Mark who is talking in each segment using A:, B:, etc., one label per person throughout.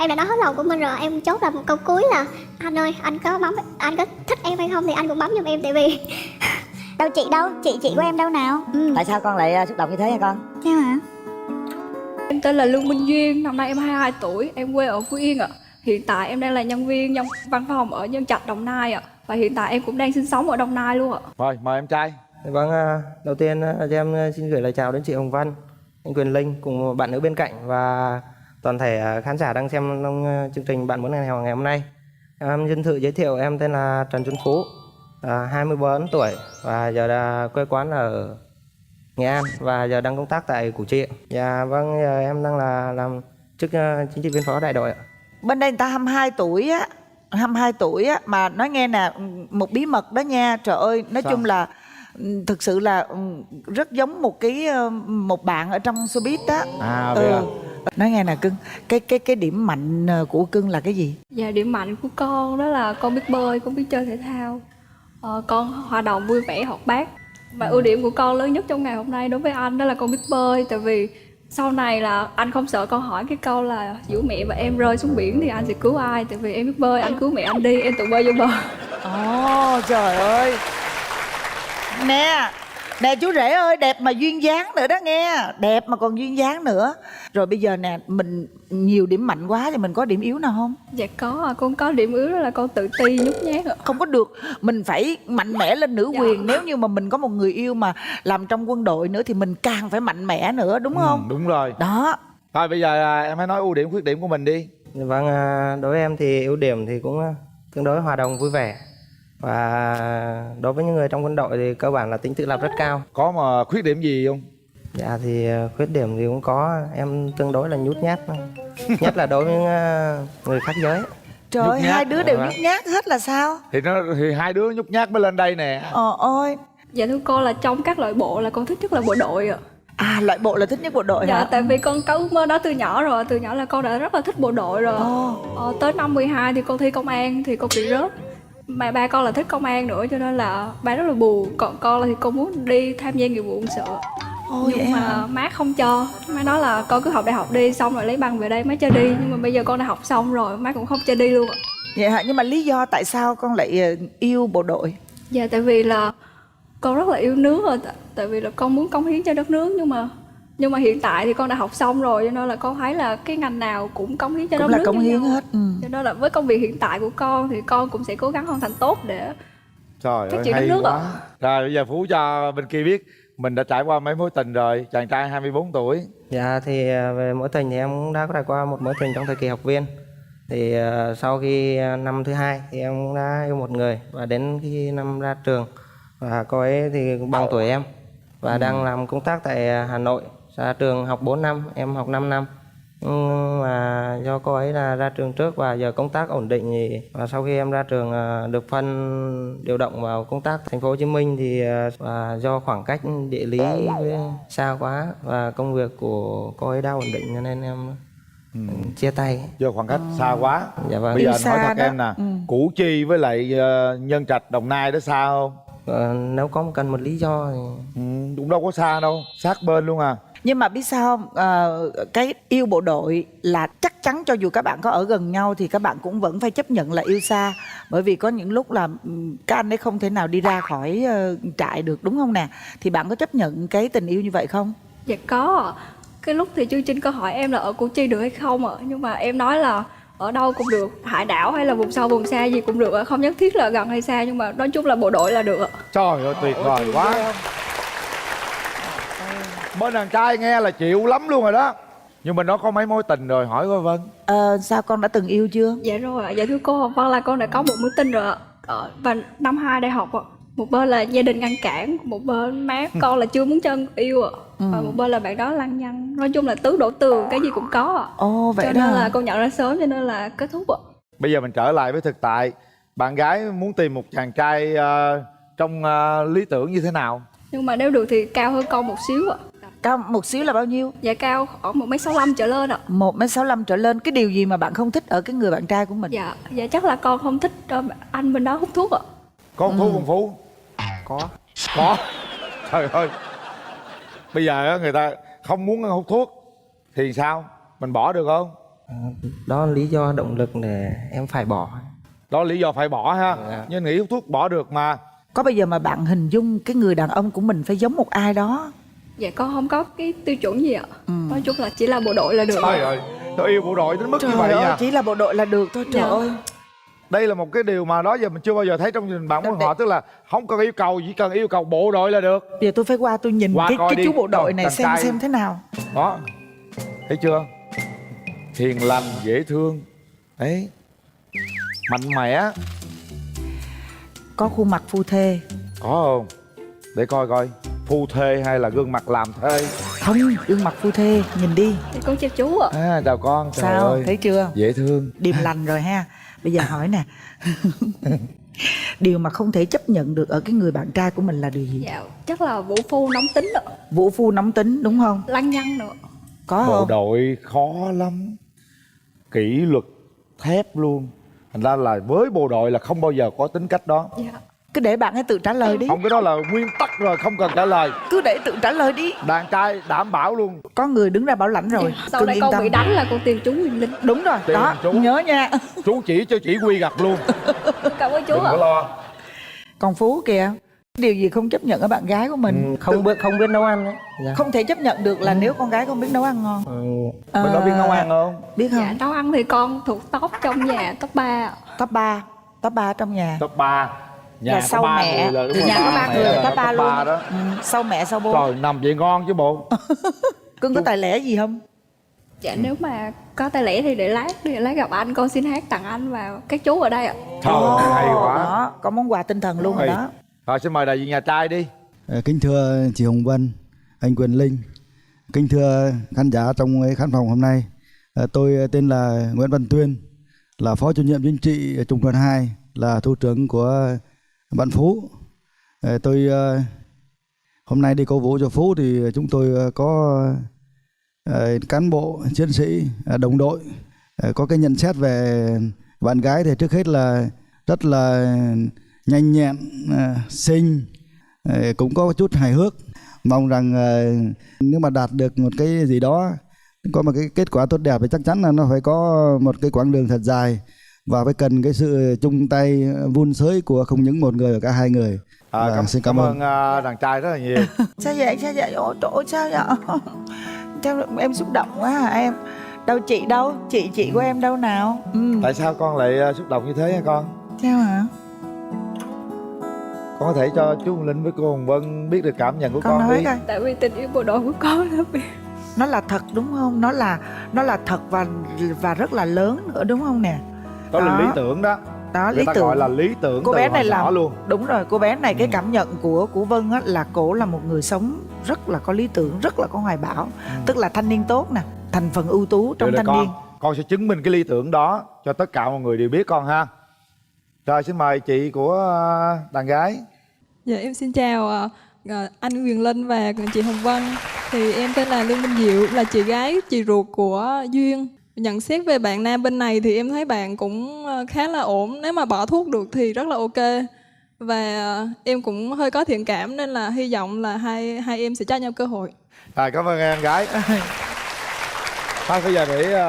A: Em đã nói hết lòng của mình rồi, em chốt là một câu cuối là anh ơi, anh có thích em hay không thì anh cũng bấm giùm em, tại vì
B: Đâu chị của em đâu nào?
C: Tại sao con lại xúc động như thế hả con?
B: Sao hả?
D: Em tên là Lương Minh Duyên, năm nay em 22 tuổi, em quê ở Phú Yên ạ. Hiện tại em đang là nhân viên trong văn phòng ở Nhân Trạch, Đồng Nai ạ. Và hiện tại em cũng đang sinh sống ở Đồng Nai luôn ạ.
E: Rồi, mời em trai.
F: Vâng, đầu tiên cho em xin gửi lời chào đến chị Hồng Vân, anh Quyền Linh cùng bạn nữ bên cạnh và toàn thể khán giả đang xem trong chương trình Bạn Muốn Hẹn Hò ngày hôm nay. Em dân sự giới thiệu em tên là Trần Xuân Phú, 24 tuổi và giờ là quê quán ở Nghệ An và giờ đang công tác tại Củ Chi. Dạ vâng, giờ em đang là làm chức chính trị viên phó đại đội ạ.
C: Bên đây người ta 22 tuổi á, 22 tuổi á, mà nói nghe nè, một bí mật đó nha. Trời ơi, nói chung là thực sự là rất giống một bạn ở trong showbiz đó.
E: Vậy à?
C: Nói nghe nè cưng, cái điểm mạnh của cưng là cái gì?
D: Và điểm mạnh của con đó là con biết bơi, con biết chơi thể thao. Con hòa đồng vui vẻ hoạt bát. Và ưu điểm của con lớn nhất trong ngày hôm nay đối với anh đó là con biết bơi. Tại vì sau này là anh không sợ con hỏi cái câu là giữa mẹ và em rơi xuống biển thì anh sẽ cứu ai. Tại vì em biết bơi, anh cứu mẹ anh đi, em tự bơi vô bờ.
C: Ồ trời ơi. Nè chú rể ơi, đẹp mà duyên dáng nữa đó nghe. Đẹp mà còn duyên dáng nữa. Rồi bây giờ nè, mình nhiều điểm mạnh quá thì mình có điểm yếu nào không?
D: Dạ có, con có điểm yếu đó là con tự ti nhút nhát ạ.
C: Không có được, mình phải mạnh mẽ lên nữ quyền. Nếu như mà mình có một người yêu mà làm trong quân đội nữa thì mình càng phải mạnh mẽ nữa, đúng không?
E: Đúng rồi.
C: Đó.
E: Thôi bây giờ em hãy nói ưu điểm khuyết điểm của mình đi.
F: Vâng, đối với em thì ưu điểm thì cũng tương đối hòa đồng vui vẻ. Và đối với những người trong quân đội thì cơ bản là tính tự lập rất cao.
E: Có mà khuyết điểm gì không?
F: Dạ thì khuyết điểm thì cũng có, em tương đối là nhút nhát. Nhất là đối với người khác giới.
C: Trời ơi, hai đứa đều
F: Vâng.
C: nhút nhát hết là sao?
E: Thì hai đứa nhút nhát mới lên đây nè.
C: Ôi.
D: Dạ thưa cô, là trong các loại bộ là con thích nhất là bộ đội ạ.
C: À, loại bộ là thích nhất bộ đội
D: Dạ
C: hả?
D: tại vì con có ước mơ đó từ nhỏ rồi, từ nhỏ là con đã rất là thích bộ đội rồi. Tới năm 12 thì con thi công an thì con bị rớt. Mà ba con là thích công an nữa cho nên là ba rất là buồn. Còn con là thì con muốn đi tham gia nghĩa vụ quân sự. Nhưng mà má không cho. Má nói là con cứ học đại học đi, xong rồi lấy bằng về đây má cho đi. Nhưng mà bây giờ con đã học xong rồi, má cũng không cho đi luôn ạ.
C: Vậy hả? Nhưng mà lý do tại sao con lại yêu bộ đội?
D: Dạ tại vì là con rất là yêu nước rồi. Tại vì là con muốn cống hiến cho đất nước. Nhưng mà hiện tại thì con đã học xong rồi cho nên là con thấy là cái ngành nào cũng cống hiến cho đất
C: Cũng
D: nước
C: là cống
D: như
C: hiến
D: nhau.
C: hết.
D: Cho nên là với công việc hiện tại của con thì con cũng sẽ cố gắng hoàn thành tốt để
E: Trời
D: phát
E: ơi,
D: triển đất
E: hay
D: nước ạ.
E: quá. Rồi bây giờ Phú cho bên kia biết mình đã trải qua mấy mối tình rồi. Chàng trai 24 tuổi.
F: Dạ thì về mối tình thì em cũng đã có trải qua một mối tình trong thời kỳ học viên. Thì sau khi năm thứ hai thì em cũng đã yêu một người. Và đến khi năm ra trường, và cô ấy thì bằng tuổi em và đang làm công tác tại Hà Nội. Ra trường học 4 năm, em học 5 năm. Mà do cô ấy là ra trường trước và giờ công tác ổn định thì và sau khi em ra trường được phân điều động vào công tác thành phố Hồ Chí Minh thì và do khoảng cách địa lý xa quá và công việc của cô ấy đã ổn định cho nên em chia tay.
E: Do khoảng cách xa quá.
F: Dạ vâng.
E: Bây giờ
C: Yêu
E: anh hỏi
C: xa
E: thật
C: đó.
E: em nè, Củ Chi với lại Nhân Trạch, Đồng Nai đó xa không?
F: Nếu có cần một lý do thì
E: Cũng đâu có xa đâu, sát bên luôn à.
C: Nhưng mà biết sao không? Cái yêu bộ đội là chắc chắn cho dù các bạn có ở gần nhau thì các bạn cũng vẫn phải chấp nhận là yêu xa. Bởi vì có những lúc là các anh ấy không thể nào đi ra khỏi trại được, đúng không nè? Thì bạn có chấp nhận cái tình yêu như vậy không?
D: Dạ có ạ. Cái lúc thì chương trình có hỏi em là ở Củ Chi được hay không ạ. Nhưng mà em nói là ở đâu cũng được, hải đảo hay là vùng sâu vùng xa gì cũng được ạ. Không nhất thiết là gần hay xa nhưng mà nói chung là bộ đội là được ạ.
E: Trời ơi tuyệt vời quá. Bên đàn trai nghe là chịu lắm luôn rồi đó. Nhưng mà nó có mấy mối tình rồi, hỏi coi Vân.
C: Sao con đã từng yêu chưa?
D: Dạ rồi ạ. Dạ thưa cô, vâng là con đã có một mối tình rồi ạ. Và năm 2 đại học ạ. Một bên là gia đình ngăn cản, một bên má con là chưa muốn cho yêu ạ. Và một bên là bạn đó lăng nhăng. Nói chung là tứ đổ tường, cái gì cũng có ạ.
C: Ồ vậy
D: cho
C: đó
D: nên
C: hả?
D: là con nhận ra sớm cho nên là kết thúc ạ.
E: Bây giờ mình trở lại với thực tại. Bạn gái muốn tìm một chàng trai trong lý tưởng như thế nào?
D: Nhưng mà nếu được thì cao hơn con một xíu ạ.
C: Cao một xíu là bao nhiêu?
D: Dạ cao khoảng 1m65 trở lên ạ.
C: 1m65 trở lên. Cái điều gì mà bạn không thích ở cái người bạn trai của mình?
D: Dạ chắc là con không thích anh bên đó hút thuốc ạ.
E: Có hút thuốc không Phú? Có. Trời ơi. Bây giờ á, người ta không muốn hút thuốc thì sao? Mình bỏ được không?
F: Đó là lý do động lực để em phải bỏ.
E: Đó là lý do phải bỏ ha.
F: Dạ.
E: Nhưng nghĩ hút thuốc bỏ được mà.
C: Có bao giờ mà bạn hình dung cái người đàn ông của mình phải giống một ai đó?
D: Dạ con không có cái tiêu chuẩn gì ạ. Nói chung là chỉ là bộ đội là được.
E: Trời ơi, tôi yêu bộ đội đến mức
C: Trời
E: như vậy
C: ơi,
E: nha.
C: chỉ là bộ đội là được thôi. Trời
D: Dạ.
C: ơi.
E: Đây là một cái điều mà đó giờ mình chưa bao giờ thấy trong gia đình bạn của họ. Tức là không cần yêu cầu, chỉ cần yêu cầu bộ đội là được.
C: Giờ tôi phải qua tôi nhìn
E: Qua coi
C: cái
E: đi.
C: chú bộ đội này
E: Chàng trai.
C: xem thế nào.
E: Đó, thấy chưa? Hiền lành, dễ thương. Đấy, mạnh mẽ.
C: Có khuôn mặt phu thê.
E: Có không? Để coi coi. Phu thê hay là gương mặt làm thê?
C: Không, gương mặt phu thê. Nhìn đi.
D: Thì con chào chú ạ.
E: Chào con. Trời
C: Sao,
E: ơi.
C: thấy chưa?
E: Dễ thương.
C: Điềm lành rồi ha. Bây giờ hỏi nè. Điều mà không thể chấp nhận được ở cái người bạn trai của mình là điều gì?
D: Dạ chắc là vũ phu nóng tính ạ.
C: Vũ phu nóng tính đúng không?
D: Lăng nhăng nữa.
C: Có
E: Bộ
C: không?
E: đội khó lắm. Kỷ luật thép luôn. Thành ra là với bộ đội là không bao giờ có tính cách đó.
D: Dạ.
C: Cứ để bạn ấy tự trả lời đi.
E: Không, cái đó là nguyên tắc rồi, không cần trả lời.
C: Cứ để tự trả lời đi.
E: Đàn trai đảm bảo luôn.
C: Có người đứng ra bảo lãnh rồi.
D: Sau
C: Cưng
D: đây
C: yên
D: con
C: tâm.
D: bị đánh là con tìm chú Huyền Linh.
C: Đúng rồi,
E: Tiền
C: đó,
E: chú.
C: nhớ nha.
E: Chú chỉ cho chỉ huy gặp luôn.
D: Cảm ơn chú
E: Đừng
D: ạ.
E: có lo.
C: Còn Phú kìa, điều gì không chấp nhận ở bạn gái của mình?
F: Không biết nấu ăn đấy. Dạ.
C: Không thể chấp nhận được là nếu con gái không biết nấu ăn ngon.
E: Mình có biết nấu ăn không?
C: Biết không?
D: Dạ nấu ăn thì con thuộc top trong nhà, top 3 ạ.
C: Top 3 trong nhà.
E: Top 3. Nhà
C: Là
E: có
C: sau
E: 3
C: mẹ.
E: người là đúng rồi.
C: Nhà có 3
E: Mẹ
C: người là
E: là
C: top 3 luôn.
E: đó.
C: Sau mẹ sau bố.
E: Trời, nằm vậy ngon chứ bộ.
C: Cưng có tài lẻ gì không?
D: Dạ nếu mà có tay lẻ thì để lát gặp anh con xin hát tặng anh và các chú ở đây ạ.
E: Trời, hay quá.
C: Đó, có món quà tinh thần luôn rồi
E: Hay.
C: đó.
E: Rồi xin mời đại diện nhà trai đi.
G: Kính thưa chị Hồng Vân, anh Quyền Linh, kính thưa khán giả trong cái khán phòng hôm nay. Tôi tên là Nguyễn Văn Tuyên, là Phó Chủ nhiệm Chính trị Trung đoàn 2, là thủ trưởng của bạn Phú. Tôi hôm nay đi cổ vũ cho Phú thì chúng tôi có cán bộ, chiến sĩ, đồng đội có cái nhận xét về bạn gái thì trước hết là rất là nhanh nhẹn, xinh, cũng có chút hài hước. Mong rằng nếu mà đạt được một cái gì đó, có một cái kết quả tốt đẹp thì chắc chắn là nó phải có một cái quãng đường thật dài và phải cần cái sự chung tay vun sới của không những một người mà cả hai người. Xin cảm ơn.
E: Đàn trai rất là nhiều.
C: Sao vậy? Sao vậy? Ôi trời ơi, sao vậy? Sao em xúc động quá hả em? Đâu chị đâu? Chị của em đâu nào?
E: Tại sao con lại xúc động như thế hả con?
C: Sao hả?
E: Con có thể cho chú Hồng Linh với cô Hồng Vân biết được cảm nhận của
C: Con
E: con
C: nói
E: đi.
C: coi.
D: Tại vì tình yêu bộ đội của con là
C: Nó là thật đúng không? Nó là thật và rất là lớn nữa đúng không nè?
E: Đó là
C: Đó.
E: lý tưởng đó.
C: Đó,
E: Người
C: lý
E: ta
C: tưởng.
E: gọi là lý tưởng
C: Cô
E: từ
C: bé
E: hồi
C: này
E: nhỏ
C: là
E: luôn.
C: đúng rồi, cô bé này cái cảm nhận của Vân á, là cổ là một người sống rất là có lý tưởng, rất là có hoài bão, tức là thanh niên tốt nè, thành phần ưu tú trong
E: Được
C: thanh
E: rồi
C: niên.
E: con sẽ chứng minh cái lý tưởng đó cho tất cả mọi người đều biết con ha. Rồi xin mời chị của đàn gái.
H: Dạ em xin chào anh Quyền Linh và chị Hồng Vân. Thì em tên là Lương Minh Diệu, là chị gái, chị ruột của Duyên. Nhận xét về bạn nam bên này thì em thấy bạn cũng khá là ổn. Nếu mà bỏ thuốc được thì rất là ok. Và em cũng hơi có thiện cảm nên là hy vọng là hai em sẽ cho nhau cơ hội.
E: Cảm ơn em gái. Thôi bây giờ để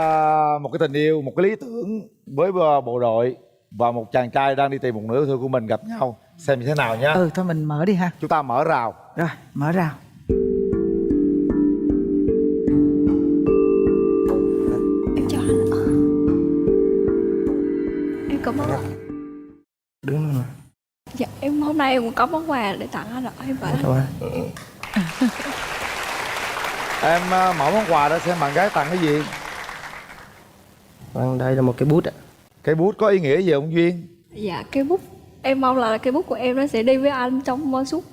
E: một cái tình yêu, một cái lý tưởng với bộ đội và một chàng trai đang đi tìm một nửa yêu thương của mình gặp nhau xem như thế nào nhá.
C: Thôi mình mở đi ha.
E: Chúng ta mở rào.
C: Rồi, mở rào.
D: em cho anh ạ. Em cảm ơn ạ.
F: Đứng luôn.
D: Dạ em hôm nay em cũng có món quà để tặng anh ạ. Em phải
E: Em mở món quà đó xem bạn gái tặng cái gì.
F: Vâng, đây là một cái bút ạ.
E: Cái bút có ý nghĩa gì không Duyên?
D: Dạ cây bút em mong là cây bút của em nó sẽ đi với anh trong suốt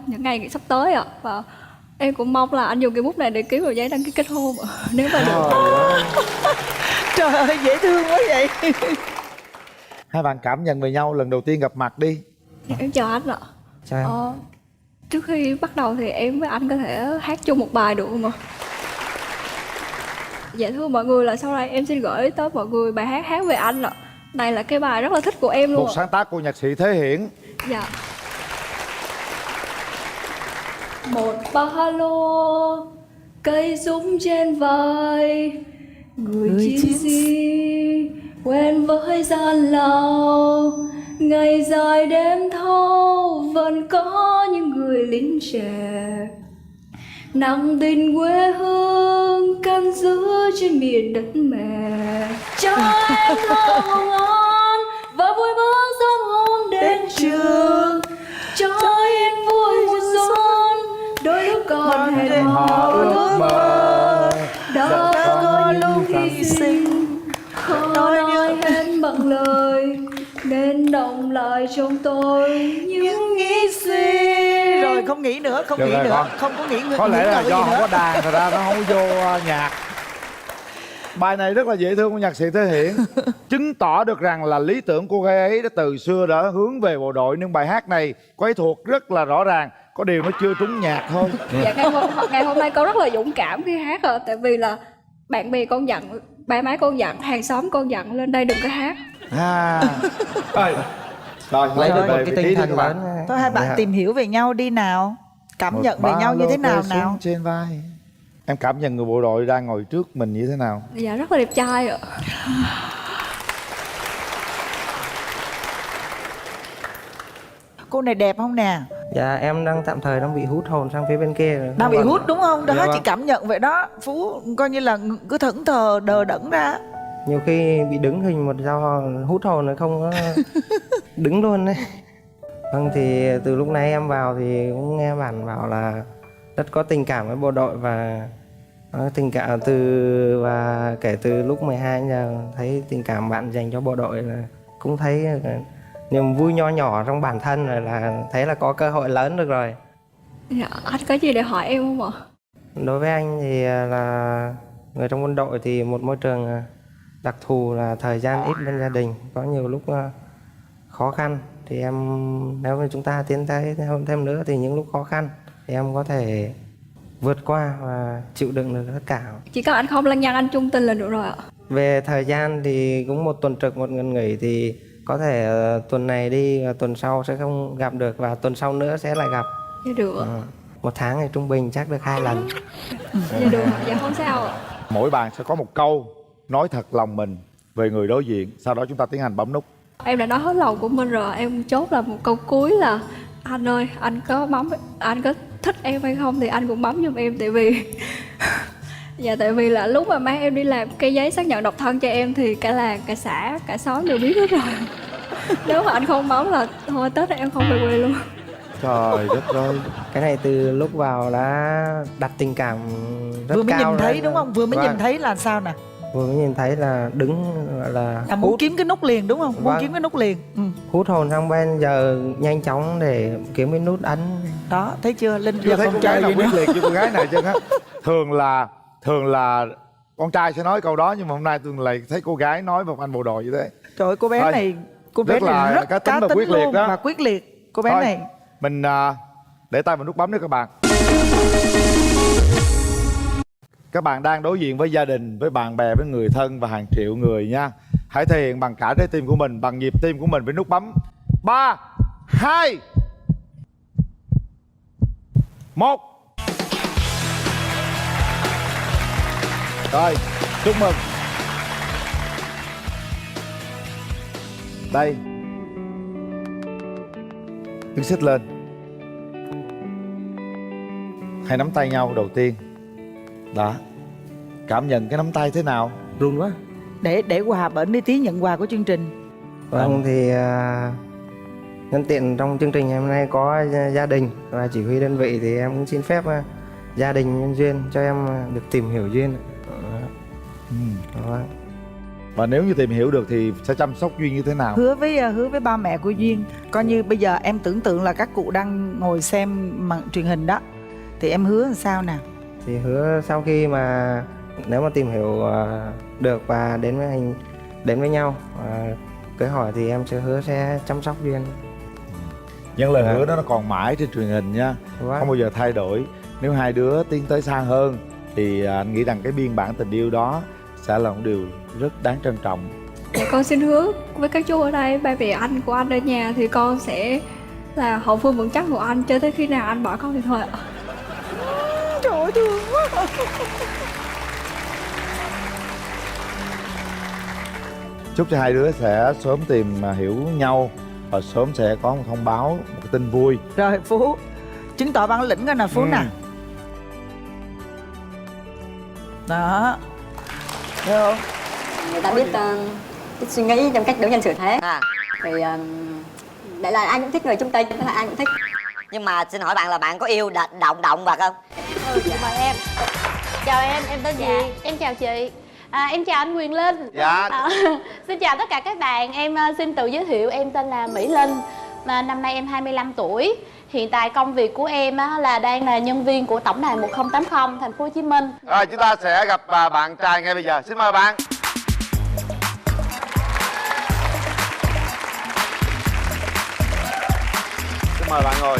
D: những ngày sắp tới ạ. Và em cũng mong là anh dùng cây bút này để ký vào giấy đăng ký kết hôn ạ. Nếu mà được.
C: Trời ơi, dễ thương quá vậy.
E: Hai bạn cảm nhận về nhau lần đầu tiên gặp mặt đi.
D: Dạ, em chào anh ạ.
F: Chào em.
D: Trước khi bắt đầu thì em với anh có thể hát chung một bài được không ạ? Dạ thưa mọi người, là sau đây em xin gửi tới mọi người bài hát về anh ạ. Đây là cái bài rất là thích của em luôn
E: Một
D: ạ.
E: sáng tác của nhạc sĩ Thế Hiển.
D: Dạ. Một ba lô, cây súng trên vai, Người chiến sĩ quen với gian lao, ngày dài đêm thâu vẫn có những người lính trẻ nặng tình quê hương canh giữ trên miền đất mẹ. Cho em thơ ngủ ngon và vui bước sớm hôm đến trường, cho yên vui mùa xuân đôi lúc còn hẹn hò ước mơ. Đã có lúc hy sinh khó nói hết bằng lời, nên động lại trong tôi những nghĩ suy.
C: Rồi không nghĩ nữa, không
E: Được
C: nghĩ
E: rồi
C: nữa,
E: con.
C: không có nghĩ
E: Có lẽ là
C: nghĩ
E: do
C: gì
E: không
C: nữa.
E: có đàn, thật ra nó không vô nhạc. Bài này rất là dễ thương của nhạc sĩ Thể Hiện, chứng tỏ được rằng là lý tưởng cô gái ấy đã từ xưa đã hướng về bộ đội, nhưng bài hát này cô ấy thuộc rất là rõ ràng, có điều nó chưa trúng nhạc thôi.
D: Dạ ngày hôm nay con rất là dũng cảm khi hát rồi, tại vì là bạn bè con dặn, ba má con dặn, hàng xóm con dặn lên đây đừng có hát.
E: Rồi,
F: lấy được một
E: về
F: cái
E: vị trí
F: tinh
E: đi
F: thần
E: các bạn.
F: lớn.
C: Thôi hai bạn tìm hiểu về nhau đi nào, cảm nhận về nhau như thế nào
E: Một ba lô
C: nào.
E: trên vai. Em cảm nhận người bộ đội đang ngồi trước mình như thế nào?
D: Dạ rất là đẹp trai ạ.
C: Cô này đẹp không nè?
F: Dạ em đang tạm thời đang bị hút hồn sang phía bên kia rồi.
C: Đang bị
F: Vâng.
C: hút đúng không? Đó
F: Dạ
C: chị
F: vâng.
C: cảm nhận vậy đó. Phú coi như là cứ thẫn thờ đờ đẫn ra.
F: Nhiều khi bị đứng hình một do hút hồn nó không có đứng luôn đấy. Vâng thì từ lúc nãy em vào thì cũng nghe bạn bảo là rất có tình cảm với bộ đội và tình cảm và kể từ lúc 12 giờ thấy tình cảm bạn dành cho bộ đội là cũng thấy niềm vui nho nhỏ trong bản thân rồi, là thấy là có cơ hội lớn được rồi.
D: Dạ anh có gì để hỏi em không ạ?
F: Đối với anh thì là người trong quân đội thì một môi trường đặc thù là thời gian ít bên gia đình, có nhiều lúc khó khăn thì em, nếu mà chúng ta tiến tới thêm nữa thì những lúc khó khăn thì em có thể vượt qua và chịu đựng được tất cả.
D: Chỉ cần anh không lăng nhăng, anh trung tình là được rồi ạ.
F: Về thời gian thì cũng một tuần trực một ngày nghỉ, thì có thể tuần này đi, tuần sau sẽ không gặp được và tuần sau nữa sẽ lại gặp.
D: Dạ được ạ.
F: Một tháng thì trung bình chắc được 2 lần.
D: Dạ được ạ, dạ không sao ạ.
E: Mỗi bạn sẽ có một câu nói thật lòng mình về người đối diện, sau đó chúng ta tiến hành bấm nút.
D: Em đã nói hết lòng của mình rồi, em chốt là một câu cuối là anh ơi, anh có thích em hay không thì anh cũng bấm giùm em, tại vì dạ tại vì là lúc mà má em đi làm cái giấy xác nhận độc thân cho em thì cả làng, cả xã, cả xóm đều biết hết rồi. Nếu mà anh không bấm là thôi Tết này em không về quê luôn.
E: Trời đất ơi.
F: Cái này từ lúc vào đã đặt tình cảm rất
C: Vừa mới
F: cao
C: nhìn thấy
F: rồi.
C: đúng không? Vừa mới
F: Vâng.
C: nhìn thấy là sao nè?
F: Vừa mới nhìn thấy là đứng gọi là
C: Muốn
F: hút,
C: kiếm cái nút liền đúng không? Muốn
F: Vâng.
C: kiếm cái nút liền.
F: hút hồn sang bên, giờ nhanh chóng để kiếm cái nút ấn.
C: Đó, thấy chưa? Linh
E: Chưa
C: giờ
E: thấy
C: con
E: con
C: trai
E: gái nào
C: gì
E: quyết
C: nữa.
E: liệt như con gái này chứ á. Thường là con trai sẽ nói câu đó, nhưng mà hôm nay tôi lại thấy cô gái nói một anh bộ đội như thế.
C: Trời ơi, cô bé
E: Thôi,
C: này, cô bé
E: rất là
C: này rất
E: cá tính
C: cá
E: và
C: tính
E: quyết liệt
C: luôn
E: đó.
C: và quyết liệt. Cô bé
E: Thôi,
C: này.
E: mình để tay vào nút bấm nữa các bạn. Các bạn đang đối diện với gia đình, với bạn bè, với người thân và hàng triệu người nha. Hãy thể hiện bằng cả trái tim của mình, bằng nhịp tim của mình với nút bấm 3, 2, 1. Rồi, chúc mừng. Đây, đứng xích lên. Hãy nắm tay nhau đầu tiên. Đó. Cảm nhận cái nắm tay thế nào?
F: Run quá.
C: Để quà bển đi tí, nhận quà của chương trình.
F: Vâng thì nhân tiện trong chương trình hôm nay có gia đình và chỉ huy đơn vị thì em cũng xin phép gia đình nhân duyên cho em được tìm hiểu duyên. Vâng.
E: Và nếu như tìm hiểu được thì sẽ chăm sóc Duyên như thế nào?
C: Hứa với ba mẹ của Duyên, coi như bây giờ em tưởng tượng là các cụ đang ngồi xem màn truyền hình đó, thì em hứa làm sao nào?
F: Thì hứa sau khi mà nếu mà tìm hiểu được và đến với nhau cưới hỏi thì em sẽ hứa sẽ chăm sóc Duyên.
E: Những lời hứa đó nó còn mãi trên truyền hình nha,
F: Vâng.
E: không bao giờ thay đổi. Nếu hai đứa tiến tới xa hơn thì anh nghĩ rằng cái biên bản tình yêu đó sẽ là một điều rất đáng trân trọng.
D: Dạ con xin hứa với các chú ở đây, ba mẹ anh của anh ở nhà thì con sẽ là hậu phương vững chắc của anh cho tới khi nào anh bỏ con thì thôi ạ.
C: Trời ơi, thương quá.
E: Chúc cho hai đứa sẽ sớm tìm hiểu nhau và sớm sẽ có một thông báo, một cái tin vui.
C: Rồi Phú, chứng tỏ bản lĩnh coi nè Phú nè. Đó. Thấy không?
I: Người ta biết biết suy nghĩ trong cách đối nhân xử thế. Thì đại là ai cũng thích người trung tây, tức là ai cũng thích.
J: Nhưng mà xin hỏi bạn là bạn có yêu động vật không?
I: Mời em. Chào em tên gì?
K: Em chào chị. Em chào anh Quyền Linh.
E: Dạ.
K: Xin chào tất cả các bạn. Em xin tự giới thiệu, em tên là Mỹ Linh. Năm nay em 25 tuổi. Hiện tại công việc của em là đang là nhân viên của tổng đài 1080 thành phố Hồ Chí Minh.
E: Rồi chúng ta sẽ gặp bạn trai ngay bây giờ. Xin mời bạn. Xin mời bạn ngồi.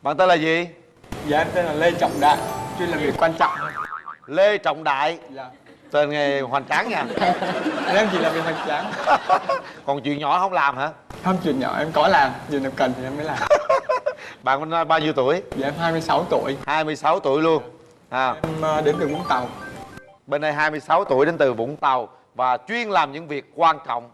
E: Bạn tên là gì?
L: Dạ em tên là Lê Trọng Đại, chuyên làm việc quan trọng.
E: Lê Trọng Đại.
L: Dạ.
E: Tên nghề hoành tráng nha.
L: Em chỉ làm việc hoành tráng.
E: Còn chuyện nhỏ không làm hả?
L: Không, chuyện nhỏ em có làm, giờ nào cần thì em mới làm.
E: Bạn bao nhiêu tuổi?
L: Dạ em 26 tuổi.
E: 26 tuổi luôn.
L: Em đến từ Vũng Tàu.
E: Bên đây 26 tuổi đến từ Vũng Tàu và chuyên làm những việc quan trọng.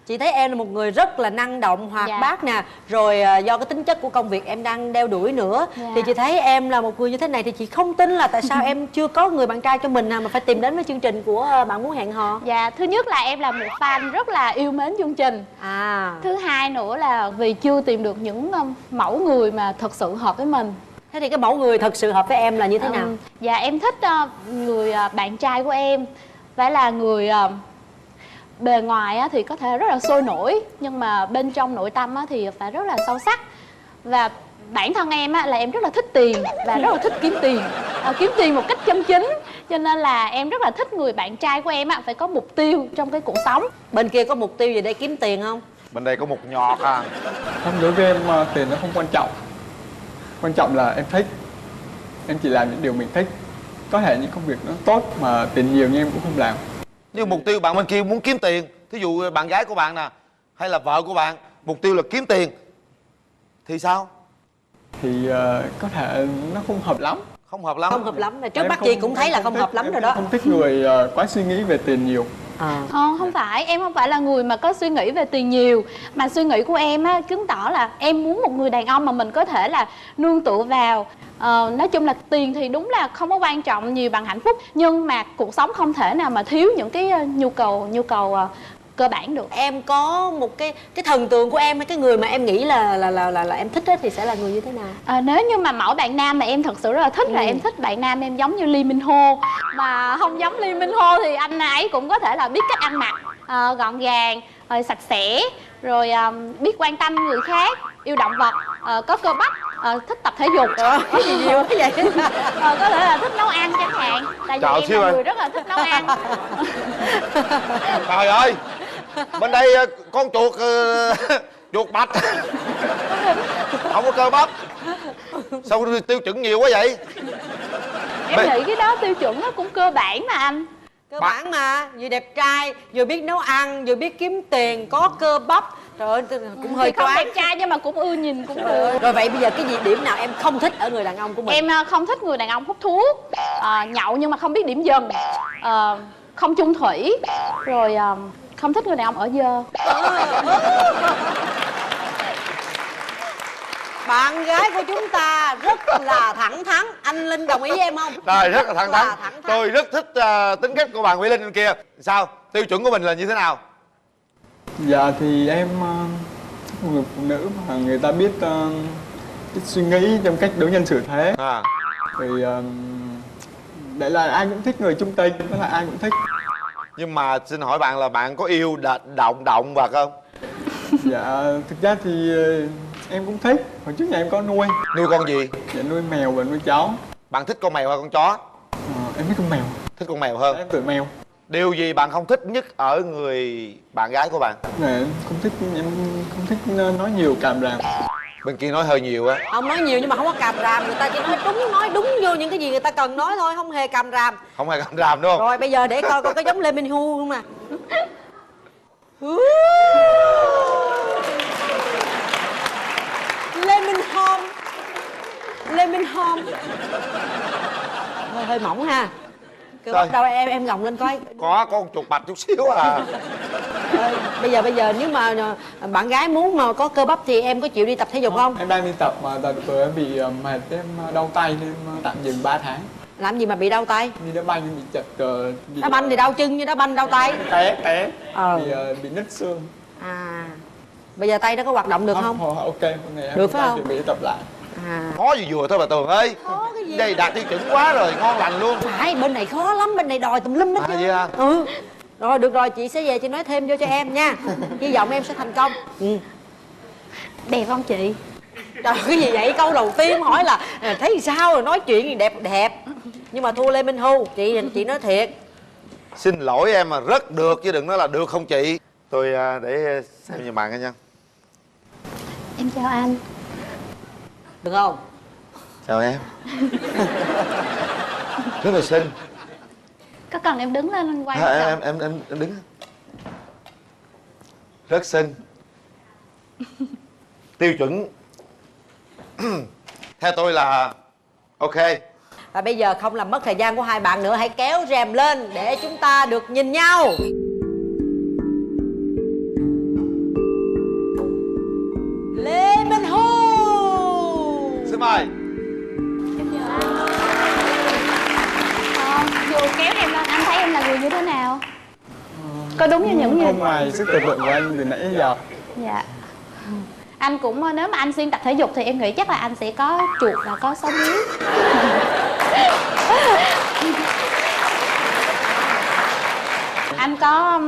I: Chị thấy em là một người rất là năng động, hoạt bát nè. Rồi do cái tính chất của công việc em đang đeo đuổi nữa, thì chị thấy em là một người như thế này thì chị không tin là tại sao em chưa có người bạn trai cho mình nào mà phải tìm đến với chương trình của Bạn Muốn Hẹn Hò.
K: Dạ, thứ nhất là em là một fan rất là yêu mến chương trình. Thứ hai nữa là vì chưa tìm được những mẫu người mà thật sự hợp với mình.
I: Thế thì cái mẫu người thật sự hợp với em là như thế nào?
K: Dạ, em thích người bạn trai của em phải là người bề ngoài thì có thể rất là sôi nổi, nhưng mà bên trong nội tâm thì phải rất là sâu sắc. Và bản thân em là em rất là thích tiền và rất là thích kiếm tiền, kiếm tiền một cách chân chính. Cho nên là em rất là thích người bạn trai của em phải có mục tiêu trong cái cuộc sống.
I: Bên kia có mục tiêu gì để kiếm tiền không?
E: Bên đây có một nhọt à.
L: Không, đối với em tiền nó không quan trọng. Quan trọng là em thích. Em chỉ làm những điều mình thích. Có thể những công việc nó tốt mà tiền nhiều nhưng em cũng không làm.
E: Nhưng mục tiêu bạn bên kia muốn kiếm tiền, thí dụ bạn gái của bạn nè, hay là vợ của bạn, mục tiêu là kiếm tiền thì sao?
L: Thì có thể nó không hợp lắm.
E: Không hợp lắm.
I: Không hợp lắm, là trước mắt chị cũng thấy là không hợp lắm rồi đó.
L: Không thích người quá suy nghĩ về tiền nhiều.
K: Không phải, em không phải là người mà có suy nghĩ về tiền nhiều. Mà suy nghĩ của em chứng tỏ là em muốn một người đàn ông mà mình có thể là nương tựa vào. Nói chung là tiền thì đúng là không có quan trọng nhiều bằng hạnh phúc, nhưng mà cuộc sống không thể nào mà thiếu những cái nhu cầu cơ bản được.
I: Em có một cái thần tượng của em hay cái người mà em nghĩ là em thích thì sẽ là người như thế nào?
K: Nếu như mà mẫu bạn nam mà em thật sự rất là thích là em thích bạn nam em giống như Lee Min Ho. Mà không giống Lee Min Ho thì anh ấy cũng có thể là biết cách ăn mặc gọn gàng, sạch sẽ, rồi biết quan tâm người khác, yêu động vật, có cơ bắp, thích tập thể dục.
I: Cái gì nhiều thế vậy?
K: Có thể là thích nấu ăn chẳng hạn. Tại vì em là người rất là thích nấu ăn.
E: Trời ơi, bên đây con chuột chuột bạch không có cơ bắp, sao tiêu chuẩn nhiều quá vậy?
K: Em nghĩ cái đó tiêu chuẩn nó cũng cơ bản mà anh.
I: Cơ bản mà, vừa đẹp trai, vừa biết nấu ăn, vừa biết kiếm tiền, có cơ bắp. Trời ơi, cũng hơi
K: không
I: choáng.
K: đẹp trai nhưng mà cũng ưa nhìn cũng được.
I: Rồi vậy bây giờ cái gì điểm nào em không thích ở người đàn ông của mình?
K: Em không thích người đàn ông hút thuốc, nhậu nhưng mà không biết điểm dừng, không chung thủy, rồi không thích người đàn ông ở dơ.
I: Bạn gái của chúng ta rất là thẳng thắn. Anh Linh đồng ý với em không?
E: Rồi, rất là thẳng thắn. Tôi rất thích tính cách của bạn Mỹ Linh bên kia. Sao? Tiêu chuẩn của mình là như thế nào?
L: Dạ thì em một người phụ nữ mà người ta biết suy nghĩ trong cách đối nhân xử thế. Thì để là ai cũng thích người trung tây, đó là ai cũng thích.
E: Nhưng mà xin hỏi bạn là bạn có yêu động vật không?
L: Dạ thực ra thì em cũng thích. Hồi trước nhà em có nuôi.
E: Nuôi con gì?
L: Dạ nuôi mèo và nuôi chó.
E: Bạn thích con mèo hay con chó?
L: Em thích con mèo.
E: Thích con mèo hơn?
L: Em tự mèo.
E: Điều gì bạn không thích nhất ở người bạn gái của bạn?
L: Dạ, em không thích nói nhiều càm ràm.
E: Bên kia nói hơi nhiều á.
I: Không nói nhiều nhưng mà không có càm ràm. Người ta chỉ nói đúng vô những cái gì người ta cần nói thôi, không hề càm ràm.
E: Không hề càm ràm đúng không?
I: Rồi bây giờ để coi có giống Lê Minh Hu không nè. Lê Minh Hom hơi mỏng ha. Cơ bắp đâu em gồng lên coi.
E: Có con chuột bạch chút xíu à.
I: Bây giờ nếu mà bạn gái muốn mà có cơ bắp thì em có chịu đi tập thể dục không?
L: Em đang đi tập mà đợt vừa em bị mệt, em đau tay nên tạm dừng 3 tháng.
I: Làm gì mà bị đau tay?
L: Đi đá banh bị chật.
I: Đá banh thì đau chân, như đá banh đau tay.
L: Té. Bị nứt xương.
I: Bây giờ tay nó có hoạt động được không?
L: Ok, hôm nay em
I: được phải không?
L: chuẩn bị tập lại.
E: Khó gì vừa thôi bà Tường ơi.
I: Khó cái gì?
E: Đây đạt tiêu chuẩn quá rồi, ngon lành luôn.
I: Phải, bên này khó lắm, bên này đòi tùm lum hết trơn.
E: Vậy à?
I: Rồi được rồi, chị sẽ về chị nói thêm vô cho em nha. Hy vọng em sẽ thành công.
K: Đẹp không chị?
I: Trời, cái gì vậy? Câu đầu tiên hỏi là thấy sao rồi nói chuyện gì đẹp. Nhưng mà thua Lê Minh Hưu, chị nói thiệt.
E: Xin lỗi em mà rất được chứ đừng nói là được không chị. Tôi để xem giùm bạn nha.
K: Em chào anh.
I: Được không?
E: Chào em. Rất là xinh.
K: Có cần em đứng lên anh quay
E: Em đứng. Rất xinh. Tiêu chuẩn theo tôi là ok.
I: Và bây giờ không làm mất thời gian của hai bạn nữa, hãy kéo rèm lên để chúng ta được nhìn nhau. Lê Minh Hưu.
E: Xin mời.
K: Dù kéo em lên, anh thấy em là người như thế nào? Có đúng như những gì?
L: Không ngoài sức tưởng tượng của anh từ nãy đến giờ.
K: Dạ. Anh cũng, nếu mà anh xuyên tập thể dục thì em nghĩ chắc là anh sẽ có chuột và có sống yếu. Anh có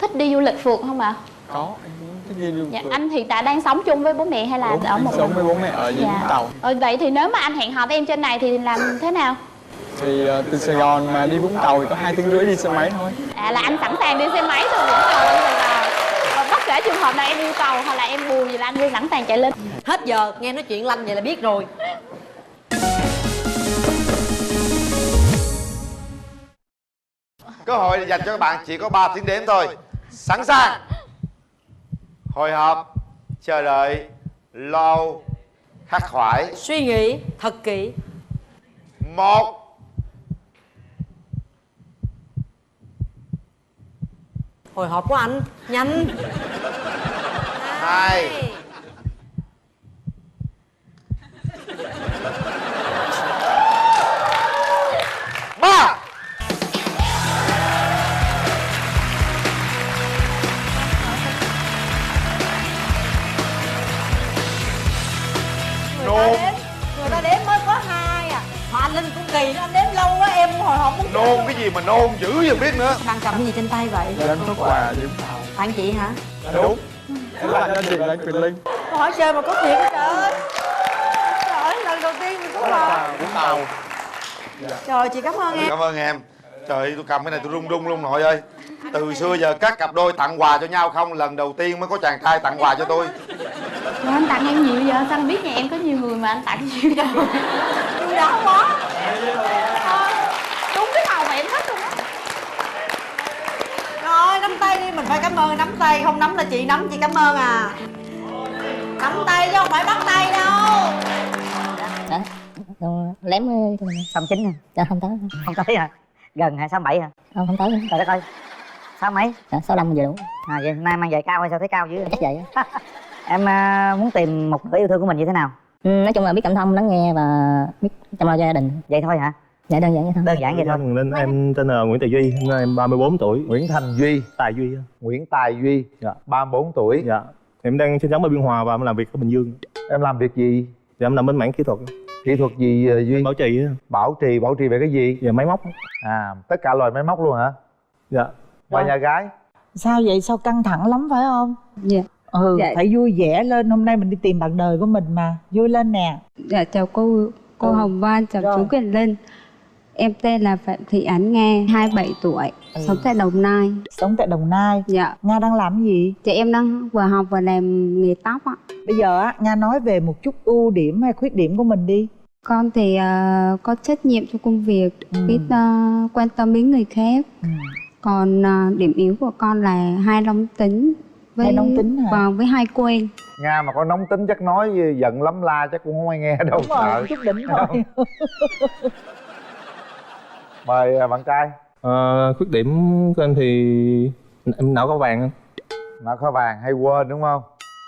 K: thích đi du lịch phượt không ạ?
L: Có, anh cũng thích đi du lịch.
K: Dạ, anh hiện tại đang sống chung với bố mẹ hay là
L: Đúng,
K: ở một
L: sống với bố mẹ ở dưới Vũng Tàu.
K: Vậy thì nếu mà anh hẹn hò với em trên này thì làm thế nào?
L: Thì từ Sài Gòn mà đi Vũng Tàu thì có 2 tiếng rưỡi đi xe máy thôi.
K: Là anh sẵn sàng đi xe máy từ Vũng Tàu lên Sài Gòn. Còn bất kể trường hợp nào em yêu cầu hoặc là em buồn gì là anh đi sẵn sàng chạy lên.
I: Hết giờ nghe nói chuyện lanh vậy là biết rồi.
E: Cơ hội dành cho các bạn chỉ có 3 tiếng đếm thôi. Sẵn sàng. Hồi hộp, chờ đợi, lâu, khắc khoải.
I: Suy nghĩ thật kỹ.
E: 1.
I: Hồi hộp của anh, nhanh.
E: 2. 3.
I: Người ta đếm mới có 2 à. Mà anh Linh cũng kỳ, anh đếm lâu quá em hồi hộp muốn
E: Nôn cái gì mà nôn dữ vậy biết nữa.
I: Bạn cầm cái gì trên tay vậy?
L: Dạ em có quà Vũng Tàu.
I: Bạn chị hả?
L: Đúng. Em bạn cho chị là anh Quyền Linh.
I: Hỏi chơi mà có thiệt hả trời? Trời ơi, lần đầu tiên mình có quà
L: Vũng Tàu.
I: Trời, chị cảm ơn em.
E: Cảm ơn em. Trời ơi, tôi cầm cái này tôi run run luôn nội ơi. Từ xưa giờ các cặp đôi tặng quà cho nhau không, lần đầu tiên mới có chàng trai tặng quà cho tôi.
K: Rồi anh tặng em nhiều giờ, sao anh biết nhà em có nhiều người mà anh tặng nhiều vậy?
I: Vui đó quá.
K: Đúng cái màu mà em thích luôn á.
I: Rồi, nắm tay đi, mình phải cảm ơn nắm tay, không nắm là chị nắm, chị cảm ơn à. Nắm tay chứ không phải bắt tay đâu.
J: Lém xong chín nè. Dạ không tới. Không tới hả? Gần hả? 67 hả? Không tới. Trời đất ơi. 6 mấy? 65 giờ đủ. Vậy nay mang giày cao hay sao thấy cao dữ? Chắc vậy á. Em muốn tìm một nửa yêu thương của mình như thế nào? Nói chung là biết cảm thông, lắng nghe và biết chăm lo cho gia đình. Vậy thôi hả? Dạ đơn giản vậy thôi. Đơn giản vậy thôi.
M: Linh, em tên là Nguyễn Tài Duy, hôm nay em 34 tuổi.
E: Nguyễn Thành Duy.
M: Tài Duy.
E: Nguyễn Tài Duy.
M: Dạ.
E: 34 tuổi.
M: Dạ. Em đang sinh sống ở Biên Hòa và em làm việc ở Bình Dương.
E: Em làm việc gì?
M: Dạ em làm bên mảng kỹ thuật.
E: Kỹ thuật gì Duy?
M: Bảo trì á.
E: Bảo trì về cái gì?
M: Dạ máy móc.
E: Tất cả loại máy móc luôn hả?
M: Dạ.
E: Và nhà gái?
C: Sao vậy? Sao căng thẳng lắm phải không?
N: Dạ. Dạ.
C: Phải vui vẻ lên, hôm nay mình đi tìm bạn đời của mình mà. Vui lên nè.
N: Dạ chào cô Hồng Vân, chào chú Quyền Linh. Em tên là Phạm Thị Ánh Nga, 27 tuổi, sống tại Đồng Nai.
C: Sống tại Đồng Nai.
N: Dạ.
C: Nga đang làm gì?
N: Dạ em đang vừa học vừa làm nghề tóc ạ.
C: Bây giờ á, Nga nói về một chút ưu điểm hay khuyết điểm của mình đi.
N: Con thì có trách nhiệm cho công việc, biết quan tâm đến người khác. Còn điểm yếu của con là hay nóng tính.
C: Hay nóng tính hả?
N: Vâng, với hay quên.
E: Nga mà có nóng tính chắc nói giận lắm la chắc cũng không ai nghe đâu.
C: Đúng rồi, chút đỉnh thôi.
E: Mời bạn trai.
F: Khuyết điểm của em thì em não có vàng.
E: Não có vàng hay quên đúng không?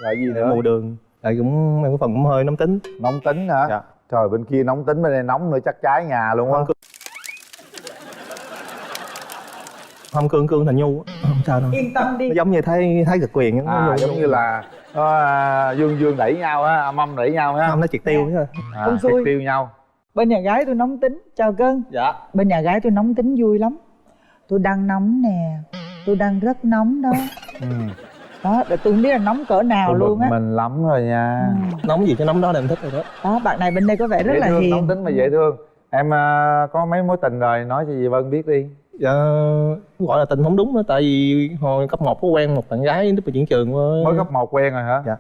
E: Rồi gì nữa?
F: Mù đường. Tại cũng em có phần cũng hơi nóng tính.
E: Nóng tính hả?
F: Dạ.
E: Trời, bên kia nóng tính, bên đây nóng nữa, chắc cháy nhà luôn á.
F: Không cương thành nhu, không sao đâu.
C: Yên tâm đi.
F: Nó giống như thấy cực quyền á.
E: Giống như là dương đẩy nhau á, âm đẩy nhau ha.
F: Không, nó triệt tiêu chứ.
C: Không
E: triệt
C: xui.
E: tiêu nhau.
C: Bên nhà gái tôi nóng tính. Chào Cân.
E: Dạ.
C: Bên nhà gái tôi nóng tính vui lắm. Tôi đang nóng nè, tôi đang rất nóng đó. Đó, để tôi không biết là nóng cỡ nào luôn á.
E: Mình lắm rồi nha.
F: Nóng gì cho nóng đó là em thích rồi đó.
C: Đó, bạn này bên đây có vẻ rất
E: dễ
C: là
E: thương,
C: hiền.
E: nóng tính mà dễ thương. Em có mấy mối tình rồi, nói cho dì Vân biết đi.
F: Dạ, gọi là tình không đúng đó. Tại vì hồi cấp 1 có quen một bạn gái lúc mà chuyển trường với...
E: Mới cấp 1 quen rồi hả?
F: Dạ.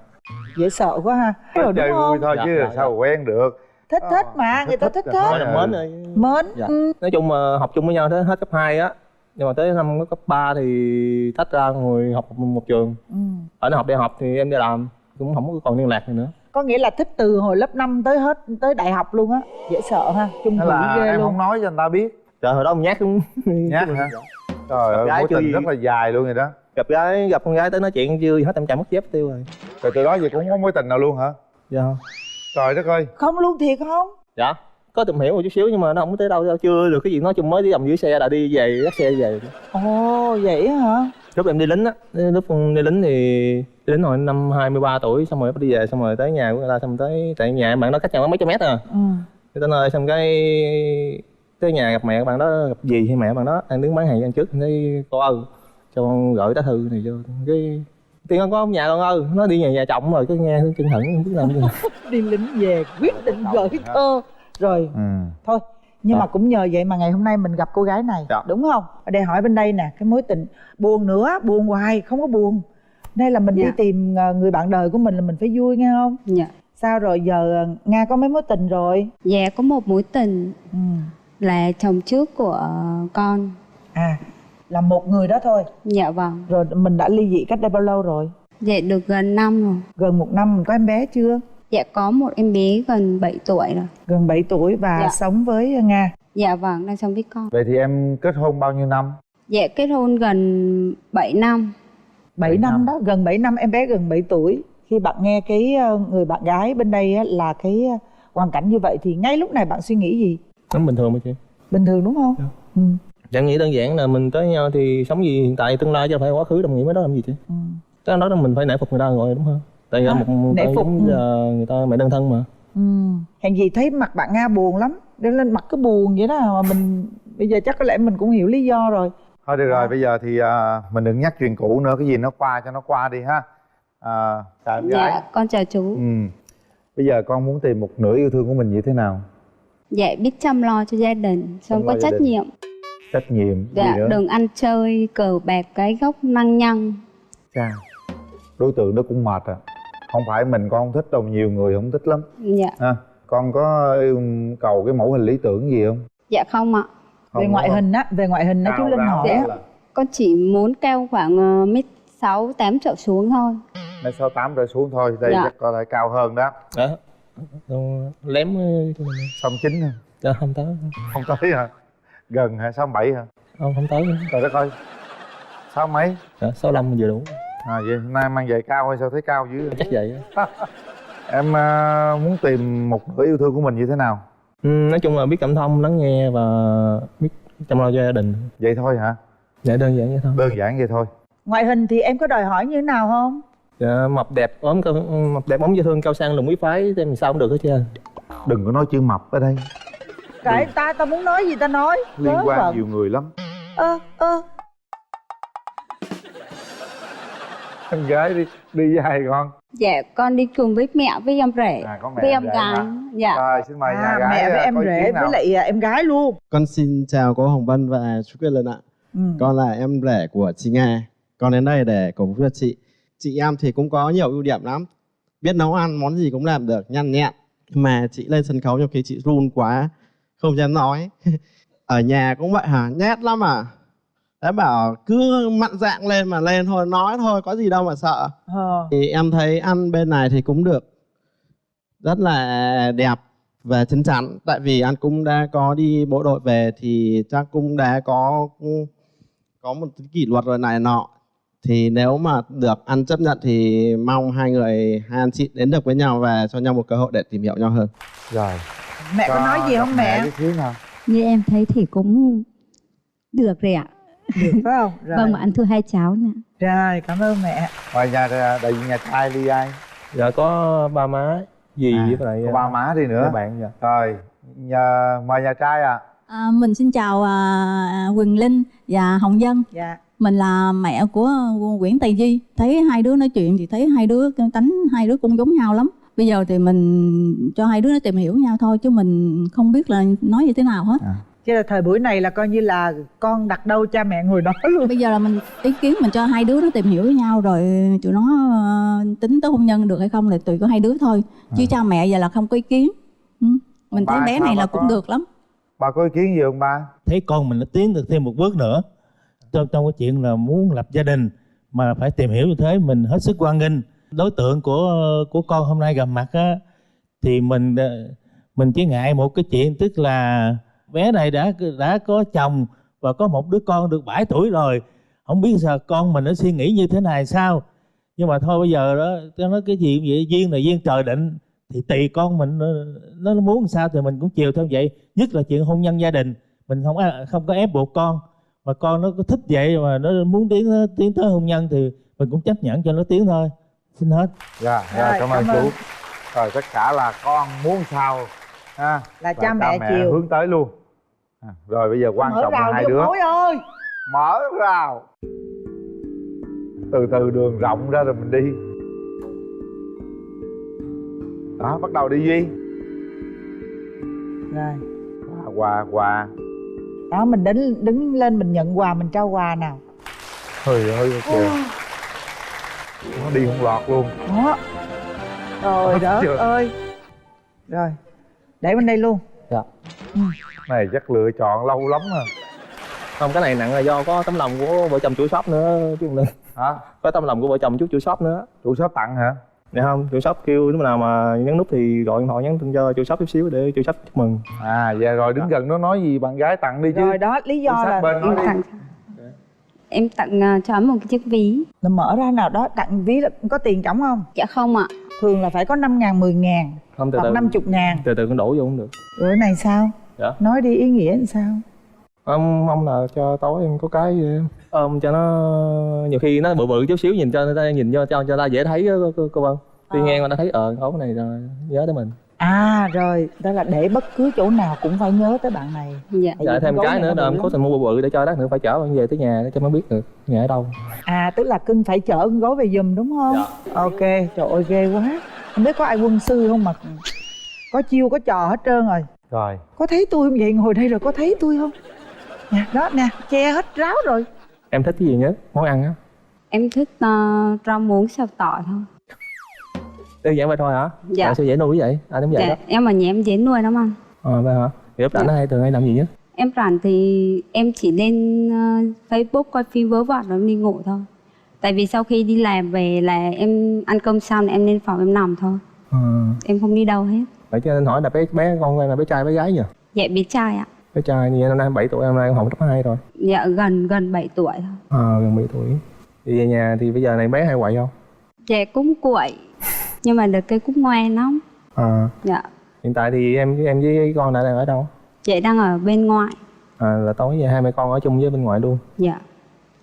C: Dễ sợ quá ha. Rồi,
E: Chơi
C: đúng
E: vui
C: không?
E: thôi chứ sao mà quen được.
C: Thích mà, người ta thích.
F: Nói là mến rồi.
C: Mến.
F: Dạ. Nói chung mà học chung với nhau tới hết cấp 2 á. Nhưng mà tới năm cấp 3 thì tách ra ngồi học một trường. Ở nó học đại học thì em đi làm, cũng không còn liên lạc nữa.
C: Có nghĩa là thích từ hồi lớp 5 tới đại học luôn á. Dễ sợ ha. Chung
E: Thế
C: thủy
E: là
C: ghê
E: em
C: luôn.
E: không nói cho người ta biết.
F: Trời, hồi đó ông nhát cũng...
E: Nhát hả? Trời ơi, mối tình rất là dài luôn rồi đó.
F: Gặp con gái tới nói chuyện chưa hết em chạy mất dép tiêu rồi.
E: Rồi từ đó giờ cũng không có mối tình nào luôn hả?
F: Dạ.
E: Trời đất ơi.
C: Không luôn thiệt không?
F: Dạ. Có tìm hiểu một chút xíu nhưng mà nó không tới đâu, chưa được cái gì. Nói chung mới đi nằm dưới xe là đi về, dắt xe về.
C: Ồ, vậy hả?
F: Lúc em đi lính á, lúc đi lính thì đi lính hồi năm 23 tuổi, xong rồi đi về, xong rồi tới nhà của người ta, xong tới tại nhà bạn đó cách nhau mấy trăm mét à. Tới nơi xong cái tới nhà gặp mẹ bạn đó, gặp dì hay mẹ bạn đó đang đứng bán hàng ăn trước, thấy cô ơi cho con gửi tá thư này cho cái tiền con có nhà con ơi, nó đi nhà chồng rồi cái nghe chân hững không biết làm gì.
C: Đi lính về quyết định gửi thơ rồi. Thôi nhưng mà cũng nhờ vậy mà ngày hôm nay mình gặp cô gái này, đúng không? Ở đây hỏi bên đây nè, cái mối tình buồn nữa, buồn hoài không có buồn. Đây là mình đi tìm người bạn đời của mình là mình phải vui nghe không?
N: Dạ.
C: Sao rồi giờ Nga có mấy mối tình rồi?
N: Dạ, có một mối tình là chồng trước của con.
C: À, là một người đó thôi?
N: Dạ vâng.
C: Rồi mình đã ly dị cách đây bao lâu rồi?
N: Dạ được gần năm rồi.
C: Gần 1 năm, có em bé chưa?
N: Dạ có một em bé gần 7 tuổi rồi.
C: Gần 7 tuổi và sống với Nga?
N: Dạ vâng, đang sống với con.
E: Vậy thì em kết hôn bao nhiêu năm?
N: Dạ kết hôn gần 7 năm.
C: 7 năm đó, gần 7 năm, em bé gần 7 tuổi. Khi bạn nghe cái người bạn gái bên đây á, là cái hoàn cảnh như vậy thì ngay lúc này bạn suy nghĩ gì?
F: Nó bình thường mà chị.
C: Bình thường đúng không?
F: Chẳng nghĩ đơn giản là mình tới nhau thì sống gì hiện tại tương lai chứ phải quá khứ, đồng nghĩa với đó làm gì chứ. Cái đó là mình phải nể phục người ta rồi đúng không? Tại vì
C: nể phục
F: người ta mẹ đơn thân mà.
C: Hèn gì thấy mặt bạn Nga buồn lắm, đến lên mặt cứ buồn vậy đó mà mình bây giờ chắc có lẽ mình cũng hiểu lý do rồi.
E: Thôi được rồi, bây giờ thì mình đừng nhắc chuyện cũ nữa, cái gì nó qua cho nó qua đi ha. Chào em gái.
N: Dạ, con chào chú.
E: Bây giờ con muốn tìm một nửa yêu thương của mình như thế nào?
N: Dạ, biết chăm lo cho gia đình, xong có trách nhiệm.
E: Trách nhiệm.
N: Dạ, đừng ăn chơi, cờ bạc, cái gốc năng nhăng.
E: Chà, đối tượng đó cũng mệt à. Không phải mình con không thích đâu, nhiều người không thích lắm.
N: Dạ.
E: Con có yêu cầu cái mẫu hình lý tưởng gì không?
N: Dạ không ạ.
C: Về ngoại hình á, chú Linh hỏi á.
N: Con chỉ muốn cao khoảng 1m68 trở xuống thôi.
E: 1m68 trở xuống thôi, đây chắc có thể cao hơn đó.
F: Lém
E: 69 hả?
F: Dạ không tới.
E: Không tới hả? Gần hả? 67 hả?
F: Không tới.
E: Trời đất ơi. 6 mấy?
F: Dạ, 65 vừa đủ.
E: Vậy hôm nay mang giày cao hay sao thấy cao dữ?
F: Chắc vậy.
E: Em muốn tìm một nửa yêu thương của mình như thế nào?
F: Nói chung là biết cảm thông, lắng nghe và biết chăm lo cho gia đình.
E: Vậy thôi hả?
F: Dạ đơn giản vậy thôi.
E: Đơn giản vậy thôi.
C: Ngoại hình thì em có đòi hỏi như thế nào không?
F: Dạ, mập đẹp ốm dễ thương, cao sang lùn quý phái thì sao cũng được hết trơn.
E: Đừng có nói chữ mập ở đây.
C: Cái ta muốn nói gì ta nói.
E: Liên quan nhiều người lắm. Em gái đi với ai con?
N: Dạ, con đi cùng với mẹ với em rể, với em gái.
E: Dạ. Rồi, xin mời nhà gái.
C: Mẹ với em rể với lại em gái luôn.
O: Con xin chào cô Hồng Vân và chú Quyền Linh ạ. Con là em rể của chị Nga. Con đến đây để cổ vũ cho chị. Chị em thì cũng có nhiều ưu điểm lắm. Biết nấu ăn, món gì cũng làm được, nhanh nhẹn. Mà chị lên sân khấu nhiều khi chị run quá, không dám nói. Ở nhà cũng vậy hả? Nhát lắm à? Đã bảo cứ mặn dạng lên mà lên thôi, nói thôi, có gì đâu mà sợ. Thì em thấy ăn bên này thì cũng được, rất là đẹp. Về chín chắn, tại vì anh cũng đã có đi bộ đội về thì chắc cũng đã có một kỷ luật rồi này nọ. Thì nếu mà được anh chấp nhận thì mong hai anh chị đến được với nhau và cho nhau một cơ hội để tìm hiểu nhau hơn.
E: Rồi.
C: Mẹ có nói gì không mẹ?
N: Như em thấy thì cũng được rồi ạ.
C: Được phải không? Rồi.
N: Vâng, anh thưa hai cháu nè.
C: Rồi, cảm ơn mẹ.
E: Ngoài nhà đại diện nhà trai đi ai?
M: Dạ có ba má, dì với lại
E: có ba má đi nữa.
M: bạn. Dạ.
E: Rồi, mời nhà trai ạ.
P: Mình xin chào Quỳnh Linh và Hồng Vân.
C: Dạ.
P: Mình là mẹ của Nguyễn Tài Duy. Thấy hai đứa nói chuyện thì thấy hai đứa tánh hai đứa cũng giống nhau lắm. Bây giờ thì mình cho hai đứa nó tìm hiểu nhau thôi, chứ mình không biết là nói như thế nào hết.
C: Chứ là thời buổi này là coi như là con đặt đâu cha mẹ ngồi đó luôn.
P: Bây giờ là mình ý kiến mình cho hai đứa nó tìm hiểu với nhau rồi tụi nó tính tới hôn nhân được hay không là tùy có hai đứa thôi. Chứ cha mẹ giờ là không có ý kiến. Mình thấy bé này là cũng được lắm.
E: Ba có ý kiến gì không ba?
Q: Thấy con mình nó tiến được thêm một bước nữa trong cái chuyện là muốn lập gia đình mà phải tìm hiểu như thế, mình hết sức hoan nghênh. Đối tượng của con hôm nay gặp mặt á, thì mình chỉ ngại một cái chuyện, tức là bé này đã có chồng và có một đứa con được 7 tuổi rồi. Không biết sao con mình nó suy nghĩ như thế này sao. Nhưng mà thôi bây giờ đó, tôi nói cái gì vậy, duyên là duyên trời định, thì tùy con mình nó muốn sao thì mình cũng chiều theo vậy. Nhất là chuyện hôn nhân gia đình, mình không có ép buộc con, mà con nó có thích vậy mà nó muốn tiến tới hôn nhân thì mình cũng chấp nhận cho nó tiến thôi. Xin hết.
E: Dạ, cảm ơn chú. Rồi tất cả là con muốn sao ha,
C: là cha mẹ chiều
E: hướng tới luôn. Rồi bây giờ quan trọng là hai đứa
C: ơi.
E: Mở rào. Từ từ đường rộng ra rồi mình đi. Đó, bắt đầu đi Duy.
C: Rồi.
E: Quà.
C: Đó, mình đứng lên mình nhận quà, mình trao quà nào.
E: Trời ơi kìa. Nó đi không lọt luôn.
C: Đó. Trời đất ơi. Rồi, để bên đây luôn.
M: Dạ.
E: Này chắc lựa chọn lâu lắm à.
M: Không, cái này nặng là do có tấm lòng của vợ chồng chủ shop nữa chứ không được.
E: Hả?
M: Có tấm lòng của vợ chồng chủ shop nữa.
E: Chủ shop tặng hả?
M: Dạ không, chủ shop kêu lúc nào mà nhấn nút thì gọi điện thoại nhắn tin cho chủ shop chút xíu để chủ shop chúc mừng.
E: Dạ rồi đứng gần nó nói gì bạn gái tặng đi chứ.
C: Rồi đó, lý do là
N: em tặng cho một cái chiếc ví.
C: Là mở ra nào đó, tặng ví là có tiền trỏng không?
N: Dạ không ạ.
C: Thường là phải có 5.000, 10.000
M: không,
C: hoặc 50.000.
M: Từ từ con đổ vô cũng được.
C: Rồi này sao?
M: Dạ.
C: Nói đi, ý nghĩa làm sao?
M: Mong là cho tối em có cái ôm cho nó, nhiều khi nó bự bự chút xíu nhìn cho người ta, nhìn cho ta dễ thấy cô Vân. Đi ngang mà nó thấy ấu này rồi nhớ tới mình.
C: Rồi, đó là để bất cứ chỗ nào cũng phải nhớ tới bạn này.
N: Dạ.
M: Dạ thêm cái nữa là em cố tình mua bự để cho lát nữa phải chở bạn về tới nhà để cho nó biết được nhà ở đâu.
C: Tức là cưng phải chở con gối về giùm đúng không? Dạ. Ok, trời ơi ghê quá. Không biết có ai quân sư không mà có chiêu có trò hết trơn rồi.
E: Rồi.
C: Có thấy tôi không vậy? Ngồi đây rồi có thấy tôi không? Nè, đó nè, che hết ráo rồi.
M: Em thích cái gì nhất? Món ăn á?
N: Em thích rau muống xào tỏi thôi.
M: Đơn giản vậy thôi hả?
N: Dạ.
M: Sao dễ nuôi vậy? Anh cũng vậy đó.
N: Em ở nhà em dễ nuôi lắm anh.
M: Vậy hả? Thì lúc rảnh nó thường hay làm gì nhất?
N: Em rảnh thì em chỉ lên Facebook coi phim vớ vẩn rồi em đi ngủ thôi. Tại vì sau khi đi làm về là em ăn cơm xong em lên phòng em nằm thôi. Em không đi đâu hết.
M: Vậy cho nên hỏi là bé con là bé trai bé gái nhỉ?
N: Dạ bé trai ạ.
M: Bé trai như năm nay 7 tuổi, năm nay học cấp 2 rồi.
N: Dạ gần 7 tuổi thôi.
M: Gần 7 tuổi. Thì về nhà thì bây giờ này bé hay quậy không?
N: Dạ cũng quậy. Nhưng mà được cái cũng ngoan lắm. Dạ.
M: Hiện tại thì em với con đang ở đâu?
N: Dạ đang ở bên ngoài.
M: Là tối về hai mẹ con ở chung với bên ngoài luôn.
N: Dạ.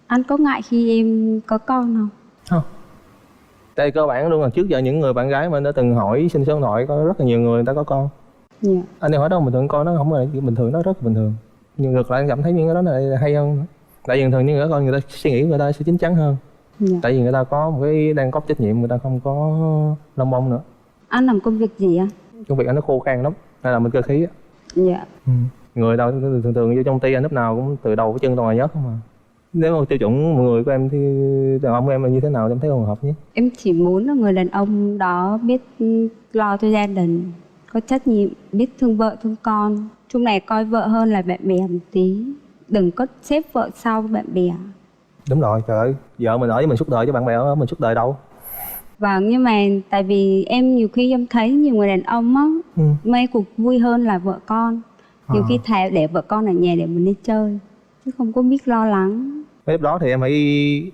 N: Anh có ngại khi em có con không?
M: Không. Tại cơ bản luôn là trước giờ những người bạn gái mà đã từng hỏi xin số điện thoại có rất là nhiều người ta có con.
N: Dạ.
M: Anh em hỏi đâu bình thường con nó không phải bình thường, nó rất bình thường. Nhưng ngược lại anh cảm thấy những cái đó là hay hơn. Tại vì thường những người con người ta suy nghĩ người ta sẽ chín chắn hơn. Dạ. Tại vì người ta có một cái đang có trách nhiệm, người ta không có lông bông nữa.
N: Anh làm công việc gì anh?
M: Công việc anh nó khô khan lắm, hay là mình cơ khí á.
N: Dạ.
M: Người đâu thường vô trong ty anh lúc nào cũng từ đầu cái chân toàn là nhớt không à. Nếu mà tiêu chuẩn mọi người của em thì đàn ông của em là như thế nào em thấy không hợp nhé?
N: Em chỉ muốn là người đàn ông đó biết lo cho gia đình, có trách nhiệm, biết thương vợ thương con. Chung này coi vợ hơn là bạn bè một tí. Đừng có xếp vợ sau bạn bè.
M: Đúng rồi, trời ơi, vợ mình ở với mình suốt đời chứ bạn bè ở mình suốt đời đâu.
N: Vâng, nhưng mà tại vì em nhiều khi em thấy nhiều người đàn ông á, Mấy cuộc vui hơn là vợ con. Nhiều khi thà để vợ con ở nhà để mình đi chơi, chứ không có biết lo lắng.
M: Cái lúc đó thì em phải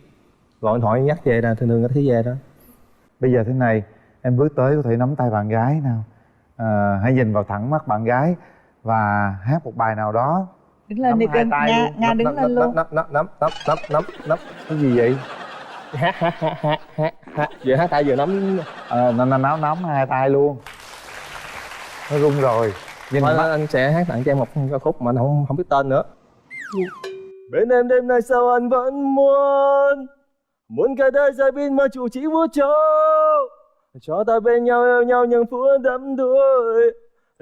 M: gọi điện thoại nhắc về nè, thường thường thấy về đó.
E: Bây giờ thế này, em bước tới có thể nắm tay bạn gái nào, hãy nhìn vào thẳng mắt bạn gái và hát một bài nào đó.
C: Đứng lên đi cưng, Nga đứng lên luôn.
M: Nắm cái gì vậy? Hát vừa hát tay vừa nắm.
E: Nắm hai tay luôn. Nó rung rồi.
M: Nhưng mà anh sẽ hát tặng cho em một ca khúc mà anh không biết tên nữa. Bên em đêm nay sao anh vẫn muốn cả đời dài bên mà chủ chỉ vô châu, cho ta bên nhau yêu nhau những phút đắm đuối,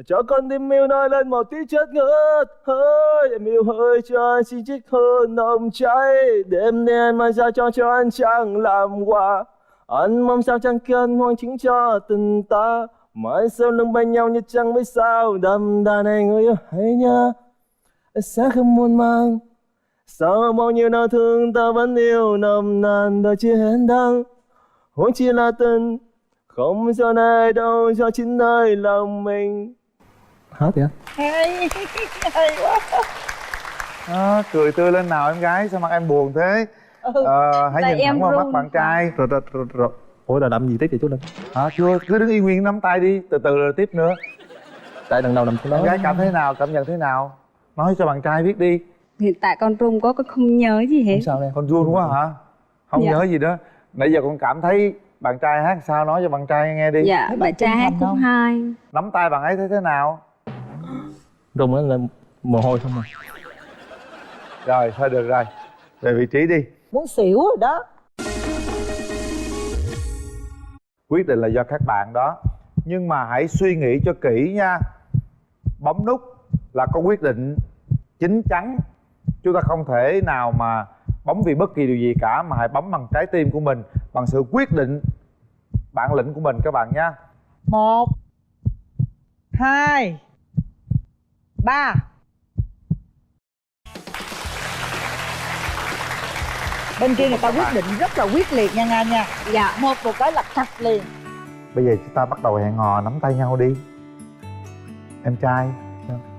M: cho con tim yêu nói lên một tí chất ngất hơi. Em yêu hơi cho anh xin trích hơn nồng cháy, đêm nay anh mang ra cho anh chẳng làm quà. Anh mong sao chẳng cần hoang chính cho tình ta, mãi sau lưng bên nhau như chẳng biết sao đậm đà này người yêu hãy nhớ. Sẽ không muốn mang sao bao nhiêu đau thương ta vẫn yêu nồng nàn đời chưa hết đắng. Huống chỉ là tình không do ai đâu, do chính nơi lòng mình. Hết vậy?
C: Hay quá.
E: Cười tươi lên nào em gái, sao mặt em buồn thế? Hãy nhìn thẳng vào mắt bạn trai.
M: Rồi. Ủa là làm gì tiếp vậy chú Linh?
E: Chưa, cứ đứng yên nguyên nắm tay đi, từ từ rồi tiếp nữa.
M: Tại lần đầu nằm xuống đó.
E: Em gái cảm thấy nào, cảm nhận thế nào? Nói cho bạn trai biết đi.
N: Hiện tại con run quá, con không nhớ gì hết.
M: Không sao đây.
E: Con run quá hả? Không nhớ gì đó. Nãy giờ con cảm thấy bạn trai hát sao, nói cho bạn trai nghe đi.
N: Dạ, bạn trai hát khúc 2.
E: Nắm tay bạn ấy thấy thế nào?
M: Run nó lên mồ hôi không à.
E: Rồi, thôi được rồi. Về vị trí đi.
C: Muốn xỉu rồi đó.
E: Quyết định là do các bạn đó. Nhưng mà hãy suy nghĩ cho kỹ nha. Bấm nút là có quyết định chín chắn. Chúng ta không thể nào mà bấm vì bất kỳ điều gì cả, mà hãy bấm bằng trái tim của mình, bằng sự quyết định, bản lĩnh của mình các bạn nha.
C: 1 2 3. Bên kia người ta quyết định rất là quyết liệt nha Nga nha.
N: Dạ.
C: Một cái là cạch liền.
E: Bây giờ chúng ta bắt đầu hẹn hò nắm tay nhau đi. Em trai.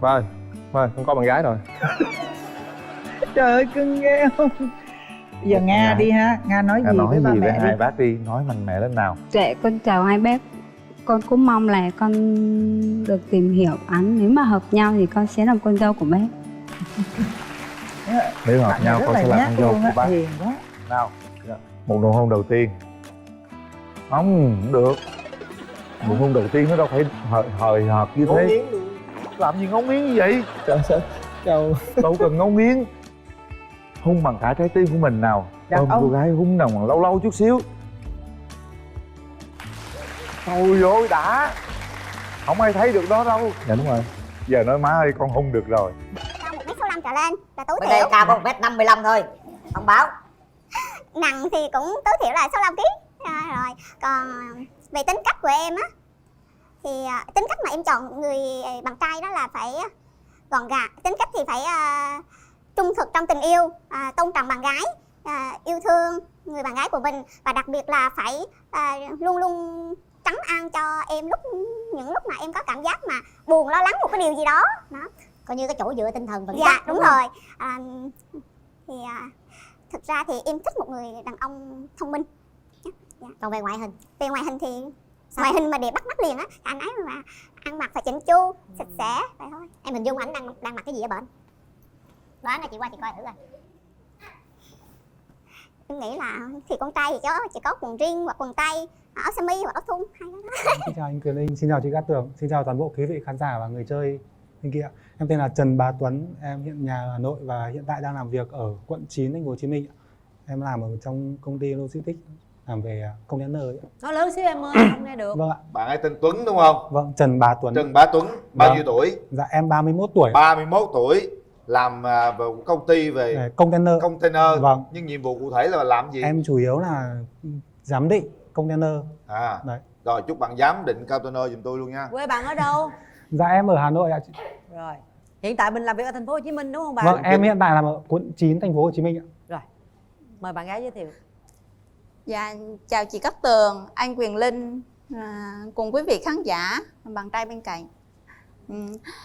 M: Vâng, con có bạn gái rồi.
C: Trời ơi cưng ghê không? Bây giờ Nga đi ha, Nga nói gì với ba mẹ đi.
E: Hai bác đi, nói mạnh mẽ lên nào.
N: Dạ, con chào hai bác. Con cũng mong là con được tìm hiểu anh. Nếu mà hợp nhau thì con sẽ làm con dâu của bác.
E: Nếu hợp nhau con sẽ làm con dâu của bác.
C: Hiền quá.
E: Nào, một nụ hôn đầu tiên. Không được. Nụ hôn đầu tiên nó đâu phải hời hợt như thế. Làm gì ngấu nghiến như vậy?
M: Chào.
E: Đâu cần ngấu nghiến. Hôn bằng cả trái tim của mình nào. Ôm cô gái hôn nào bằng lâu lâu chút xíu. Thôi ơi đã. Không ai thấy được đó đâu.
M: Dạ đúng rồi.
E: Giờ nói má ơi con hôn được rồi.
A: Cao 1m65 trở lên là tối
J: Bên
A: thiểu.
J: đây cao có 1m55 thôi. Thông báo.
A: Nặng thì cũng tối thiểu là 65kg. Rồi, còn về tính cách của em á, thì tính cách mà em chọn người bạn trai đó là phải gọn gàng. Tính cách thì phải trung thực trong tình yêu, tôn trọng bạn gái, yêu thương người bạn gái của mình, và đặc biệt là phải luôn luôn trấn an cho em những lúc mà em có cảm giác mà buồn, lo lắng một cái điều gì đó.
J: Coi như cái chỗ dựa tinh thần vững
A: dạ
J: chắc.
A: đúng rồi. Thì thực ra thì em thích một người đàn ông thông minh. Dạ.
J: Còn về ngoại hình?
A: Về ngoại hình thì ngoại hình mà để bắt mắt liền á, anh ấy mà ăn mặc phải chỉnh chu, sạch sẽ vậy thôi.
J: Em hình dung ảnh đang mặc cái gì ở bển? Đoán là chị qua chị coi thử coi.
A: Em nghĩ là thì con trai thì chỉ có quần jean hoặc quần tây, áo sơ mi hoặc áo thun hay đó.
R: Xin chào anh Quyền Linh, xin chào chị Cát Tường, xin chào toàn bộ quý vị khán giả và người chơi bên kia. Em tên là Trần Bá Tuấn, em hiện nhà ở Hà Nội và hiện tại đang làm việc ở quận 9 thành phố Hồ Chí Minh. Em làm ở trong công ty logistics, làm về container.
I: Nói lớn xíu em ơi, không nghe được.
R: Vâng ạ.
E: Bạn ấy tên Tuấn đúng không?
R: Vâng, Trần Bá Tuấn.
E: Trần Bá Tuấn, bao nhiêu tuổi?
R: Dạ em 31 tuổi.
E: 31 tuổi, làm về công ty về container.
R: Vâng.
E: Nhưng nhiệm vụ cụ thể là làm gì?
R: Em chủ yếu là giám định container.
E: Đấy. Rồi chúc bạn giám định container giùm tôi luôn nha.
I: Quê bạn ở đâu?
R: Dạ em ở Hà Nội ạ.
I: Rồi. Hiện tại mình làm việc ở thành phố Hồ Chí Minh đúng không bạn?
R: Vâng, em hiện tại làm ở quận 9 thành phố Hồ Chí Minh ạ.
I: Rồi. Mời bạn gái giới thiệu.
S: Dạ, chào chị Cát Tường, anh Quyền Linh cùng quý vị khán giả, bạn trai bên cạnh.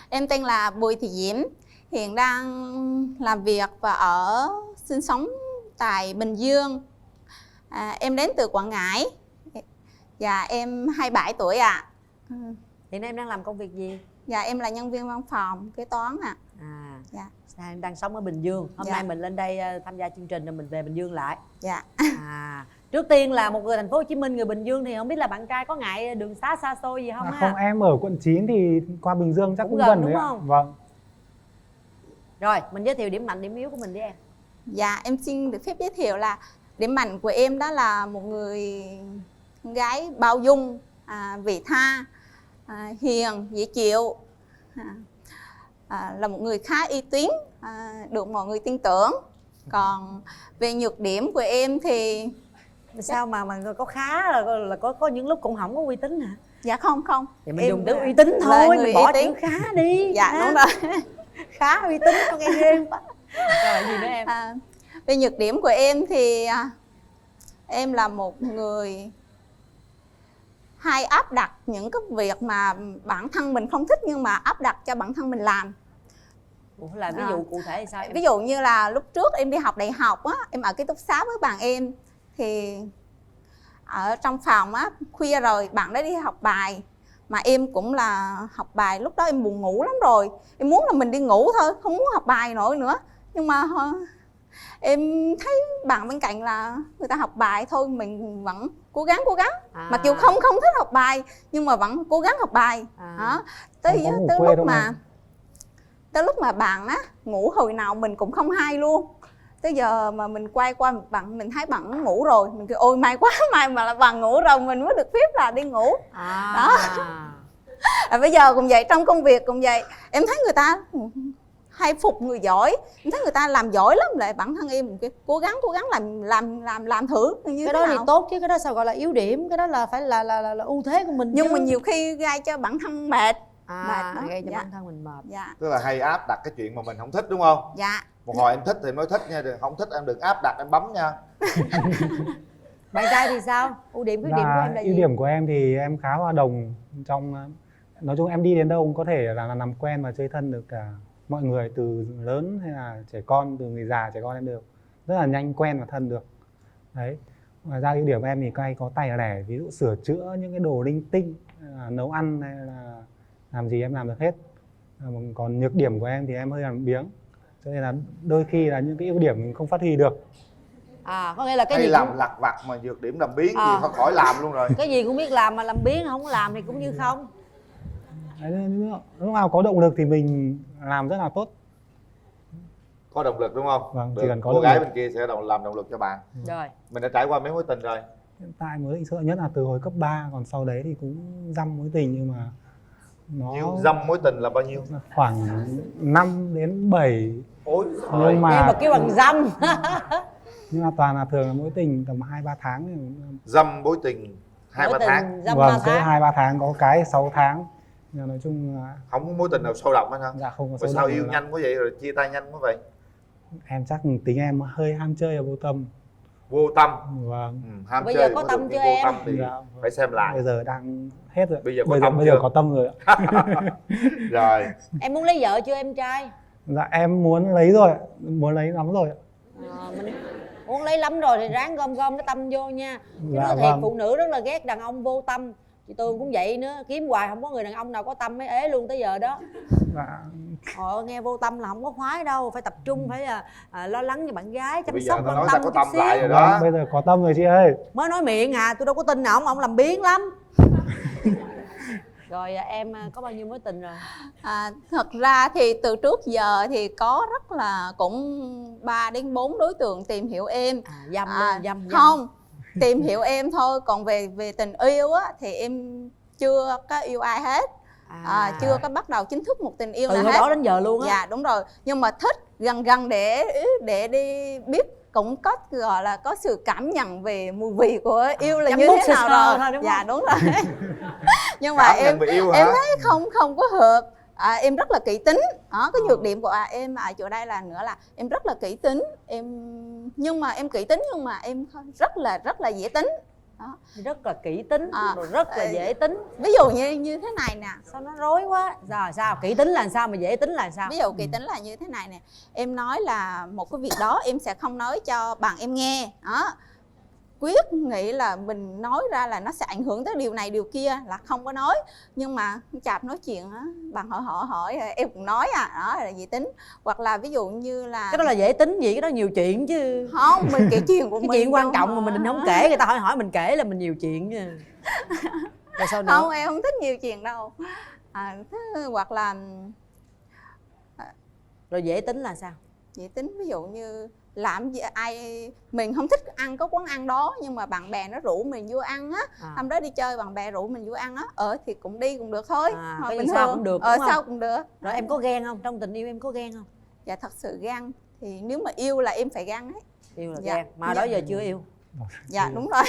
S: Em tên là Bùi Thị Diễm, hiện đang làm việc và sinh sống tại Bình Dương. Em đến từ Quảng Ngãi. Dạ, em 27 tuổi ạ.
I: Hiện nay em đang làm công việc gì?
S: Dạ, em là nhân viên văn phòng kế toán ạ.
I: Dạ. Đang sống ở Bình Dương. Hôm nay mình lên đây tham gia chương trình rồi mình về Bình Dương lại.
S: Dạ.
I: Trước tiên là một người thành phố Hồ Chí Minh, người Bình Dương thì không biết là bạn trai có ngại đường xá xa xôi gì không?
R: Không, em ở quận 9 thì qua Bình Dương chắc cũng
I: gần
R: gần
I: đúng
R: đấy
I: không?
R: ạ. Vâng.
I: Rồi, mình giới thiệu điểm mạnh, điểm yếu của mình đi em.
S: Dạ, em xin được phép giới thiệu là điểm mạnh của em đó là một người con gái bao dung, vị tha, hiền, dễ chịu, là một người khá uy tín, được mọi người tin tưởng. Còn về nhược điểm của em thì
I: sao mà có khá là có những lúc cũng không có uy tín hả?
S: Dạ không.
I: Vậy mình dùng từ uy tín thôi, mình bỏ chữ khá đi.
S: Dạ đúng rồi.
I: Khá uy tín con nghe ghê quá. Rồi gì nữa em?
S: Về nhược điểm của em thì em là một người hay áp đặt những cái việc mà bản thân mình không thích nhưng mà áp đặt cho bản thân mình làm.
I: Là ví dụ cụ thể thì sao em?
S: Ví dụ như là lúc trước em đi học đại học á, em ở ký túc xá với bạn em thì ở trong phòng á, khuya rồi bạn đó đi học bài mà em cũng là học bài, lúc đó em buồn ngủ lắm rồi, em muốn là mình đi ngủ thôi, không muốn học bài nổi nữa, nhưng mà em thấy bạn bên cạnh là người ta học bài thôi, mình vẫn cố gắng mặc dù không thích học bài nhưng mà vẫn cố gắng học bài. Đó. Tới lúc mà bạn á ngủ hồi nào mình cũng không hay luôn. Tới giờ mà mình quay qua bạn, mình thấy bạn ngủ rồi, mình kêu ôi may quá, may mà là bạn ngủ rồi mình mới được phép là đi ngủ. Đó. Bây giờ cũng vậy, trong công việc cũng vậy, em thấy người ta hay phục người giỏi, em thấy người ta làm giỏi lắm, lại bản thân em cố gắng làm thử như
I: cái
S: thế
I: đó
S: nào.
I: thì tốt chứ, cái đó sao gọi là yếu điểm, cái đó là phải là ưu thế của mình.
S: Nhưng mà nhiều khi gây cho bản thân mệt.
I: Gây cho bản thân mình mệt.
S: Dạ.
E: Tức là hay áp đặt cái chuyện mà mình không thích đúng không?
S: Dạ.
E: Một hồi em thích thì mới thích nha, không thích em đừng áp đặt, em bấm nha.
I: Bạn trai thì sao? Ưu điểm, khuyết điểm của em là gì?
R: Ưu điểm của em thì em khá hòa đồng trong, nói chung em đi đến đâu cũng có thể là làm quen và chơi thân được cả mọi người, từ lớn hay là trẻ con, từ người già trẻ con em đều rất là nhanh quen và thân được. Đấy. Ngoài ra ưu điểm của em thì các anh có tài lẻ, ví dụ sửa chữa những cái đồ linh tinh, nấu ăn hay là làm gì em làm được hết. Còn nhược điểm của em thì em hơi làm biếng, cho nên là đôi khi là những cái ưu điểm mình không phát huy được.
I: Có nghĩa là cái gì
E: làm lặt vặt mà nhược điểm làm biếng gì thôi khỏi làm luôn rồi.
I: Cái gì cũng biết làm mà làm biếng không làm thì cũng như không.
R: Đấy, lúc nào có động lực thì mình làm rất là tốt.
E: Có động lực đúng không?
R: Vâng,
E: được.
R: chỉ cần có
E: cô gái
R: động lực.
E: bên kia sẽ làm động lực cho bạn.
I: Rồi.
E: Mình đã trải qua mấy mối tình rồi?
R: Hiện tại mối tình sợ nhất là từ hồi cấp 3, còn sau đấy thì cũng dăm mối tình, nhưng mà nó
E: dăm mối tình là bao nhiêu?
R: Khoảng 5 đến 7.
E: Ôi
R: nhưng mà
I: kêu bằng dăm.
R: Nhưng mà toàn là thường là mối tình tầm 2-3 tháng.
E: Dăm mối tình 2-3 tháng.
R: Vâng, có 2-3 tháng, có cái 6 tháng. Nhưng nói chung là
E: không có mối tình nào sâu đậm hết hả?
R: Dạ không có
E: sâu đậm. Sao yêu nhanh quá vậy rồi chia tay nhanh quá vậy?
R: Em chắc tính em hơi ham chơi và vô tâm.
E: Vô tâm.
R: Vâng.
E: Ham
I: bây
E: chơi
I: giờ có tâm chưa
E: vô
I: em?
E: Tâm thì phải xem lại.
R: Bây giờ đang hết rồi.
E: Bây giờ
R: có tâm rồi ạ.
E: Rồi.
I: Em muốn lấy vợ chưa em trai?
R: Dạ em muốn lấy rồi, muốn lấy lắm rồi.
I: Mình muốn lấy lắm rồi thì ráng gom cái tâm vô nha. Chứ nói thiệt, phụ nữ rất là ghét đàn ông vô tâm. Chị Tường cũng vậy nữa, kiếm hoài không có người đàn ông nào có tâm mới ế luôn tới giờ đó. Nghe vô tâm là không có khoái đâu, phải tập trung, phải lo lắng cho bạn gái, chăm sóc quan tâm chút xíu.
E: Lại rồi đó.
R: Bây giờ có tâm rồi chị ơi.
I: Mới nói miệng tôi đâu có tin nào ông làm biếng lắm. Rồi em có bao nhiêu mối tình rồi?
S: Thật ra thì từ trước giờ thì có rất là cũng 3 đến 4 đối tượng tìm hiểu em.
I: Dâm.
S: Không, tìm hiểu em thôi, còn về tình yêu á thì em chưa có yêu ai hết. Chưa có bắt đầu chính thức một tình yêu nào hết.
I: Từ đó đến giờ luôn á.
S: Dạ đúng rồi, nhưng mà thích gần để đi biết, cũng có gọi là có sự cảm nhận về mùi vị của yêu là như thế nào rồi.
I: Thôi, đúng
S: dạ
I: không?
S: Đúng rồi. Nhưng mà em thấy không có hợp. Em rất là kỹ tính. Cái nhược điểm của em ở chỗ đây là nữa là em rất là kỹ tính. Nhưng mà em kỹ tính nhưng mà em rất là dễ tính. đó.
I: Rất là kỹ tính, rồi rất là dễ tính.
S: Ví dụ như thế này nè.
I: Sao nó rối quá. Rồi sao? Kỹ tính là sao mà dễ tính là sao?
S: Ví dụ kỹ tính là như thế này nè. Em nói là một cái việc đó em sẽ không nói cho bạn em nghe. Đó. Quyết nghĩ là mình nói ra là nó sẽ ảnh hưởng tới điều này điều kia là không có nói. Nhưng mà Chạp nói chuyện á, bạn hỏi em cũng nói đó là dễ tính. Hoặc là ví dụ như là
I: cái đó là dễ tính gì, cái đó nhiều chuyện chứ.
S: Không, mình kể chuyện của
I: cái
S: mình.
I: chuyện quan trọng mà mình không kể, người ta hỏi mình kể là mình nhiều chuyện chứ. Rồi sao nữa?
S: Không, em không thích nhiều chuyện đâu. Hoặc là
I: rồi dễ tính là sao?
S: Dễ tính ví dụ như làm gì mình không thích ăn có quán ăn đó nhưng mà bạn bè nó rủ mình vô ăn á, hôm đó đi chơi bạn bè rủ mình vô ăn á, thì cũng đi cũng được thôi.
I: Bình sao cũng được,
S: sao cũng được.
I: Rồi em có ghen không? Trong tình yêu em có ghen không?
S: Dạ thật sự ghen thì nếu mà yêu là em phải ghen ấy.
I: Yêu là ghen, mà đó giờ chưa yêu.
S: Dạ đúng rồi.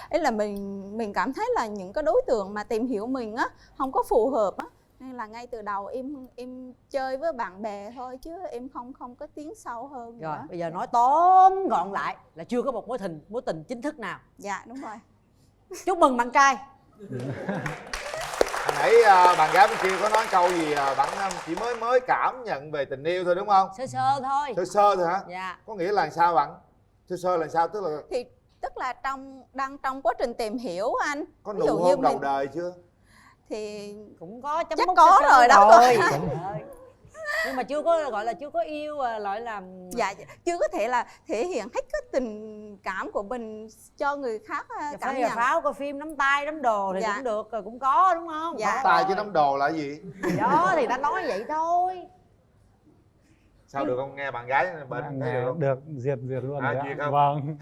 S: Ấy là mình cảm thấy là những cái đối tượng mà tìm hiểu mình á không có phù hợp á, nên là ngay từ đầu em chơi với bạn bè thôi chứ em không có tiến sâu hơn.
I: Rồi
S: nữa.
I: bây giờ nói tóm gọn lại là chưa có một mối tình chính thức nào.
S: Dạ đúng rồi.
I: Chúc mừng bạn trai.
E: Hồi nãy bạn gái bên kia có nói câu gì bạn chỉ mới cảm nhận về tình yêu thôi đúng không?
I: Sơ sơ thôi.
E: Sơ sơ thôi hả?
I: Dạ.
E: Có nghĩa là sao bạn? Sơ sơ là sao?
S: Tức là đang trong quá trình tìm hiểu anh.
E: Có
S: Ví
E: nụ
S: dụ
E: hôn
S: như
E: đầu đời chưa?
S: Thì
I: cũng có chấm
S: chắc
I: mốc
S: có
I: sơ sơ
S: rồi đó
I: rồi. Nhưng mà chưa có gọi là chưa có yêu, gọi là
S: dạ chưa có thể là thể hiện hết cái tình cảm của mình cho người khác cảm nhận.
I: Pháo coi phim nắm tay nắm đồ thì
S: Dạ.
I: cũng được, rồi cũng có đúng không?
S: Dạ.
E: Nắm tay chứ nắm đồ là gì?
I: Thì đó thì ta nói vậy thôi.
E: Sao được không? Nghe bạn gái bên thấy được không?
R: Được, duyệt luôn.
E: Duyệt không?
R: Vâng.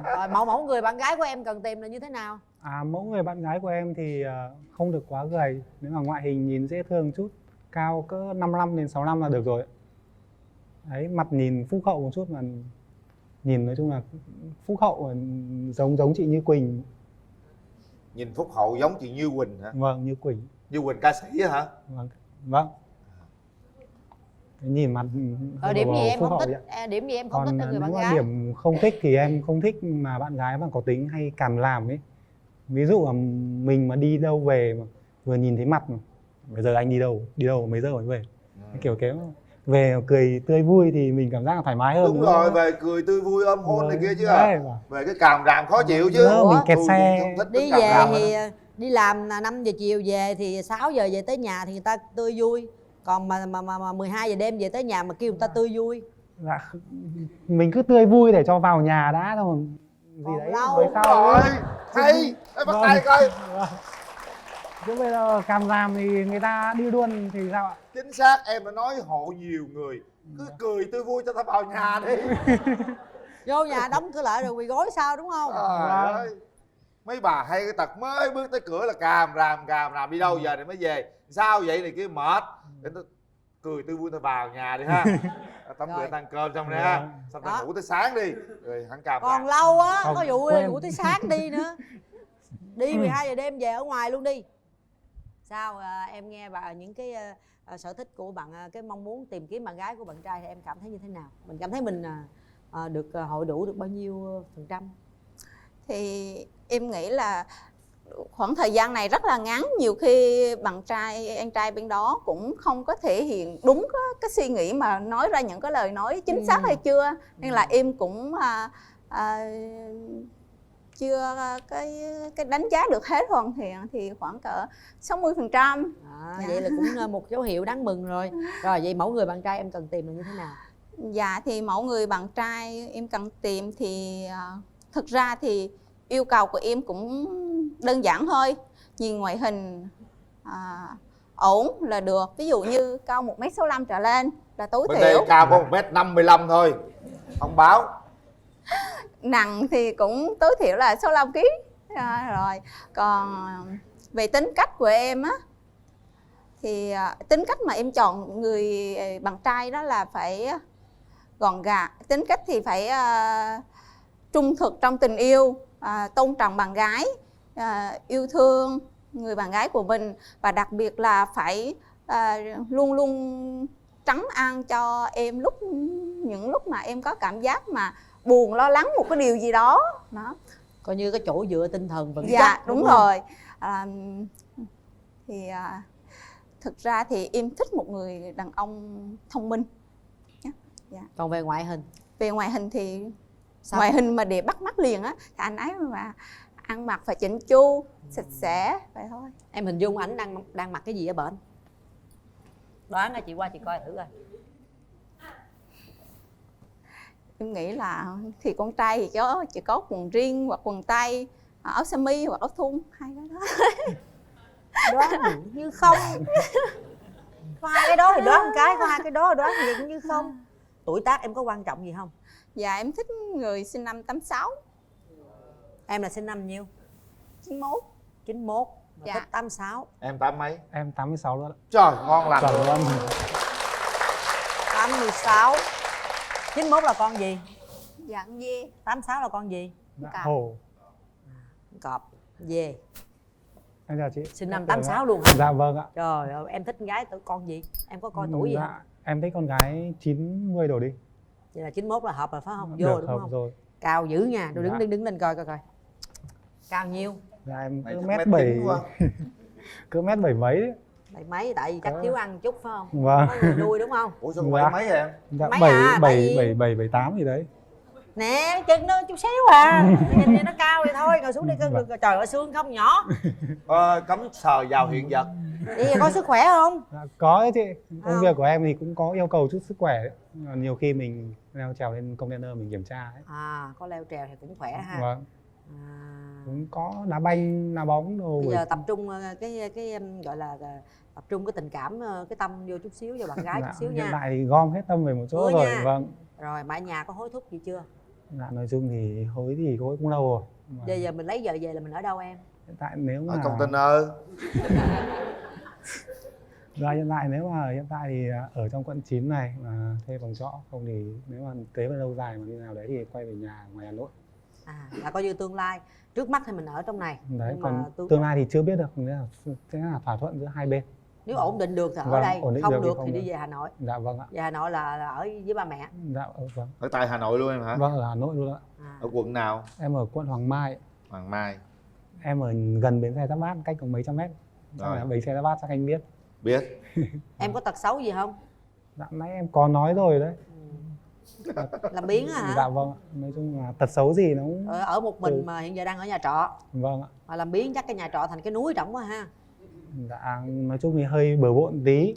I: Rồi mẫu người bạn gái của em cần tìm là như thế nào?
R: Mẫu người bạn gái của em thì không được quá gầy. Nếu mà ngoại hình nhìn dễ thương chút, cao cỡ 55 đến 65 là được rồi. Đấy, mặt nhìn phúc hậu một chút mà nhìn nói chung là phúc hậu giống chị Như Quỳnh.
E: Nhìn phúc hậu giống chị Như Quỳnh hả?
R: Vâng, Như Quỳnh.
E: Như Quỳnh ca sĩ hả?
R: Vâng. Nhìn mặt
I: điểm gì em không thích? Điểm gì em không thích ở người bạn gái?
R: Điểm không thích thì em không thích mà bạn gái mà có tính hay càm làm ấy. Ví dụ là mình mà đi đâu về mà vừa nhìn thấy mặt mà bây giờ anh đi đâu mấy giờ mới về, kiểu về cười tươi vui thì mình cảm giác là thoải mái hơn.
E: Đúng rồi, về cười tươi vui ôm hôn này kia chứ về cái càm ràm khó chịu chứ.
R: Mình kẹt xe.
I: Đi về thì đi làm là 5 giờ chiều về thì 6 giờ về tới nhà thì người ta tươi vui. Còn mà 12 giờ đêm về tới nhà mà kêu người ta tươi vui.
R: Dạ, mình cứ tươi vui để cho vào nhà đã thôi. Gì
I: còn
R: đấy
I: lâu
R: rồi
E: hay bắt tay coi.
R: Chứ bây giờ càm ràm thì người ta đi luôn thì sao ạ?
E: Chính xác, em đã nói hộ nhiều người cứ cười tươi vui cho ta vào nhà đi.
I: Vô nhà đóng cửa lại rồi quỳ gối sao đúng không?
E: Trời ơi, mấy bà hay cái tật mới bước tới cửa là càm ràm đi đâu giờ thì mới về. Sao vậy này kia mệt. Để tôi cười tươi vui ta vào nhà đi ha. Tắm rửa ăn cơm xong rồi ha. Xong ta ngủ tới sáng đi. Rồi hắn càm
I: còn lâu á, có vụ ngủ tới sáng đi nữa. Đi 12 giờ đêm về ở ngoài luôn đi. Sao em nghe những cái sở thích của bạn, cái mong muốn tìm kiếm bạn gái của bạn trai thì em cảm thấy như thế nào? Mình cảm thấy mình được hội đủ được bao nhiêu %?
S: Thì em nghĩ là khoảng thời gian này rất là ngắn, nhiều khi anh trai bên đó cũng không có thể hiện đúng cái suy nghĩ mà nói ra những cái lời nói chính xác hay chưa, nên là em cũng chưa cái đánh giá được hết hoàn thiện, thì khoảng cỡ 60%.
I: Vậy là cũng một dấu hiệu đáng mừng rồi. Rồi vậy mẫu người bạn trai em cần tìm là như thế nào?
S: Dạ thì mẫu người bạn trai em cần tìm thì thực ra thì yêu cầu của em cũng đơn giản thôi, nhìn ngoại hình ổn là được. Ví dụ như cao 1m65 trở lên là tối thiểu.
E: Bên đây cao có 1m55 thôi, không báo.
S: Nặng thì cũng tối thiểu là 65 kg. Rồi còn về tính cách của em á, thì tính cách mà em chọn người bạn trai đó là phải gọn gàng. Tính cách thì phải trung thực trong tình yêu, tôn trọng bạn gái, yêu thương người bạn gái của mình, và đặc biệt là phải luôn luôn trấn an cho em những lúc mà em có cảm giác mà buồn lo lắng một cái điều gì đó.
I: coi như cái chỗ dựa tinh thần vững
S: Dạ
I: chắc.
S: đúng
I: không?
S: rồi. Thì thực ra thì em thích một người đàn ông thông minh. Dạ.
I: Còn về ngoại hình?
S: Về ngoại hình thì
I: Sao?
S: ngoại hình mà để bắt mắt liền á thì anh ấy mà ăn mặc phải chỉnh chu, sạch sẽ vậy thôi.
I: Em hình dung ảnh đang mặc cái gì ở bển? Đoán ra chị qua chị coi thử coi.
S: Em nghĩ là thì con trai thì chỉ có quần jean hoặc quần tây, áo sơ mi hoặc áo thun, hai cái đó.
I: Đoán như không. Có hai cái đó thì đoán một cái, có hai cái đó thì đoán gì cũng như không. Tuổi tác em có quan trọng gì không?
S: Dạ em thích người sinh năm 86.
I: Em là sinh năm nhiêu?
S: 91.
I: 91 mà
S: Dạ.
I: thích 86.
E: Em 8 mấy?
R: Em 86 luôn ạ.
E: Trời, ngon lành.
R: Chuẩn luôn.
I: 86. 91 là con gì?
S: Dạ con dê.
I: 86 là con gì?
R: Dạ, hổ.
I: Cọp. Dê.
R: Em chào chị.
I: Sinh năm
R: Dạ,
I: 86 luôn hả?
R: Dạ vâng ạ.
I: Trời ơi, em thích con gái con gì? Em có coi tuổi gì không?
R: Dạ, em thích con gái 90 đổ đi.
I: Vậy là 91 là hợp rồi phải không? Vô
R: Được,
I: đúng
R: hợp
I: không?
R: rồi.
I: Cao dữ nha, tôi
R: Dạ.
I: đứng lên coi. Cao nhiêu?
R: Dạ em
E: Này
R: cứ
E: chắc
R: mét
E: mét
R: 7
E: chín quá.
R: cứ mét 7 mấy đấy.
I: Bảy mấy tại vì chắc thiếu ăn chút phải không?
R: Vâng.
I: Có người nuôi đúng không?
E: Ủa sao bảy mấy vậy em?
R: Dạ
I: Mấy
R: 7
I: à, tại vì-
R: 7 7 7 8 gì đấy.
I: Nè, chân nó chút xíu à. Nhìn đi nó cao vậy thôi, ngồi xuống đi cưng. Trời ơi xương không nhỏ.
E: Cấm sờ vào hiện vật.
I: Đi có sức khỏe không?
R: Dạ, có đấy chị. Công việc của em thì cũng có yêu cầu chút sức khỏe đấy. Nhiều khi mình leo trèo lên container mình kiểm tra ấy.
I: À, có leo trèo thì cũng khỏe ha.
R: Vâng. Cũng có đá banh, đá bóng đồ.
I: Bây giờ tập trung cái gọi là tập trung cái tình cảm, cái tâm vô chút xíu vào bạn gái
R: Dạ,
I: chút xíu
R: hiện
I: nha.
R: tại thì gom hết tâm về một chỗ
I: Hứa
R: rồi.
I: nha.
R: Vâng.
I: Rồi mà ở nhà có hối thúc gì chưa?
R: Dạ, nói chung thì hối cũng lâu rồi. Mà
I: Giờ mình lấy vợ về là mình ở đâu em?
R: hiện tại nếu mà
E: Ở container.
R: Dạ, hiện tại thì ở trong quận 9 này mà thuê phòng trọ, không thì nếu mà tế về lâu dài mà như nào đấy thì quay về nhà ngoài Hà Nội.
I: À, là coi như tương lai. Trước mắt thì mình ở trong này.
R: Đấy,
I: Nhưng mà
R: còn tương lai thì chưa biết được, nghĩa là sẽ là thỏa thuận giữa hai bên.
I: nếu ổn định được thì ở
R: Vâng,
I: đây,
R: ổn định
I: không
R: được thì
I: được
R: không
I: thì đi
R: được.
I: về Hà Nội.
R: Dạ vâng ạ.
I: Về Hà Nội là ở với ba mẹ.
R: Dạ vâng.
E: Ở tại Hà Nội luôn em hả?
R: Vâng, ở Hà Nội luôn ạ.
E: Ở quận nào?
R: Em ở quận Hoàng Mai.
E: Hoàng Mai.
R: Em ở gần bến xe Giáp Bát, cách có mấy trăm mét.
E: Rồi.
R: Bến xe Giáp Bát chắc anh biết.
E: Biết.
I: Em có tật xấu gì không?
R: Dạ nãy em có nói rồi đấy.
I: Làm biếng á hả?
R: Dạ vâng ạ. Nói chung là tật xấu gì nó cũng...
I: Ở một mình mà hiện giờ đang ở nhà trọ.
R: Vâng ạ.
I: Mà làm biếng chắc cái nhà trọ thành cái núi trọng quá ha.
R: Dạ, nói chung thì hơi bừa bộn tí.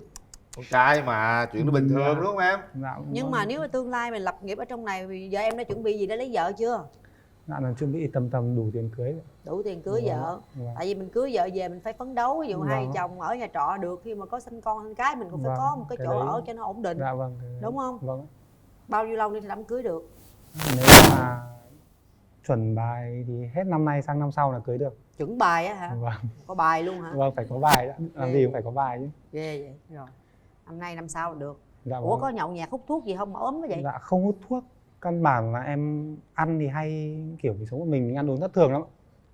E: Con trai mà, chuyện nó bình thường đúng không em?
R: Dạ,
I: Nhưng mà nếu mà tương lai mình lập nghiệp ở trong này thì giờ em đã chuẩn bị gì để lấy vợ chưa?
R: dạ là chuẩn bị tầm đủ tiền cưới.
I: Đủ tiền cưới
R: Vâng,
I: vợ.
R: vâng.
I: Tại vì mình cưới vợ về mình phải phấn đấu. Ví dụ
R: Vâng.
I: hai chồng ở nhà trọ được, khi mà có sinh con sinh cái mình cũng phải
R: Vâng,
I: có một cái
R: cái
I: chỗ
R: đấy-
I: ở cho nó ổn định.
R: Dạ vâng. cái đấy-
I: Đúng không?
R: Vâng.
I: Bao nhiêu lâu nữa thì đám cưới được?
R: Nếu mà chuẩn bài thì hết năm nay sang năm sau là cưới được.
I: Chuẩn bài á hả?
R: Vâng.
I: Có bài luôn hả?
R: Vâng, phải có bài đã. Làm gì cũng phải có bài chứ.
I: Ghê vậy. Rồi. Năm nay năm sau là được.
R: Dạ
I: Ủa
R: vâng.
I: có nhậu nhẹt hút thuốc gì không mà ốm quá vậy?
R: Dạ không hút thuốc. Căn bản là em ăn thì hay kiểu cuộc sống của mình ăn uống thất thường lắm.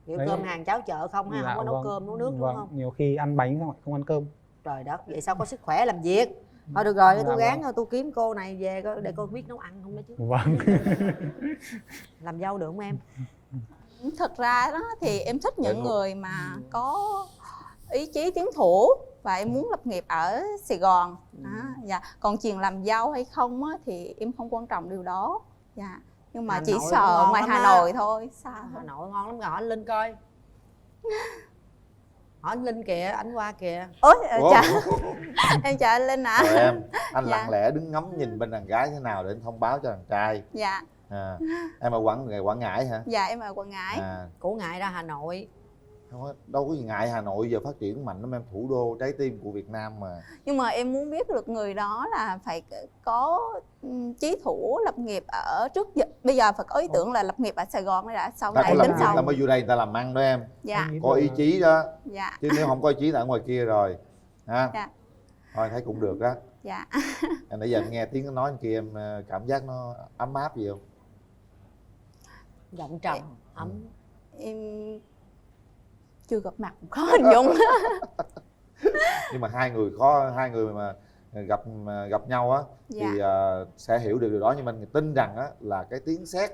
I: Kiểu
R: Đấy.
I: cơm hàng cháo chợ không ha,
R: Dạ,
I: không có nấu
R: vâng.
I: cơm nấu nước đúng
R: Vâng,
I: không?
R: nhiều khi ăn bánh xong lại không ăn cơm.
I: Trời đất, vậy sao có sức khỏe làm việc? Thôi được rồi,
R: Dạ,
I: tôi gán
R: vâng.
I: tôi kiếm cô này về để cô biết nấu ăn không đó chứ.
R: Vâng.
I: Làm dâu được không em?
S: Thật ra đó thì em thích những
I: Dạ.
S: người mà có ý chí tiến thủ và em muốn lập nghiệp ở Sài Gòn. Đó, dạ. Còn chuyện làm dâu hay không á, thì em không quan trọng điều đó. Dạ. Nhưng mà
I: Hà
S: chỉ
I: Nội
S: sợ
I: ngon
S: ngoài
I: lắm
S: Hà
I: á.
S: Nội thôi. Sao?
I: Hà Nội ngon lắm, gọi anh Linh coi. Hỏi anh Linh kìa, anh qua kìa.
S: Ôi,
E: Ủa?
S: chào. Em chào anh Linh ạ.
E: Rồi em, anh
S: Dạ.
E: lặng lẽ đứng ngắm nhìn bên đàn gái thế nào để anh thông báo cho đàn trai.
S: Dạ.
E: À, em ở Quảng Ngãi hả?
S: Dạ em ở Quảng Ngãi.
E: À,
I: Cổ ngại ra Hà Nội.
E: không có, đâu có gì ngại, Hà Nội giờ phát triển mạnh lắm em, thủ đô trái tim của Việt Nam mà.
S: Nhưng mà em muốn biết được người đó là phải có chí thủ lập nghiệp ở trước giờ. Bây giờ phải có ý tưởng là lập nghiệp ở Sài Gòn mới đã, sau
E: Ta
S: này
E: có lập
S: tính
E: nghiệp
S: sau.
E: ta mới vô đây người ta làm ăn đó em.
S: Dạ.
E: Có ý chí đó.
S: Dạ.
E: Chứ nếu không có ý chí là ở ngoài kia rồi. Ha?
S: Dạ.
E: Thôi thấy cũng được đó.
S: Dạ.
E: Em nãy giờ em nghe tiếng nó nói kia em cảm giác nó ấm áp gì không?
I: Giọng trầm, ấm.
S: Em chưa gặp mặt khó hình dung.
E: Nhưng mà hai người mà gặp nhau á
S: Dạ.
E: thì sẽ hiểu được điều đó, nhưng mà mình tin rằng á là cái tiếng sét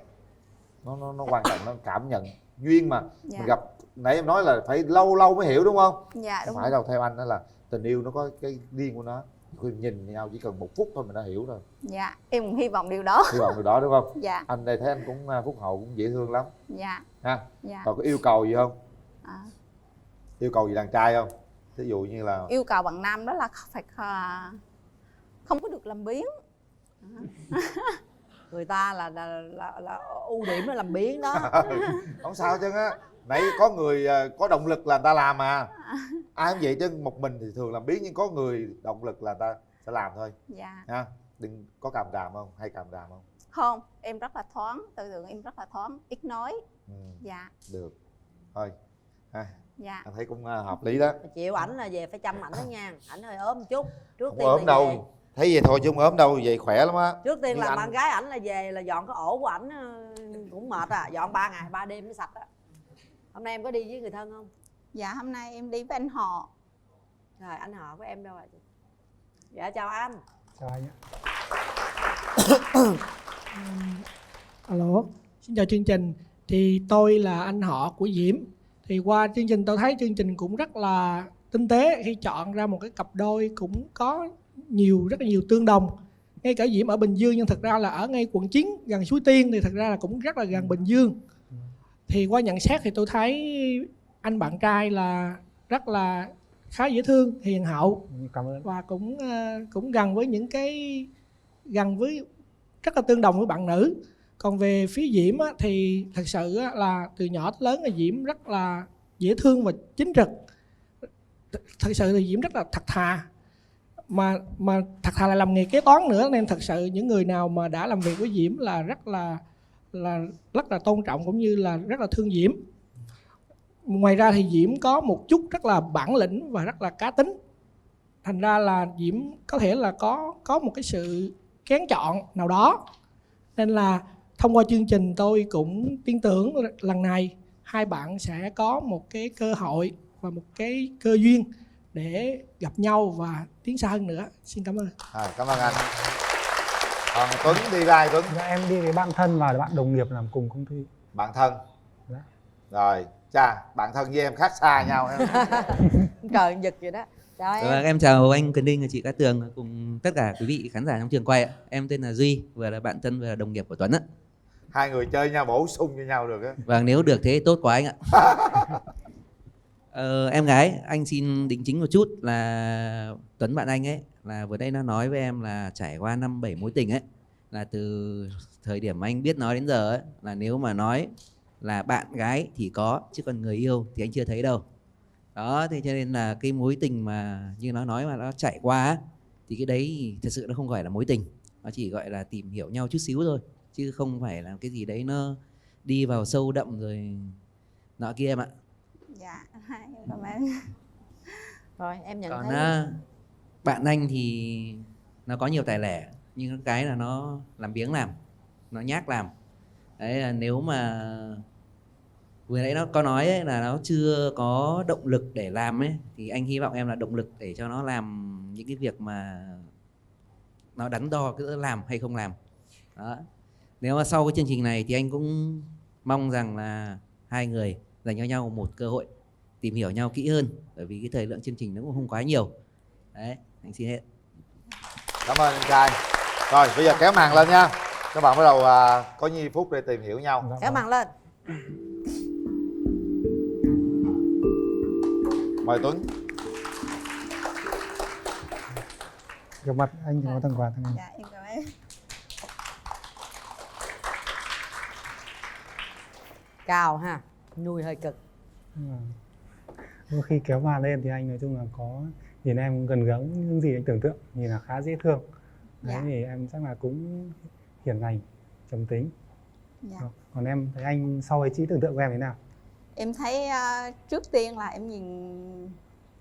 E: nó quan trọng, nó cảm nhận duyên mà.
S: Dạ.
E: Mình gặp nãy em nói là phải lâu lâu mới hiểu đúng không?
S: Dạ đúng
E: Không phải
S: rồi.
E: đâu, theo anh đó là tình yêu nó có cái riêng của nó. Khi nhìn nhau chỉ cần 1 phút thôi mình đã hiểu rồi.
S: Dạ em cũng hy vọng điều đó.
E: Hy vọng điều đó đúng không?
S: Dạ.
E: Anh đây thấy anh cũng phúc hậu, cũng dễ thương lắm
S: Dạ.
E: ha.
S: Dạ.
E: Còn có yêu cầu gì không?
S: À,
E: Yêu cầu gì đàn trai không? Ví dụ như là
S: yêu cầu bạn nam đó là phải không có được làm biếng.
I: Người ta là ưu điểm là làm biếng đó.
E: không sao chứ á. Nãy có người có động lực là người ta làm mà. Ai cũng vậy chứ, một mình thì thường làm biếng, nhưng có người động lực là người ta sẽ làm thôi.
S: Dạ.
E: Ha. Đừng có càm ràm không? Hay càm ràm không?
S: Không, em rất là thoáng, tư tưởng em rất là thoáng, ít nói. Dạ.
E: Được. Thôi. Ha.
S: Dạ.
E: Anh thấy cũng hợp lý đó.
I: Chịu ảnh là về phải chăm ảnh đó nha. Ảnh hơi ốm một chút. Trước
E: Không
I: tiên
E: ốm
I: là
E: đâu.
I: về.
E: Thấy vậy thôi chứ không ốm đâu, vậy khỏe lắm á.
I: Trước tiên
E: Nhưng
I: là
E: anh-
I: bạn gái ảnh là về là dọn cái ổ của ảnh cũng mệt à. Dọn 3 ngày 3 đêm mới sạch á. Hôm nay em có đi với người thân không?
S: Dạ hôm nay em đi với anh họ.
I: Rồi anh họ của em đâu ạ? Dạ chào anh.
R: Chào anh ạ.
T: Alo, xin chào chương trình. Thì tôi là anh họ của Diễm. Thì qua chương trình tôi thấy chương trình cũng rất là tinh tế khi chọn ra một cái cặp đôi cũng có rất là nhiều tương đồng. Ngay cả Diễm ở Bình Dương nhưng thật ra là ở ngay quận 9 gần Suối Tiên thì thật ra là cũng rất là gần Bình Dương. Thì qua nhận xét thì tôi thấy anh bạn trai là rất là khá dễ thương, hiền hậu.
R: Cảm ơn.
T: Và cũng gần với rất là tương đồng với bạn nữ. Còn về phía Diễm á, thì thật sự á, là từ nhỏ tới lớn là Diễm rất là dễ thương và chính trực. Thật sự thì Diễm rất là thật thà, mà thật thà lại làm nghề kế toán nữa, nên thật sự những người nào mà đã làm việc với Diễm là rất là tôn trọng cũng như là rất là thương Diễm. Ngoài ra thì Diễm có một chút rất là bản lĩnh và rất là cá tính, thành ra là Diễm có thể là có một cái sự kén chọn nào đó, nên là thông qua chương trình tôi cũng tin tưởng lần này hai bạn sẽ có một cái cơ hội và một cái cơ duyên để gặp nhau và tiến xa hơn nữa. Xin cảm ơn.
E: Cảm ơn anh. Còn Tuấn đi ra Tuấn.
R: Dạ, em đi với bạn thân và bạn đồng nghiệp làm cùng công ty.
E: Bạn thân.
R: Dạ.
E: Rồi, cha, bạn thân với em khác xa nhau em.
I: Trời giật vậy đó. Chào em.
U: Vâng, em chào anh Quyền Linh và chị Cát Tường cùng tất cả quý vị khán giả trong trường quay ạ. Em tên là Duy, vừa là bạn thân vừa là đồng nghiệp của Tuấn ạ.
E: Hai người chơi nhau bổ sung với nhau được á.
U: Vâng, nếu được thế tốt quá anh ạ. Em gái, anh xin đính chính một chút là Tuấn bạn anh ấy là vừa đây nó nói với em là trải qua 5-7 mối tình ấy, là từ thời điểm anh biết nói đến giờ ấy, là nếu mà nói là bạn gái thì có, chứ còn người yêu thì anh chưa thấy đâu. Đó, thế cho nên là cái mối tình mà như nó nói mà nó chạy qua á, thì cái đấy thật sự nó không phải là mối tình, nó chỉ gọi là tìm hiểu nhau chút xíu thôi, chứ không phải là cái gì đấy nó đi vào sâu đậm rồi nọ kia em ạ.
S: Dạ, em cảm ơn.
I: Rồi em nhận
U: Còn
I: thấy
U: bạn anh thì nó có nhiều tài lẻ, nhưng cái là nó làm biếng làm, nó nhác làm. Đấy là nếu mà vừa nãy nó có nói ấy, là nó chưa có động lực để làm ấy, thì anh hy vọng em là động lực để cho nó làm những cái việc mà nó đắn đo cứ làm hay không làm. Đó. Nếu mà sau cái chương trình này thì anh cũng mong rằng là hai người dành cho nhau một cơ hội tìm hiểu nhau kỹ hơn, bởi vì cái thời lượng chương trình nó cũng không quá nhiều. Đấy, anh xin hết.
E: Cảm ơn anh trai. Rồi bây giờ kéo màn lên nha. Các bạn bắt đầu có nhiêu phút để tìm hiểu nhau.
I: kéo màn lên.
E: Mời Tuấn.
R: Gặp mặt anh thì có tặng quà thằng anh.
S: Dạ em cảm ơn.
I: Cao ha, nuôi hơi cực.
R: Đôi khi kéo màn lên thì anh nói chung là có nhìn em gần gắng những gì anh tưởng tượng, nhìn là khá dễ thương. Đấy
S: Dạ.
R: thì em chắc là cũng hiền lành, trầm tính.
S: Dạ.
R: Còn em thấy anh so với trí tưởng tượng của em thế nào?
S: Em thấy trước tiên là em nhìn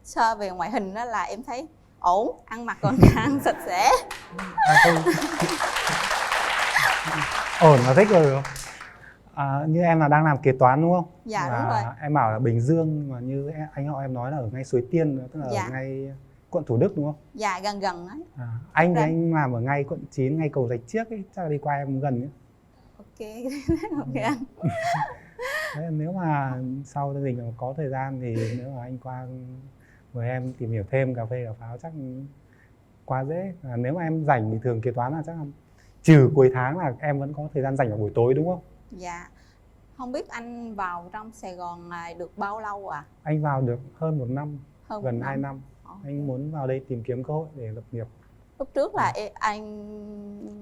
S: sơ về ngoại hình đó là em thấy ổn, ăn mặc còn ăn sạch sẽ.
R: Ổn là thích rồi đúng không? Như em là đang làm kế toán đúng không?
S: Dạ,
R: và
S: đúng rồi.
R: em bảo là Bình Dương, mà như anh họ em nói là ở ngay Suối Tiên, tức là
S: Dạ.
R: ở ngay quận Thủ Đức đúng không?
S: Dạ gần gần đấy.
R: Anh thì
S: Dạ.
R: anh làm ở ngay quận 9, ngay cầu Rạch Chiếc ấy, chắc là đi qua em gần ấy.
S: Ok Ok anh.
R: Đấy, nếu mà sau chương trình có thời gian thì nếu mà anh qua mời em tìm hiểu thêm cà phê cà pháo chắc quá dễ. Nếu mà em rảnh thì thường kế toán là chắc là trừ cuối tháng là em vẫn có thời gian rảnh vào buổi tối đúng không?
S: Dạ. Không biết anh vào trong Sài Gòn này được bao lâu ạ?
R: Anh vào được hơn 1 năm,
S: Hơn
R: gần
S: 1
R: 2
S: năm.
R: năm. Anh muốn vào đây tìm kiếm cơ hội để lập nghiệp.
S: Lúc trước là anh...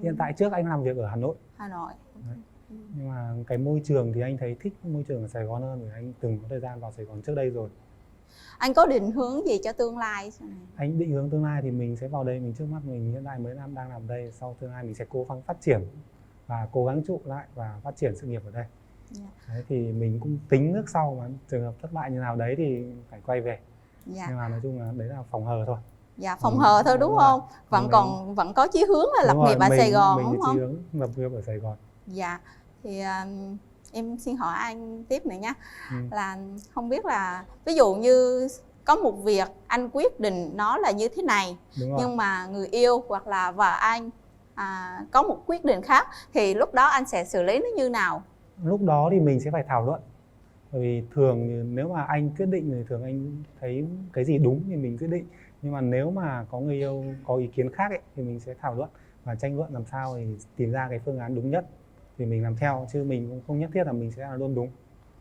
R: Hiện tại trước anh làm việc ở Hà Nội.
S: Hà Nội.
R: Đấy. Nhưng mà cái môi trường thì anh thấy thích môi trường ở Sài Gòn hơn, vì anh từng có thời gian vào Sài Gòn trước đây rồi.
S: Anh có định hướng gì cho tương lai sau này?
R: Anh định hướng tương lai thì mình sẽ vào đây, mình trước mắt mình hiện tại mới đang làm đây, sau tương lai mình sẽ cố gắng phát triển và cố gắng trụ lại và phát triển sự nghiệp ở đây. Đấy, thì mình cũng tính nước sau mà trường hợp thất bại như nào đấy thì phải quay về. Nhưng mà nói chung là đấy là phòng hờ thôi.
S: Dạ, phòng hờ thôi đúng không? Vẫn có chí hướng là lập nghiệp ở Sài Gòn đúng không?
R: Chí hướng lập nghiệp ở Sài Gòn.
S: Dạ, thì em xin hỏi anh tiếp nữa nhé. Là không biết là ví dụ như có một việc anh quyết định nó là như thế này, nhưng mà người yêu hoặc là vợ anh có một quyết định khác thì lúc đó anh sẽ xử lý nó như nào?
R: Lúc đó thì mình sẽ phải thảo luận. Bởi vì thường nếu mà anh quyết định thì thường anh thấy cái gì đúng thì mình quyết định. Nhưng mà nếu mà có người yêu có ý kiến khác ấy, thì mình sẽ thảo luận và tranh luận làm sao thì tìm ra cái phương án đúng nhất thì mình làm theo, chứ mình cũng không nhất thiết là mình sẽ là luôn đúng.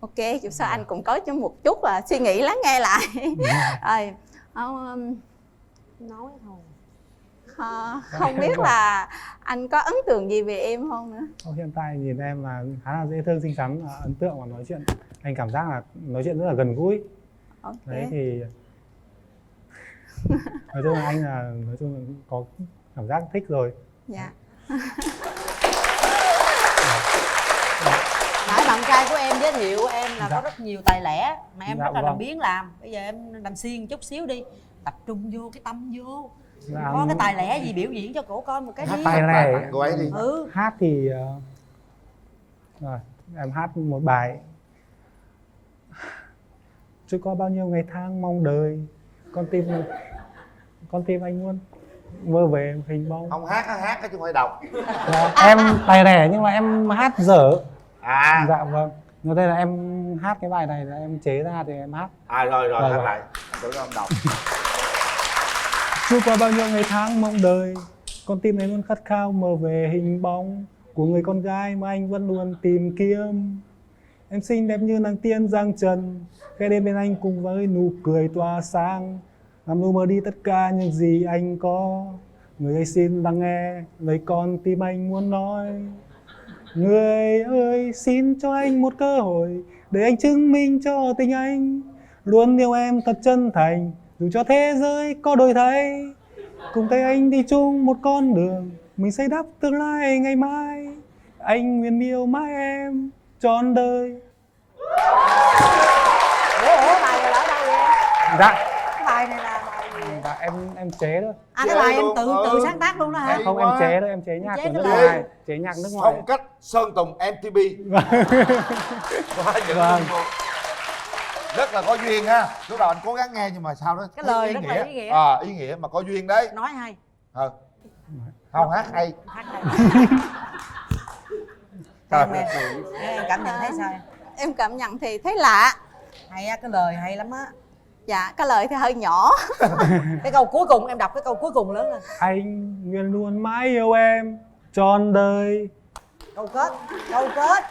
S: Ok, chút sau anh cũng có cho một chút là suy nghĩ lắng nghe lại. Rồi, nói thôi. Không biết là anh có ấn tượng gì về em không nữa?
R: Hiện tại nhìn em là khá là dễ thương, xinh xắn, ấn tượng và nói chuyện. Anh cảm giác là nói chuyện rất là gần gũi. Đấy thì nói chung là anh nói chung là có cảm giác thích rồi.
S: Dạ.
I: Nãy bạn trai của em giới thiệu em là có rất nhiều tài lẻ mà em rất là làm biếng làm. Bây giờ em làm xiên chút xíu đi, tập trung vô cái tâm vô. Có cái tài lẻ gì biểu diễn cho cổ coi một cái đi.
R: Tài lẻ
E: cô ấy đi.
R: Hát thì rồi em hát một bài. Chưa có bao nhiêu ngày tháng mong đợi, con tim anh muốn mơ về hình bóng.
E: Không hát chứ không phải đọc.
R: Em tài lẻ nhưng mà em hát dở.
E: Dạ
R: vâng. Nói đây là em hát cái bài này là em chế ra thì em hát.
E: Rồi hát lại. Tưởng ông đọc.
R: Chưa qua bao nhiêu ngày tháng mong đợi, con tim này luôn khát khao mơ về hình bóng của người con gái mà anh vẫn luôn tìm kiếm. Em xinh đẹp như nàng tiên giang trần, cái đêm bên anh cùng với nụ cười tỏa sáng, làm lu mờ đi tất cả những gì anh có. Người ơi xin lắng nghe lời con tim anh muốn nói. Người ơi xin cho anh một cơ hội để anh chứng minh cho tình anh luôn yêu em thật chân thành, dù cho thế giới có đổi thay. Cùng tay anh đi chung một con đường, mình xây đắp tương lai ngày mai. Anh nguyện yêu mãi em trọn đời.
I: Ủa bài này là ở đâu vậy em?
R: Dạ.
I: Cái bài này là bài gì?
R: Dạ em chế thôi.
I: Cái bài em tự sáng tác luôn đó hả?
R: Không, em chế thôi, em chế nhạc của nước ngoài. Chế nhạc nước ngoài.
E: Phong cách Sơn Tùng MTV. Rất là có duyên ha. Lúc đầu anh cố gắng nghe nhưng mà sau đó
I: cái lời rất là ý nghĩa.
E: Ý nghĩa mà có duyên đấy.
I: Nói hay.
E: Không hát hay.
I: Em cảm nhận thấy sao em?
S: Em cảm nhận thì thấy lạ.
I: Hay á, cái lời hay lắm á.
S: Dạ, cái lời thì hơi nhỏ.
I: Cái câu cuối cùng em đọc cái câu cuối cùng lớn lên.
R: Anh nguyện luôn mãi yêu em trọn đời.
I: Câu kết.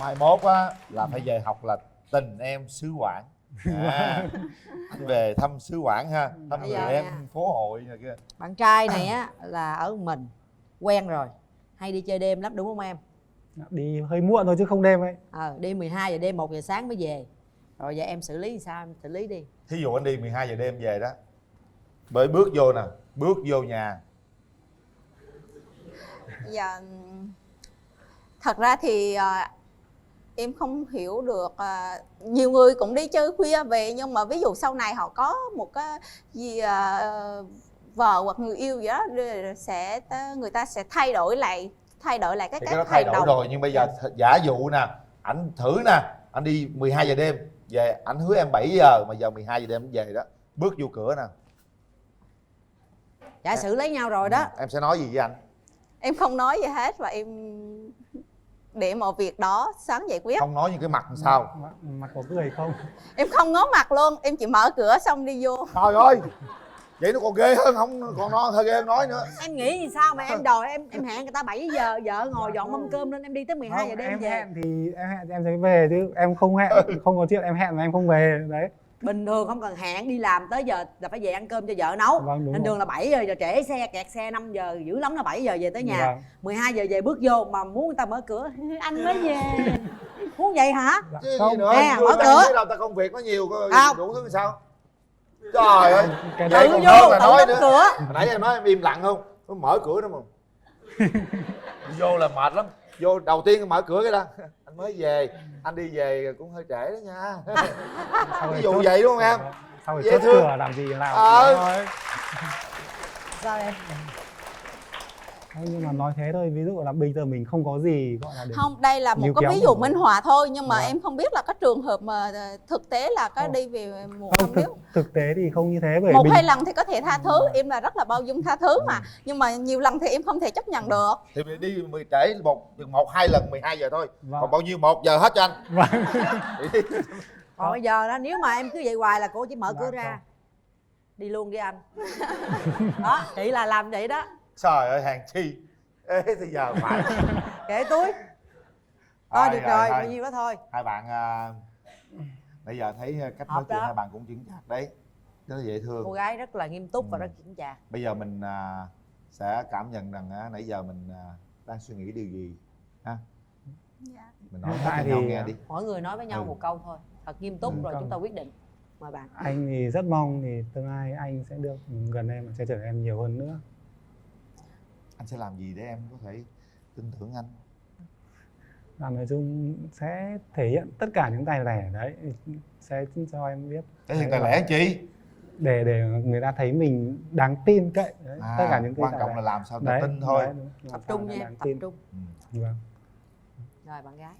E: Mai mốt á là phải về học là Tình Em Xứ Quảng. Anh về thăm xứ Quảng ha, thăm người em phố hội này kia.
I: Bạn trai này á là ở mình quen rồi, hay đi chơi đêm lắm đúng không em?
R: Đi hơi muộn thôi chứ không đêm ấy.
I: Đi 12 giờ đêm 1 giờ sáng mới về. Rồi giờ em xử lý sao, em xử lý đi.
E: Thí dụ anh đi 12 giờ đêm về đó, bởi bước vô nè, bước vô nhà.
S: Dạ, thật ra thì em không hiểu được, nhiều người cũng đi chơi khuya về, nhưng mà ví dụ sau này họ có một cái gì vợ hoặc người yêu gì đó người ta sẽ thay đổi lại cái cách
E: thay
S: hành
E: đổi
S: động
E: rồi, nhưng bây giờ giả dụ nè, ảnh thử nè, anh đi 12 giờ đêm về, ảnh hứa em 7 giờ mà giờ 12 giờ đêm anh về đó, bước vô cửa nè.
I: Giả sử lấy nhau rồi đó,
E: em sẽ nói gì với anh?
S: Em không nói gì hết và em để mọi việc đó sáng giải quyết.
E: Không nói những cái mặt làm sao?
R: Mặt có cười không?
S: Em không ngó mặt luôn, em chỉ mở cửa xong đi vô.
E: Trời ơi, vậy nó còn ghê hơn, không còn nó hơi ghê hơn nói nữa.
I: Em nghĩ gì sao mà em đòi em hẹn người ta 7 giờ, vợ ngồi dọn mâm cơm lên em đi tới 12 giờ đêm
R: em
I: về.
R: hẹn thì em hẹn em sẽ về chứ em không hẹn, không có chuyện em hẹn mà em không về đấy.
I: Bình thường không cần hẹn, đi làm tới giờ là phải về ăn cơm cho vợ nấu.
R: Vâng, đúng
I: Nên
R: rồi.
I: đường là 7 giờ, giờ trễ xe, kẹt xe 5 giờ, dữ lắm là 7 giờ về tới nhà.
R: Vâng.
I: 12 giờ về bước vô mà muốn người ta mở cửa, anh mới về. Muốn vậy hả?
E: Chứ
R: Không.
E: gì nữa,
I: Nè,
E: chưa
I: mở
E: ta
I: cửa.
E: biết đâu, ta công việc nó nhiều,
I: Không.
E: đủ thứ sao? Trời ơi,
R: Cái
E: vậy
I: tự
E: còn
I: vô,
E: hơn là
I: tự
E: nói
I: đóng
E: nữa.
I: cửa.
E: Hồi nãy em nói em im lặng không? Nó mở cửa đó mà. Vô là mệt lắm. Vô đầu tiên mở cửa cái đó. Anh mới về, anh đi về cũng hơi trễ đó nha. Ví dụ vậy đúng không em?
R: Sau rồi
E: Dễ
R: chốt
E: thương.
R: cửa làm gì làm.
E: Ờ.
I: Sao em?
R: Không, nhưng mà nói thế thôi, ví dụ là bây giờ mình không có gì gọi là để
S: Không, đây là một
R: níu
S: cái
R: kéo
S: ví dụ
R: mình.
S: minh họa thôi, nhưng mà
R: Vâng.
S: em không biết là cái trường hợp mà thực tế là có đi về một
R: Không,
S: không biết.
R: thực tế thì không như thế bởi
S: Một
R: mình
S: hai lần thì có thể tha thứ, em là rất là bao dung tha thứ mà. Nhưng mà nhiều lần thì em không thể chấp nhận được.
E: Thì mình đi trễ một hai lần 12 giờ thôi.
R: Vâng.
E: Còn bao nhiêu 1 giờ hết cho anh.
R: Vâng.
I: Còn bây giờ đó, nếu mà em cứ vậy hoài là cô chỉ mở cửa ra. Đi luôn với anh. Đó, chị là làm vậy đó.
E: Trời ơi, hàng chi. Ê, thì giờ phải.
I: Kệ túi. Thôi được rồi, bao nhiêu đó thôi.
E: Hai bạn nãy giờ thấy cách nói
I: Hợp
E: chuyện
I: đó.
E: hai bạn cũng chững chạc đấy, rất là dễ thương.
I: Cô gái rất là nghiêm túc và rất chững chạc.
E: Bây giờ mình sẽ cảm nhận rằng nãy giờ mình đang suy nghĩ điều gì ha. Mình nói
R: Hiện
E: hết
R: tại
E: cho nhau
R: thì,
E: nghe đi.
I: Mỗi người nói với nhau một câu thôi, thật nghiêm túc rồi
R: câu.
I: chúng ta quyết định. Mời bạn.
R: anh thì rất mong thì tương lai anh sẽ được gần em và che chở em nhiều hơn nữa.
E: Anh sẽ làm gì để em có thể tin tưởng anh?
R: Và nói chung sẽ thể hiện tất cả những tài lẻ đấy, sẽ cho em biết.
E: Thể hiện tài lẻ chi?
R: Để người ta thấy mình đáng tin cậy đấy. Tất cả những cái
E: quan
R: tài
E: trọng
R: lẻ.
E: là làm sao
R: Đấy,
E: tự tin thôi.
R: đấy, đúng. Làm
I: Tập
R: sao
I: trung
R: cho
I: nha,
R: đáng
I: tập
R: tin.
I: trung.
R: Vâng.
I: Rồi bạn gái.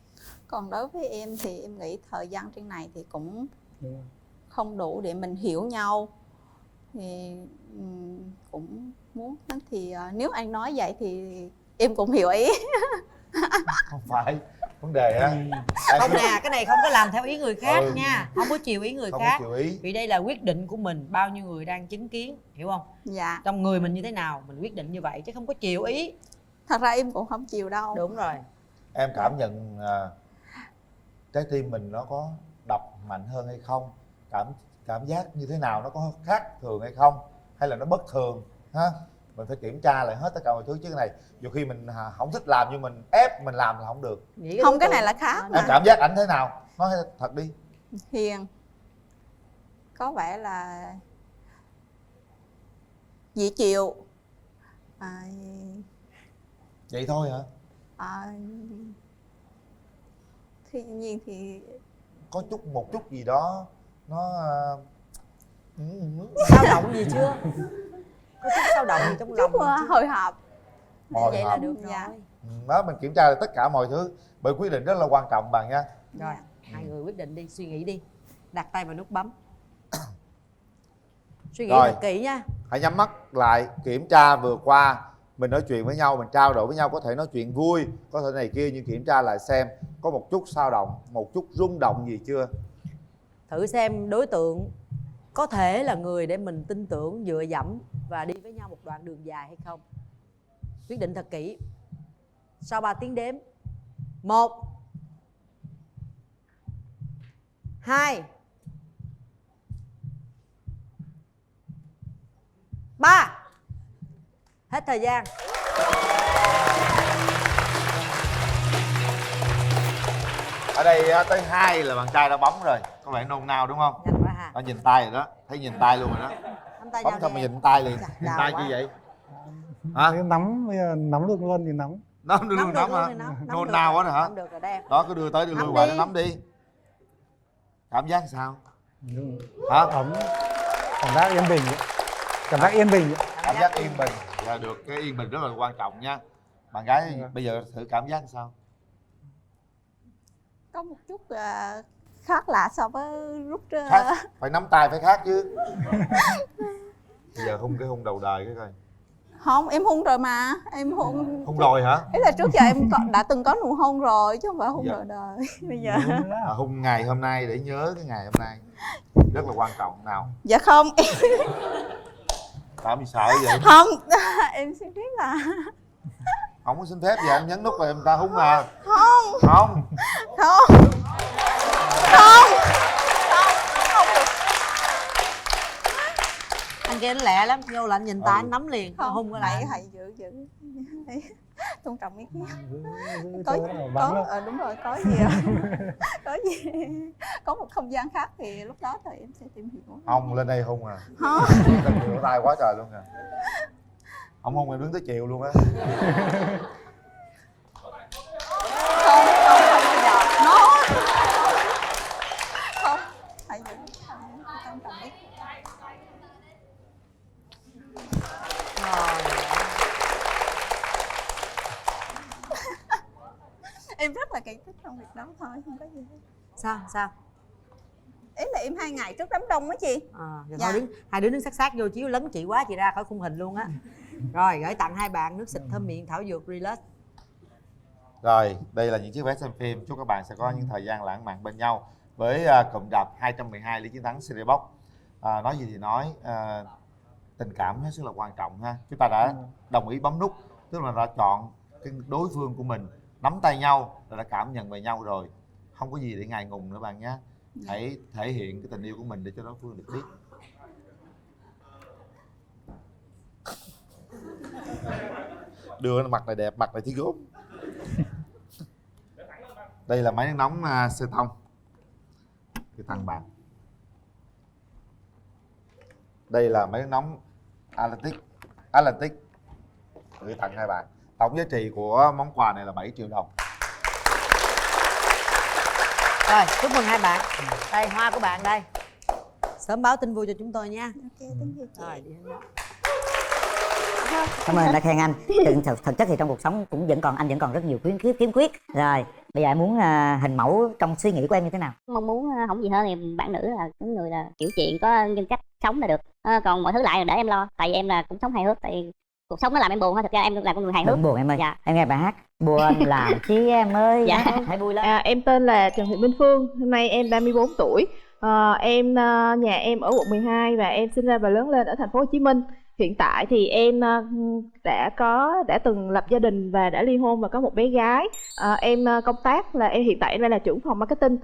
S: Còn đối với em thì em nghĩ thời gian trên này thì cũng
R: Đúng rồi.
S: không đủ để mình hiểu nhau. Thì cũng muốn thì nếu anh nói vậy thì em cũng hiểu ý.
E: Không phải vấn đề á.
I: Không nè, cái này không có làm theo ý người khác
E: Ừ.
I: nha. Không có chiều ý người
E: Không có
I: khác.
E: chiều ý.
I: Vì đây là quyết định của mình, bao nhiêu người đang chứng kiến, hiểu không?
S: Dạ.
I: Trong người mình như thế nào, mình quyết định như vậy chứ không có chiều ý.
S: Thật ra em cũng không chịu đâu.
I: Đúng rồi.
E: Em cảm nhận trái tim mình nó có đập mạnh hơn hay không? Cảm giác như thế nào, nó có khác thường hay không? Hay là nó bất thường ha? Mình phải kiểm tra lại hết tất cả mọi thứ chứ cái này nhiều khi mình không thích làm nhưng mình ép mình làm là không được.
S: Không, cái này là khác
E: Em
S: mà.
E: cảm giác ảnh thế nào? Nói thật đi.
S: Hiền, có vẻ là dễ chịu.
E: Vậy thôi hả?
S: Tuy nhiên thì
E: Có một chút gì đó nó
I: Sao động gì chưa? Có chút sao động gì trong lòng
S: chút
I: mình chưa?
S: hồi hộp.
E: Hồi
I: Vậy là
E: hộp.
I: được
S: Dạ.
I: rồi.
E: Đó, mình kiểm tra lại tất cả mọi thứ. Bởi quyết định rất là quan trọng bạn nha.
I: Rồi, hai người quyết định đi, suy nghĩ đi. Đặt tay vào nút bấm. Suy nghĩ
E: Rồi.
I: thật kỹ nha.
E: Hãy nhắm mắt lại, kiểm tra vừa qua. Mình nói chuyện với nhau, mình trao đổi với nhau, có thể nói chuyện vui, có thể này kia, nhưng kiểm tra lại xem có một chút dao động, một chút rung động gì chưa.
I: Thử xem đối tượng có thể là người để mình tin tưởng, dựa dẫm và đi với nhau một đoạn đường dài hay không. Quyết định thật kỹ. Sau 3 tiếng đếm. 1 2 3. Hết thời gian.
E: Ở đây tới 2 là bạn trai đã bấm rồi. Có vẻ nôn nao đúng không?
I: Nhanh quá ha.
E: Nó nhìn tay rồi đó, thấy nhìn tay luôn rồi đó.
I: Nắm tay
E: Bấm
I: nhau
E: xong
I: đi
E: mà
I: em.
E: nhìn tay liền.
I: Chà,
E: Nhìn
I: đau
E: tay
I: quá.
E: như vậy.
R: Cái nắm bây giờ nắm được luôn thì nắm.
E: Nắm được luôn, nắm hả? Nôn nao quá rồi hả?
I: Nắm được rồi đây.
E: Đó, cứ đưa tới đưa lui
I: Nắm
E: hoài,
I: đi.
E: nó nắm đi. Cảm giác sao?
R: Đúng.
E: Hả?
R: Ấm. Cảm giác yên bình. Cảm giác yên bình.
E: Cảm giác yên bình là được, cái yên bình rất là quan trọng nha. Bạn gái bây giờ thử cảm giác sao?
S: Có một chút khác lạ so với lúc
E: Khác, phải nắm tay phải khác chứ. Bây giờ hung cái hung đầu đời cái coi.
S: Không, em hôn rồi mà. Em hôn.
E: Hôn rồi hả?
S: Ý là trước giờ em đã từng có nụ hôn rồi chứ không phải hôn rồi đời. Bây giờ
E: hôn ngày hôm nay để nhớ cái ngày hôm nay rất là quan trọng nào.
S: Dạ không.
E: Tại mình sợ vậy?
S: Không, em xin phép là
E: không có xin phép gì, em nhấn nút là em ta húng à.
S: Không.
E: Không.
S: Không. Không. Không được.
I: Anh kia anh lẹ lắm, vô là anh nhìn tay anh nắm liền,
S: Không,
I: hung cái lại.
S: thầy giữ tôn trọng ý kiến. Đúng rồi, có gì có gì có một không gian khác thì lúc đó thì em sẽ tìm hiểu.
E: Không, lên đây hung à?
S: Không.
E: Vỗ tay quá trời luôn kìa. Không hung em đứng tới chiều luôn á.
S: Không bây giờ nó không phải giữ tôn trọng ý. Em rất là kỳ tích trong việc đó thôi, không có gì hết.
I: Sao?
S: Ý là em 2 ngày trước đám đông á chị.
I: Dạ. Thôi hai đứa đứng sát vô chiếu lấn chị quá, chị ra khỏi khung hình luôn á. Rồi gửi tặng 2 bạn nước xịt thơm miệng thảo dược Relax.
E: Rồi, đây là những chiếc vé xem phim. Chúc các bạn sẽ có những thời gian lãng mạn bên nhau với cụm rạp 212 Lý Chiến Thắng Series Box. Nói gì thì nói, tình cảm hết sức là quan trọng ha. Chúng ta đã đồng ý bấm nút, tức là đã chọn cái đối phương của mình, nắm tay nhau là đã cảm nhận về nhau rồi. Không có gì để ngại ngùng nữa bạn nhé. Hãy thể hiện cái tình yêu của mình để cho đối phương được biết. Đưa mặt này đẹp, mặt này thiếu gốm. Đây là máy nước nóng xê tông cái thằng bạn. Đây là máy nước nóng Atlantic gửi tặng 2 bạn. Tổng giá trị của món quà này là 7 triệu đồng.
I: Rồi, chúc mừng 2 bạn. Đây, hoa của bạn đây. Sớm báo tin vui cho chúng tôi nha. Rồi, đi hết.
J: Cảm ơn anh đã khen anh. Thực chất thì trong cuộc sống cũng anh vẫn còn rất nhiều khiếm khuyết. Rồi, bây giờ em muốn hình mẫu trong suy nghĩ của em như thế nào?
B: Mong muốn không gì hơn thì bạn nữ là những người là hiểu chuyện, có nhân cách sống là được. Còn mọi thứ lại là để em lo. Tại vì em là cũng sống hài hước. Tại cuộc sống nó làm em buồn thôi. Thực ra em là con người hài hước.
J: Đừng buồn em ơi.
B: Dạ.
J: Em nghe bài hát buồn làm chi em ơi.
B: Dạ.
J: Hãy vui lên.
V: Em tên là Trần Thị Minh Phương. Hôm nay em 34 tuổi. Nhà em ở quận 12 và em sinh ra và lớn lên ở thành phố Hồ Chí Minh. Hiện tại thì em đã từng lập gia đình và đã ly hôn và có một bé gái. Em công tác là hiện tại em đang là trưởng phòng marketing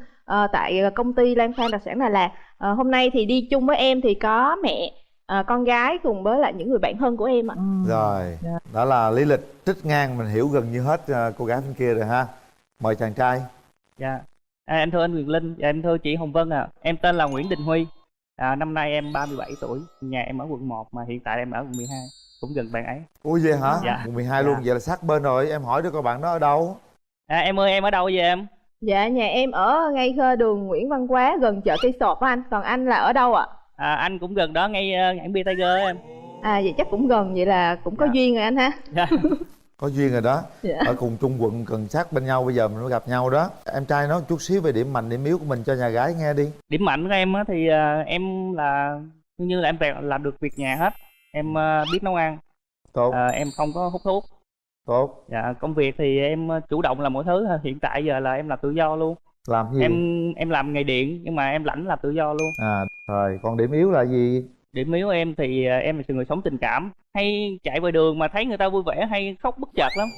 V: tại công ty Lan Phan đặc sản Đà Lạt. Hôm nay thì đi chung với em thì có mẹ, con gái cùng với lại những người bạn thân của em ạ.
E: Rồi, đó là lý lịch trích ngang, mình hiểu gần như hết cô gái bên kia rồi ha. Mời chàng trai.
W: Dạ, em thưa anh Quyền Linh, dạ, em thưa chị Hồng Vân ạ. Em tên là Nguyễn Đình Huy. Năm nay em 37 tuổi, nhà em ở quận 1 mà hiện tại em ở quận 12, cũng gần bạn ấy.
E: Ủa vậy hả?
W: Dạ.
E: Quận 12 luôn, vậy là sát bên rồi. Em hỏi đứa con bạn đó ở đâu?
W: Em ơi, em ở đâu vậy em?
V: Dạ, nhà em ở ngay đường Nguyễn Văn Quá, gần chợ Cây Sột á anh. Còn anh là ở đâu ạ?
W: Anh cũng gần đó, ngay ngã Bia Tiger em.
V: Vậy chắc cũng gần, vậy là cũng có duyên rồi anh ha.
W: Dạ.
E: Có duyên rồi đó.
V: Dạ.
E: Ở cùng chung quận, gần sát bên nhau, bây giờ mình mới gặp nhau đó. Em trai nói chút xíu về điểm mạnh, điểm yếu của mình cho nhà gái nghe đi.
W: Điểm mạnh của em á thì em là như là em làm được việc nhà hết. Em biết nấu ăn.
E: Tốt.
W: Em không có hút thuốc.
E: Tốt.
W: Dạ, công việc thì em chủ động làm mọi thứ. Hiện tại giờ là em làm tự do luôn.
E: Làm gì?
W: Em làm nghề điện nhưng mà em lãnh làm tự do luôn.
E: Rồi, còn điểm yếu là gì?
W: Điểm yếu của em thì em là người sống tình cảm, hay chạy ngoài đường mà thấy người ta vui vẻ hay khóc bất chợt lắm.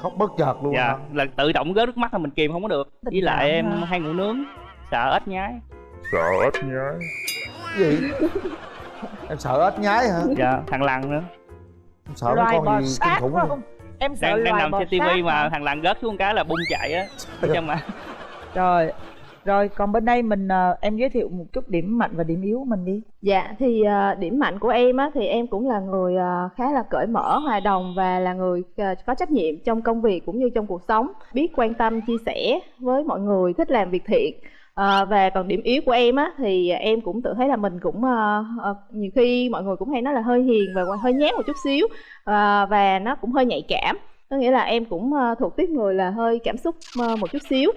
E: Khóc bất chợt luôn
W: dạ,
E: hả?
W: là tự động rớt nước mắt là mình kìm không có được. Với lại em hay ngủ nướng, sợ ếch nhái.
E: Sợ ếch nhái? Gì? Em sợ ếch nhái hả?
W: Dạ, thằng lằn nữa.
E: Em sợ mấy con gì kinh khủng không?
W: Em sợ đang nằm trên tivi mà thằng lằn rớt xuống cái là bung chạy á. Mà
C: Rồi còn bên đây mình em giới thiệu một chút điểm mạnh và điểm yếu của mình đi.
V: Dạ thì điểm mạnh của em á thì em cũng là người khá là cởi mở, hòa đồng và là người có trách nhiệm trong công việc cũng như trong cuộc sống, biết quan tâm chia sẻ với mọi người, thích làm việc thiện. Và còn điểm yếu của em á thì em cũng tự thấy là mình cũng nhiều khi mọi người cũng hay nói là hơi hiền và hơi nhát một chút xíu, và nó cũng hơi nhạy cảm. Có nghĩa là em cũng thuộc tiếp người là hơi cảm xúc một chút xíu.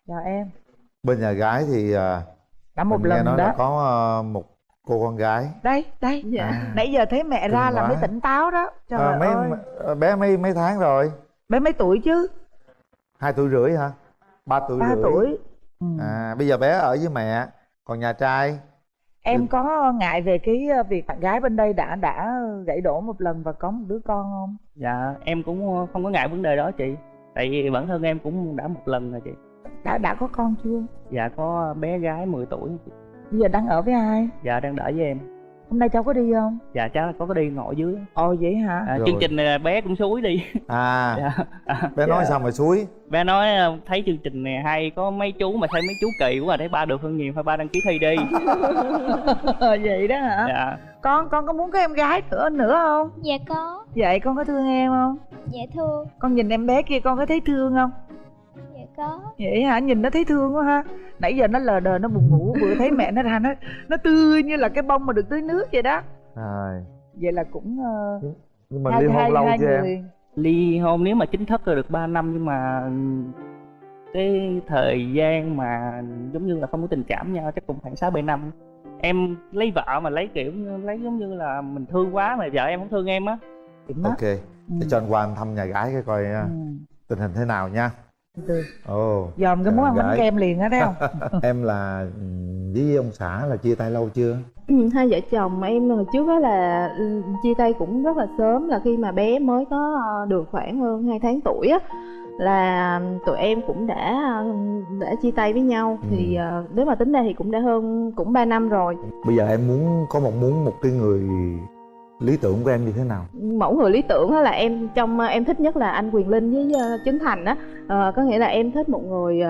C: Chào em.
E: Bên nhà gái thì
C: đã một
E: mình nghe
C: lần
E: nói
C: đó
E: là có một Cô con gái.
C: Đây nãy giờ thấy mẹ ra là mới tỉnh táo đó. Trời ơi.
E: Bé mấy tháng rồi?
C: Bé mấy tuổi chứ?
E: 2 tuổi rưỡi hả? 3 tuổi
C: 3
E: rưỡi.
C: tuổi.
E: Bây giờ bé ở với mẹ, còn nhà trai?
C: Em có ngại về cái việc bạn gái bên đây đã gãy đổ một lần và có một đứa con không?
W: Dạ em cũng không có ngại vấn đề đó chị, tại vì bản thân em cũng đã một lần rồi chị.
C: Đã có con chưa?
W: Dạ có bé gái 10 tuổi.
C: Bây giờ đang ở với ai?
W: Dạ đang đợi với em.
C: Hôm nay cháu có đi không?
W: Dạ cháu có đi ngồi dưới.
C: Ồ vậy hả?
W: Chương trình này bé cũng xúi đi.
E: Bé nói sao mà xúi?
W: Bé nói thấy chương trình này hay, có mấy chú mà thấy mấy chú kỳ quá, thấy ba được hơn nhiều, thôi ba đăng ký thi đi.
C: Vậy đó hả?
W: Dạ.
C: Con có muốn có em gái nữa không?
A: Dạ có.
C: Vậy con có thương em không?
A: Dạ thương.
C: Con nhìn em bé kia con có thấy thương không?
A: Dạ có.
C: Vậy hả? Nhìn nó thấy thương quá ha. Nãy giờ nó lờ đờ nó buồn ngủ, vừa thấy mẹ nó ra nó tươi như là cái bông mà được tưới nước vậy đó. Vậy là cũng
E: nhưng mà ly hôn lâu chưa em?
W: Ly hôn nếu mà chính thức là được 3 năm, nhưng mà cái thời gian mà giống như là không có tình cảm nhau chắc cũng khoảng 6-7 năm. Em lấy vợ mà lấy kiểu lấy giống như là mình thương quá mà vợ em không thương em á.
E: Ok, để cho anh qua anh thăm nhà gái cái coi tình hình thế nào nha.
C: Dòm cái món ăn bánh kem liền á thấy không?
E: Em là với ông xã là chia tay lâu chưa?
V: Hai vợ chồng em lần trước đó là chia tay cũng rất là sớm, là khi mà bé mới có được khoảng hơn 2 tháng tuổi á, là tụi em cũng đã chia tay với nhau. Thì nếu mà tính ra thì cũng đã hơn 3 năm rồi.
E: Bây giờ em có muốn một cái người lý tưởng của em như thế nào?
V: Mẫu người lý tưởng là em em thích nhất là anh Quyền Linh với Trấn Thành á. Có nghĩa là em thích một người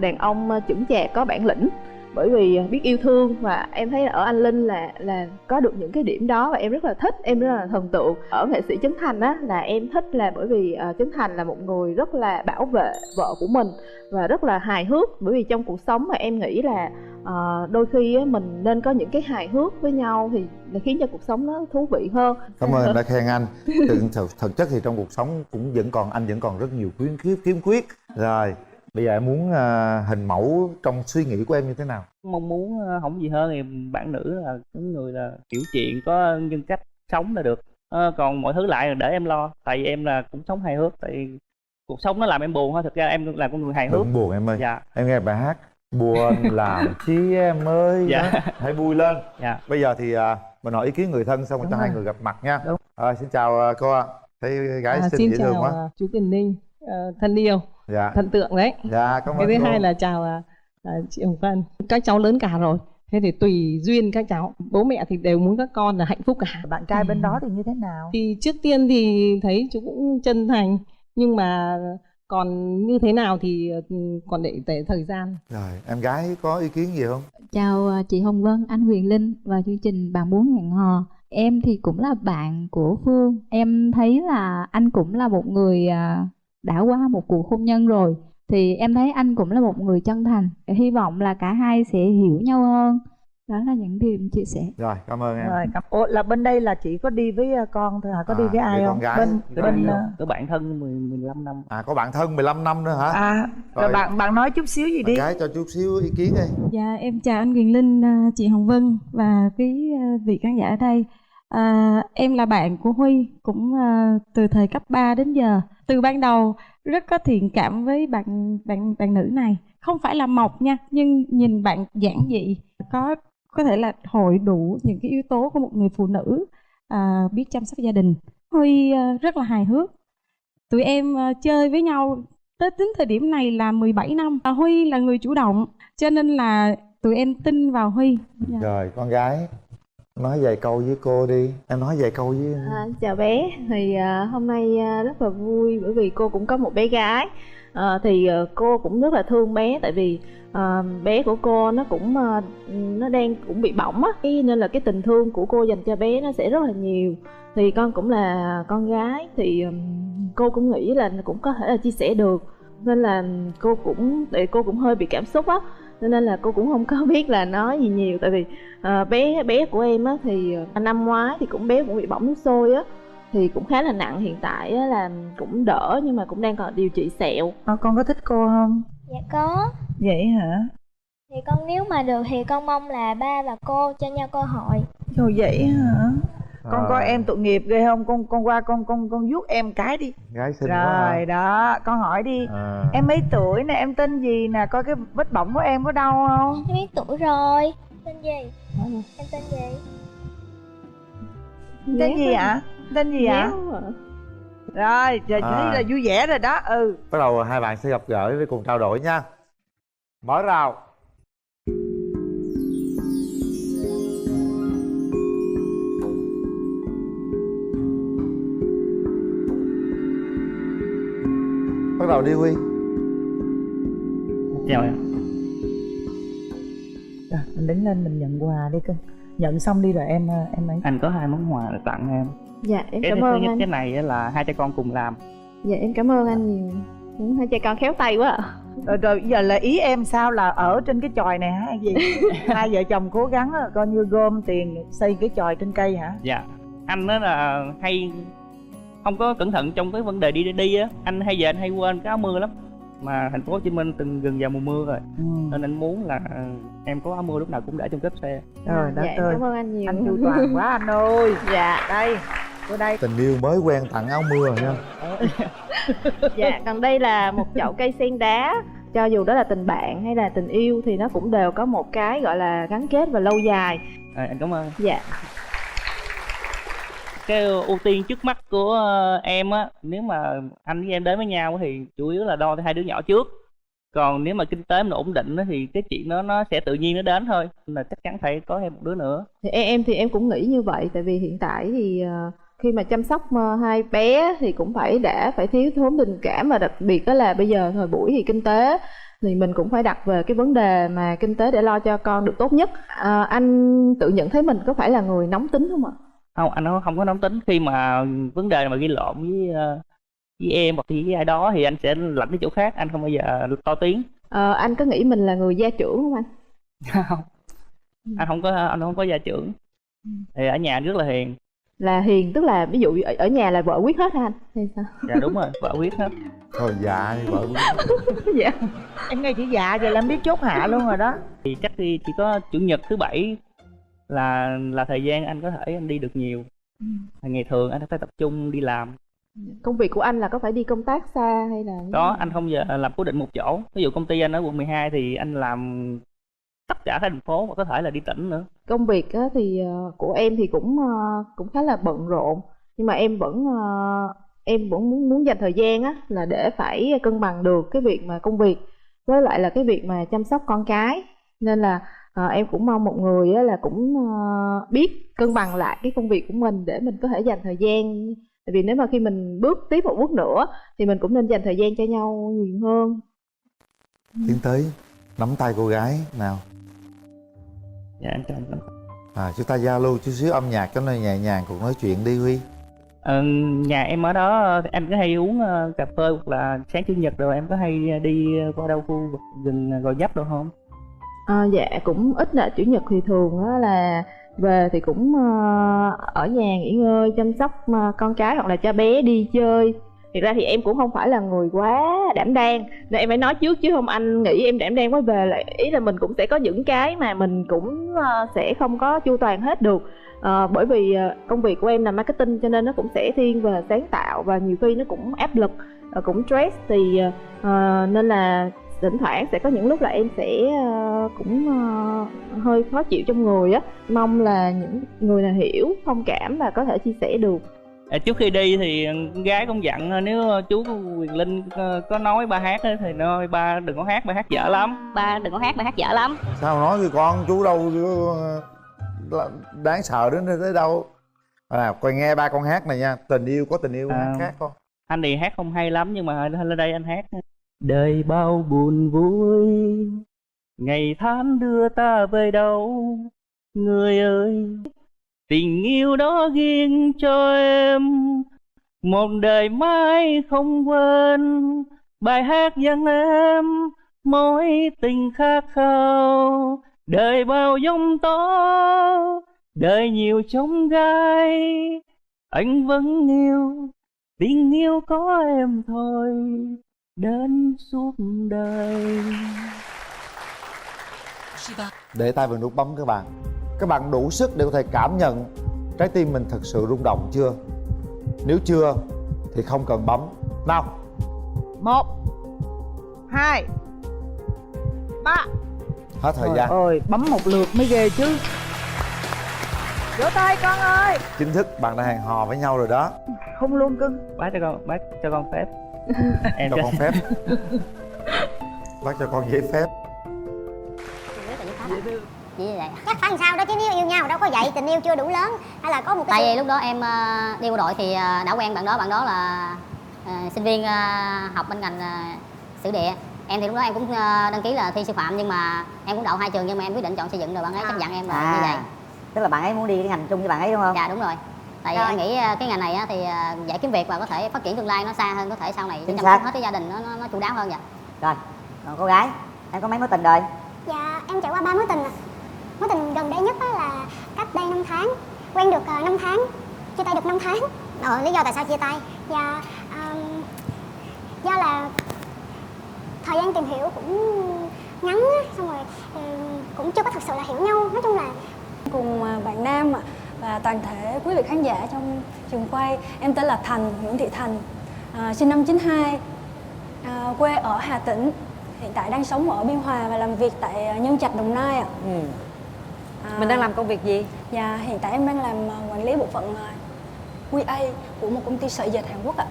V: đàn ông chững chạc, có bản lĩnh, bởi vì biết yêu thương, và em thấy là ở anh Linh là có được những cái điểm đó và em rất là thích, em rất là thần tượng. Ở nghệ sĩ Trấn Thành á là em thích là bởi vì Trấn Thành là một người rất là bảo vệ vợ của mình và rất là hài hước, bởi vì trong cuộc sống mà em nghĩ là đôi khi á, mình nên có những cái hài hước với nhau thì khiến cho cuộc sống nó thú vị hơn.
E: Cảm ơn em đã khen anh. Thực chất thì trong cuộc sống anh vẫn còn rất nhiều khiếm khuyết. Rồi bây giờ em muốn hình mẫu trong suy nghĩ của em như thế nào?
W: Mong muốn không gì hơn thì bạn nữ là cái người là hiểu chuyện, có nhân cách sống là được. Còn mọi thứ lại là để em lo, tại vì em là cũng sống hài hước, tại vì cuộc sống nó làm em buồn thôi, thực ra em là con người hài hước.
E: Đừng buồn em ơi.
W: Dạ.
E: Em nghe bài hát buồn làm chi em ơi.
W: Dạ.
E: Hãy vui lên.
W: Dạ.
E: Bây giờ thì mình hỏi ý kiến người thân xong rồi cho hai người gặp mặt nha. Xin chào cô ạ. Thấy gái xinh dễ thương quá.
D: Xin chào chú Quỳnh Linh, thân yêu, thần tượng đấy.
E: Dạ, cảm ơn
D: cái thứ
E: cô.
D: hai là chào chị Hồng Vân. Các cháu lớn cả rồi, thế thì tùy duyên các cháu, bố mẹ thì đều muốn các con là hạnh phúc cả.
C: Bạn trai bên đó thì như thế nào?
D: Thì trước tiên thì thấy chú cũng chân thành, nhưng mà còn như thế nào thì còn để thời gian.
E: Rồi em gái có ý kiến gì không?
G: Chào chị Hồng Vân, anh Huyền Linh và chương trình Bạn Muốn Hẹn Hò. Em thì cũng là bạn của Phương. Em thấy là anh cũng là một người đã qua một cuộc hôn nhân rồi, thì em thấy anh cũng là một người chân thành. Hy vọng là cả hai sẽ hiểu nhau hơn. Đó là những điều em chia sẻ.
E: Rồi, cảm ơn em.
C: Ủa, là bên đây là chị có đi với con thôi hả? Có đi với ai không?
E: Con gái.
W: Có bạn thân 15 năm.
E: Có bạn thân 15 năm nữa hả?
C: Rồi bạn nói chút xíu gì đi.
E: Bạn gái cho chút xíu ý kiến đi.
G: Dạ, em chào anh Quyền Linh, chị Hồng Vân và quý vị khán giả ở đây. Em là bạn của Huy, cũng từ thời cấp 3 đến giờ. Từ ban đầu rất có thiện cảm với bạn nữ này. Không phải là mộc nha, nhưng nhìn bạn giản dị, có thể là hội đủ những cái yếu tố của một người phụ nữ biết chăm sóc gia đình. Huy rất là hài hước. Tụi em chơi với nhau tới tính thời điểm này là 17 năm. Huy là người chủ động, cho nên là tụi em tin vào Huy.
E: Rồi con gái nói vài câu với cô đi. Em nói vài câu với
V: chào bé. Thì hôm nay rất là vui bởi vì cô cũng có một bé gái. Thì cô cũng rất là thương bé, tại vì bé của cô nó cũng nó đang cũng bị bỏng á, nên là cái tình thương của cô dành cho bé nó sẽ rất là nhiều. Thì con cũng là con gái thì cô cũng nghĩ là cũng có thể là chia sẻ được, nên là cô cũng hơi bị cảm xúc á, nên là cô cũng không có biết là nói gì nhiều. Tại vì bé của em á thì năm ngoái thì bé cũng bị bỏng nước sôi á, thì cũng khá là nặng. Hiện tại á là cũng đỡ nhưng mà cũng đang còn điều trị sẹo.
C: Con có thích cô không?
A: Dạ có.
C: Vậy hả?
H: Thì con nếu mà được thì con mong là ba và cô cho nhau cơ hội.
C: Thôi vậy hả? Con coi em tội nghiệp ghê không? Con qua con vuốt em cái đi.
E: Gái xinh quá hả?
C: Rồi đó, con hỏi đi. Em mấy tuổi nè, em tên gì nè, coi cái vết bỏng của em có đau không?
H: Em biết tuổi rồi. Tên gì? Em tên gì?
C: Tên gì ạ? Tên gì ạ? Rồi, giờ thấy là vui vẻ rồi đó.
E: Bắt đầu hai bạn sẽ gặp gỡ để cùng trao đổi nha. Mở rào. Bắt đầu đi Huy.
W: Chào em.
C: Mình đứng lên mình nhận quà đi cơ. Nhận xong đi rồi em ấy.
W: Anh có 2 món quà để tặng em.
V: Dạ em
W: Cái
V: cảm
W: thứ
V: ơn
W: nhất,
V: anh.
W: cái này là hai cha con cùng làm.
V: Dạ em cảm ơn anh nhiều. Hai cha con khéo tay quá ạ.
C: Rồi bây giờ là ý em sao là ở trên cái chòi này hả hay gì? Hai vợ chồng cố gắng coi như gom tiền xây cái chòi trên cây hả?
W: Dạ. Anh đó là hay không có cẩn thận trong cái vấn đề đi á, anh hay giờ anh hay quên cái áo mưa lắm. Mà thành phố Hồ Chí Minh từng gần vào mùa mưa rồi, nên anh muốn là em có áo mưa lúc nào cũng để trong cốp xe.
C: Trời đất
V: Dạ,
C: ơi,
V: cảm ơn anh nhiều.
C: anh chu toàn quá anh ơi.
V: Dạ.
C: Đây, vô đây.
E: Tình yêu mới quen tặng áo mưa nha.
V: Dạ, còn đây là một chậu cây sen đá. Cho dù đó là tình bạn hay là tình yêu thì nó cũng đều có một cái gọi là gắn kết và lâu dài.
W: Anh cảm ơn.
V: Dạ.
W: Cái ưu tiên trước mắt của em á, nếu mà anh với em đến với nhau thì chủ yếu là đo hai đứa nhỏ trước. Còn nếu mà kinh tế mình ổn định á, thì cái chuyện đó nó sẽ tự nhiên nó đến thôi. Nên là chắc chắn phải có thêm một đứa nữa.
V: Thì em cũng nghĩ như vậy. Tại vì hiện tại thì khi mà chăm sóc hai bé thì cũng phải thiếu thốn tình cảm. Và đặc biệt đó là bây giờ thời buổi thì kinh tế thì mình cũng phải đặt về cái vấn đề mà kinh tế để lo cho con được tốt nhất. Anh tự nhận thấy mình có phải là người nóng tính không ạ?
W: Không, anh không có nóng tính. Khi mà vấn đề mà gây lộn với em hoặc với ai đó thì anh sẽ lạnh cái chỗ khác, anh không bao giờ to tiếng.
V: Anh có nghĩ mình là người gia trưởng không anh?
W: Không, anh không có gia trưởng. Thì ở nhà rất là hiền.
V: Là hiền tức là ví dụ ở nhà là vợ quyết hết hả anh hay sao?
W: Dạ đúng rồi, vợ quyết hết.
E: Thôi dạ đi vợ.
V: Dạ.
C: Em nghe chữ dạ giờ là em biết chốt hạ luôn rồi đó.
W: Thì chắc chỉ có chủ nhật thứ bảy là thời gian anh có thể anh đi được nhiều. Ngày thường anh phải tập trung đi làm.
V: Công việc của anh là có phải đi công tác xa hay là?
W: Đó, anh không giờ làm cố định một chỗ. Ví dụ công ty anh ở quận 12 thì anh làm tất cả các thành phố và có thể là đi tỉnh nữa.
V: Công việc thì của em thì cũng khá là bận rộn, nhưng mà em vẫn muốn dành thời gian là để phải cân bằng được cái việc mà công việc với lại là cái việc mà chăm sóc con cái. Nên là em cũng mong một người là cũng biết cân bằng lại cái công việc của mình để mình có thể dành thời gian. Tại vì nếu mà khi mình bước tiếp một bước nữa thì mình cũng nên dành thời gian cho nhau nhiều hơn.
E: Tiến tới nắm tay cô gái nào.
W: Dạ anh chào.
E: Chúng ta giao lưu chút xíu âm nhạc cho nó nhẹ nhàng, cùng nói chuyện đi Huy.
W: Nhà em ở đó em có hay uống cà phê hoặc là sáng chủ nhật rồi em có hay đi qua đâu khu vực gần Gò Vấp đâu không?
V: Dạ cũng ít. Là chủ nhật thì thường là về thì cũng ở nhà nghỉ ngơi, chăm sóc con cái hoặc là cho bé đi chơi. Thực ra thì em cũng không phải là người quá đảm đang, nên em phải nói trước chứ không anh nghĩ em đảm đang quá về lại ý là mình cũng sẽ có những cái mà mình cũng sẽ không có chu toàn hết được. Bởi vì công việc của em là marketing cho nên nó cũng sẽ thiên về sáng tạo và nhiều khi nó cũng áp lực, cũng stress thì nên là thỉnh thoảng sẽ có những lúc là em sẽ cũng hơi khó chịu trong người á. Mong là những người nào hiểu, thông cảm và có thể chia sẻ được.
W: Trước khi đi thì con gái cũng dặn nếu chú Quyền Linh có nói ba hát thì nói ba đừng có hát, ba hát dở lắm.
B: Ba đừng có hát, ba hát dở lắm.
E: Sao nói với con chú đâu đáng sợ đến tới đâu. Coi nghe ba con hát này nha. Tình yêu có tình yêu hát khác con.
W: Anh thì hát không hay lắm nhưng mà lên đây anh hát. Đời bao buồn vui, ngày tháng đưa ta về đâu, người ơi. Tình yêu đó ghiêng cho em, một đời mãi không quên. Bài hát dành em, mối tình khát khao. Đời bao giông tố, đời nhiều chông gai. Anh vẫn yêu, tình yêu có em thôi, đến suốt đời.
E: Để tay vào nút bấm các bạn. Các bạn đủ sức để có thể cảm nhận trái tim mình thật sự rung động chưa? Nếu chưa thì không cần bấm. Nào.
C: 1 2 3.
E: Hết thời gian.
C: Ôi, bấm một lượt mới ghê chứ. Vỗ tay con ơi.
E: Chính thức bạn đã hẹn hò với nhau rồi đó.
C: Không luôn cưng.
W: Bác cho con phép. Em
E: cho con phép. Bác cho con giấy phép.
B: Chỉ vậy.
A: Chắc phải làm sao đó chứ nếu yêu nhau đâu có vậy, tình yêu chưa đủ lớn hay là có một cái
B: Tại vì lúc đó em đi bộ đội thì đã quen bạn đó là sinh viên học bên ngành sử địa. Em thì lúc đó em cũng đăng ký là thi sư phạm nhưng mà em cũng đậu 2 trường nhưng mà em quyết định chọn xây dựng rồi bạn ấy chấp nhận em là như vậy.
J: Tức là bạn ấy muốn đi cái ngành chung với bạn ấy đúng không?
B: Dạ đúng rồi. Tại vì em nghĩ cái ngành này thì dễ kiếm việc và có thể phát triển tương lai nó xa hơn, có thể sau này chăm sóc hết cái gia đình nó chu đáo hơn vậy.
J: Rồi, còn cô gái, em có mấy mối tình rồi?
A: Dạ em trải qua 3 mối tình ạ. Mối tình gần đây nhất là cách đây 5 tháng. Quen được 5 tháng, chia tay được 5 tháng.
B: Lý do tại sao chia tay?
A: Dạ do là thời gian tìm hiểu cũng ngắn á, xong rồi cũng chưa có thật sự là hiểu nhau. Nói chung là
F: cùng bạn nam và toàn thể quý vị khán giả trong trường quay. Em tên là Thành, Nguyễn Thị Thành, sinh năm 92, quê ở Hà Tĩnh. Hiện tại đang sống ở Biên Hòa và làm việc tại Nhân Trạch, Đồng Nai ạ.
I: Mình đang làm công việc gì?
F: Dạ, hiện tại em đang làm quản lý bộ phận QA của một công ty sợi dệt Hàn Quốc ạ.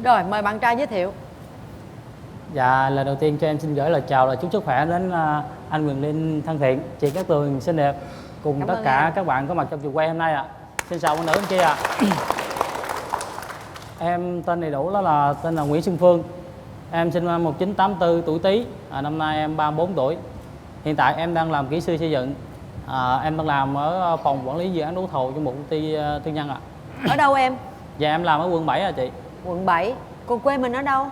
I: Rồi, mời bạn trai giới thiệu.
W: Dạ, lời đầu tiên cho em xin gửi lời chào là chúc sức khỏe đến anh Quyền Linh thân thiện, chị Cát Tường xinh đẹp cùng tất cả các bạn có mặt trong trường quay hôm nay ạ. Xin chào bạn nữ anh chị ạ. Em tên đầy đủ đó là tên là Nguyễn Xuân Phương. Em sinh năm 1984, tuổi Tý, năm nay em 34 tuổi. Hiện tại em đang làm kỹ sư xây dựng. Em đang làm ở phòng quản lý dự án đấu thầu cho một công ty tư nhân ạ.
I: Ở đâu em?
W: Dạ em làm ở quận 7 chị.
I: Quận 7. Còn quê mình ở đâu?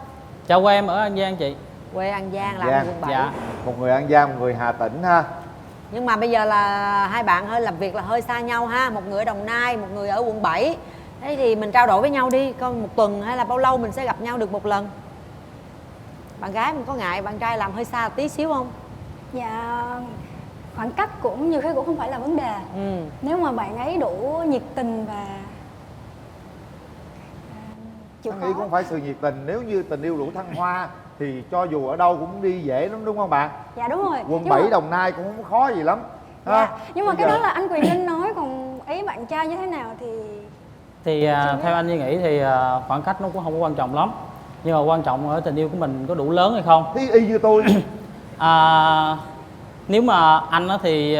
W: Chào quê em ở An Giang chị.
I: Quê An Giang, làm ở quận 7.
W: Dạ.
E: Một người An Giang, một người Hà Tĩnh ha.
I: Nhưng mà bây giờ là hai bạn hơi làm việc là hơi xa nhau ha. Một người ở Đồng Nai, một người ở quận 7. Thế thì mình trao đổi với nhau đi. Coi một tuần hay là bao lâu mình sẽ gặp nhau được một lần. Bạn gái mình có ngại bạn trai làm hơi xa tí xíu không?
F: Dạ, khoảng cách cũng nhiều khi cũng không phải là vấn đề. Nếu mà bạn ấy đủ nhiệt tình và chịu khó.
E: Nghĩ cũng phải sự nhiệt tình. Nếu như tình yêu đủ thăng hoa thì cho dù ở đâu cũng đi dễ lắm đúng không bạn?
F: Dạ đúng rồi.
E: Quận 7 Đồng Nai cũng không khó gì lắm.
F: Dạ. Nhưng mà cái đó là anh Quyền Linh nói, còn ý bạn trai như thế nào thì
W: theo anh Nhi nghĩ thì khoảng cách nó cũng không có quan trọng lắm. Nhưng mà quan trọng ở tình yêu của mình có đủ lớn hay không.
E: Y như tôi.
W: Nếu mà anh đó thì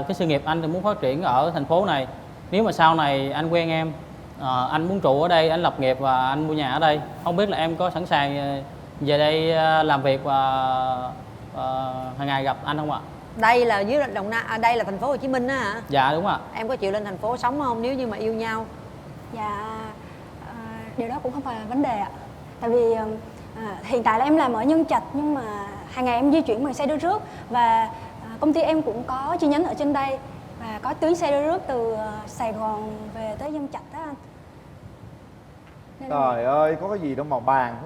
W: cái sự nghiệp anh thì muốn phát triển ở thành phố này. Nếu mà sau này anh quen em, anh muốn trụ ở đây, anh lập nghiệp và anh mua nhà ở đây, không biết là em có sẵn sàng về đây làm việc và hàng ngày gặp anh không ạ?
I: Đây là dưới Đồng Nai, đây là thành phố Hồ Chí Minh á hả?
W: Dạ đúng ạ.
I: Em có chịu lên thành phố sống không nếu như mà yêu nhau?
F: Dạ, điều đó cũng không phải là vấn đề ạ. Tại vì hiện tại là em làm ở Nhân Trạch nhưng mà hàng ngày em di chuyển bằng xe đưa rước và công ty em cũng có chi nhánh ở trên đây và có tuyến xe đưa rước từ Sài Gòn về tới Nhân Trạch đó anh.
E: Trời ơi, có cái gì đâu mà bàn.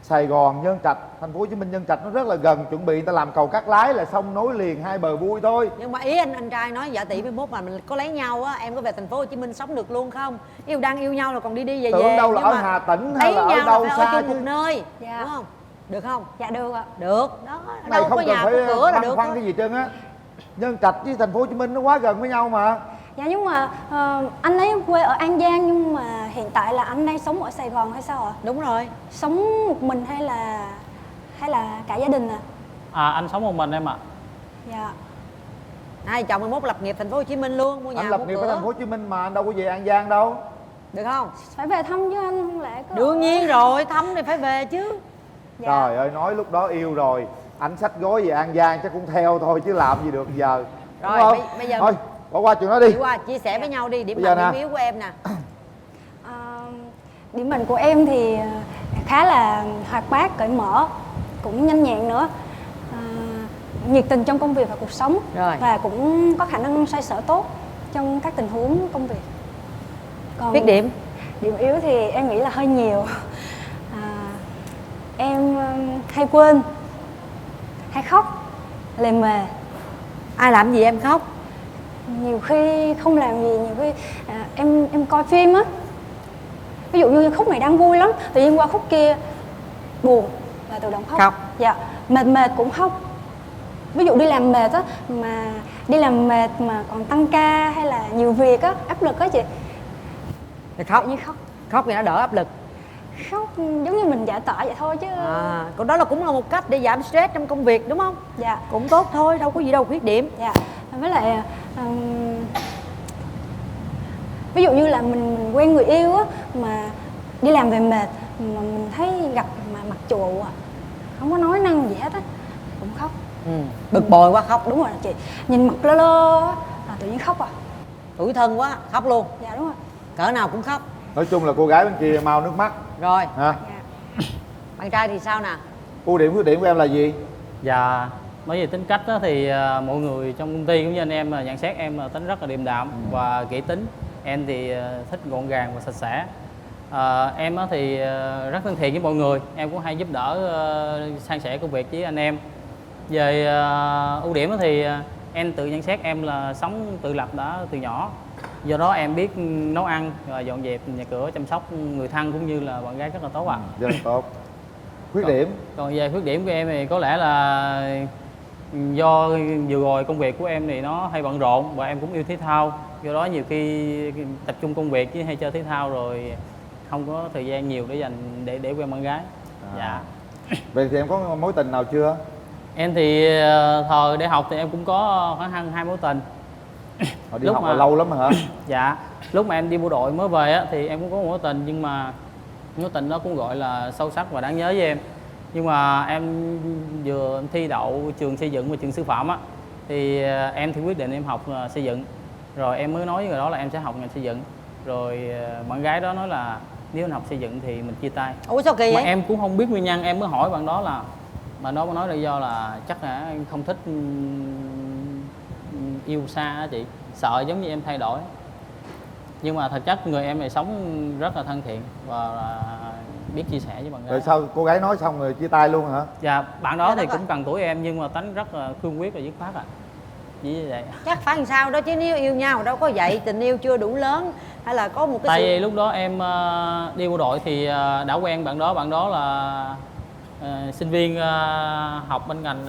E: Sài Gòn, Nhân Trạch, thành phố Hồ Chí Minh, Nhân Trạch nó rất là gần, chuẩn bị người ta làm cầu Cát Lái là xong nối liền hai bờ vui thôi.
I: Nhưng mà ý anh trai nói giả tỷ 21 mà mình có lấy nhau á, em có về thành phố Hồ Chí Minh sống được luôn không? Đang yêu nhau là còn đi về
E: tưởng
I: về.
E: đâu là ở Hà Tĩnh hay là ở đâu xa
I: ở chung
E: chứ.
I: một nơi,
F: dạ.
I: đúng không? Được không?
F: Dạ được ạ.
I: Được. Đó,
E: này
I: đâu
E: không
I: có
E: cần
I: nhà
E: phải
I: có cửa là được
E: khoăn
I: thôi.
E: cái gì trơn á. Nhân Trạch với thành phố Hồ Chí Minh nó quá gần với nhau mà.
F: Dạ nhưng mà anh ấy quê ở An Giang nhưng mà hiện tại là anh đang sống ở Sài Gòn hay sao ạ?
I: Đúng rồi.
F: Sống một mình hay là cả gia đình ạ?
W: Anh sống một mình em ạ.
F: Dạ.
I: Hai chồng 11 lập nghiệp thành phố Hồ Chí Minh luôn, mua nhà
E: Anh lập nghiệp ở thành phố Hồ Chí Minh mà anh đâu có về An Giang đâu.
I: Được không?
F: Phải về thăm chứ anh, không lẽ cứ
I: đương nhiên rồi, thăm thì phải về chứ.
F: Dạ.
E: Trời ơi, nói lúc đó yêu rồi, anh xách gói về An Giang chắc cũng theo thôi chứ làm gì được giờ.
I: Rồi bây giờ
E: thôi bỏ qua chuyện đó đi.
I: Đi qua chia sẻ với nhau đi, điểm
E: mạnh
I: điểm yếu của em nè.
F: Điểm mạnh của em thì khá là hoạt bát, cởi mở, cũng nhanh nhẹn nữa, nhiệt tình trong công việc và cuộc sống.
I: Rồi.
F: Và cũng có khả năng xoay sở tốt trong các tình huống công việc. Còn
I: Khuyết điểm?
F: Điểm yếu thì em nghĩ là hơi nhiều. Em hay quên, hay khóc, lề mề.
I: Ai làm gì em khóc?
F: Nhiều khi không làm gì, nhiều khi em coi phim á, ví dụ như khúc này đang vui lắm, tự nhiên qua khúc kia buồn là tự động khóc. Dạ, mệt cũng khóc. Ví dụ đi làm mệt á, mà đi làm mệt mà còn tăng ca hay là nhiều việc á, áp lực á chị,
I: thì khóc.
F: như khóc.
I: Khóc thì nó đỡ áp lực.
F: Khóc giống như mình giải tỏa vậy thôi chứ.
I: Còn đó là cũng là một cách để giảm stress trong công việc đúng không?
F: Dạ.
I: Cũng tốt thôi, đâu có gì đâu khuyết điểm.
F: Dạ. Với lại ví dụ như là mình quen người yêu á, mà đi làm về mệt mà mình thấy gặp mà mặt chù không có nói năng gì hết á, cũng khóc.
I: Bực bội quá khóc.
F: Đúng rồi chị, nhìn mặt lơ lơ á là tự nhiên khóc
I: Tủi thân quá khóc luôn.
F: Dạ đúng rồi.
I: Cỡ nào cũng khóc.
E: Nói chung là cô gái bên kia mau nước mắt
I: rồi
E: ha.
I: Bạn trai thì sao nè?
E: Ưu điểm khuyết điểm của em là gì?
K: Dạ, nói về tính cách đó thì mọi người trong công ty cũng như anh em nhận xét em là tính rất là điềm đạm và kỹ tính. Em thì thích gọn gàng và sạch sẽ. Em thì rất thân thiện với mọi người. Em cũng hay giúp đỡ san sẻ công việc với anh em. Về ưu điểm thì em tự nhận xét em là sống tự lập đã từ nhỏ. Do đó em biết nấu ăn và dọn dẹp nhà cửa, chăm sóc người thân cũng như là bạn gái rất là tốt ạ.
E: Rất là tốt. Khuyết điểm?
K: Còn về khuyết điểm của em thì có lẽ là do vừa rồi công việc của em thì nó hay bận rộn và em cũng yêu thể thao. Do đó nhiều khi tập trung công việc chứ hay chơi thể thao rồi không có thời gian nhiều để dành để quen bạn gái. Dạ.
E: Vậy thì em có mối tình nào chưa?
K: Em thì thời đại học thì em cũng có khoảng 2 mối tình.
E: Đi học mà lâu lắm hả?
K: Dạ. Lúc mà em đi bộ đội mới về á, thì em cũng có một mối tình, nhưng mà mối tình đó cũng gọi là sâu sắc và đáng nhớ với em. Nhưng mà em vừa thi đậu trường xây dựng và trường sư phạm á, thì em thì quyết định em học xây dựng. Rồi em mới nói với người đó là em sẽ học ngành xây dựng. Rồi bạn gái đó nói là nếu anh học xây dựng thì mình chia tay.
I: Ủa sao kỳ vậy?
K: Mà em cũng không biết nguyên nhân, em mới hỏi bạn đó là bạn đó nói là do là chắc là em không thích yêu xa á chị, sợ giống như em thay đổi. Nhưng mà thật chất người em này sống rất là thân thiện và biết chia sẻ với bạn gái.
E: Rồi sao cô gái nói xong rồi chia tay luôn hả?
K: Dạ, bạn đó thì cũng gần tuổi em nhưng mà tánh rất là cương quyết và dứt khoát Chỉ như vậy.
I: Chắc phải làm sao đó chứ nếu yêu nhau đâu có vậy, tình yêu chưa đủ lớn hay là có một cái
K: Tại vì lúc đó em đi bộ đội thì đã quen bạn đó là sinh viên học bên ngành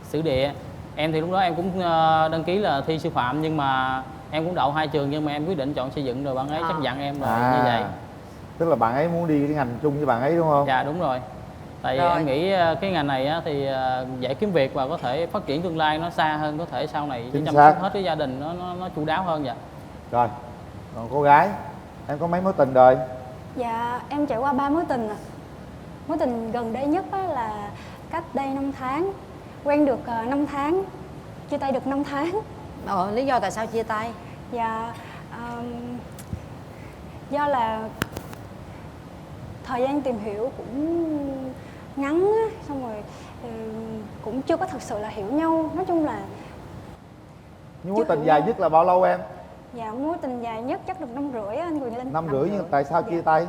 K: sử địa. Em thì lúc đó em cũng đăng ký là thi sư phạm nhưng mà em cũng đậu 2 trường nhưng mà em quyết định chọn xây dựng rồi bạn ấy chấp nhận em rồi như vậy.
E: Tức là bạn ấy muốn đi cái ngành chung với bạn ấy đúng không?
K: Dạ đúng rồi. Tại vì em nghĩ cái ngành này á, thì dễ kiếm việc và có thể phát triển tương lai nó xa hơn, có thể sau này chăm sóc hết cái gia đình nó chu đáo hơn vậy.
E: Rồi, còn cô gái, em có mấy mối tình rồi?
F: Dạ, em trải qua 3 mối tình ạ. Mối tình gần đây nhất là cách đây 5 tháng. Quen được 5 tháng, chia tay được 5 tháng.
I: Lý do tại sao chia tay?
F: Dạ, do là thời gian tìm hiểu cũng ngắn á, xong rồi cũng chưa có thực sự là hiểu nhau. Nói chung là
E: Nhưng mối tình dài nhất là bao lâu em?
F: Dạ, mối tình dài nhất chắc được 5 rưỡi anh Quyền Linh.
E: 5 rưỡi, nhưng tại sao chia tay?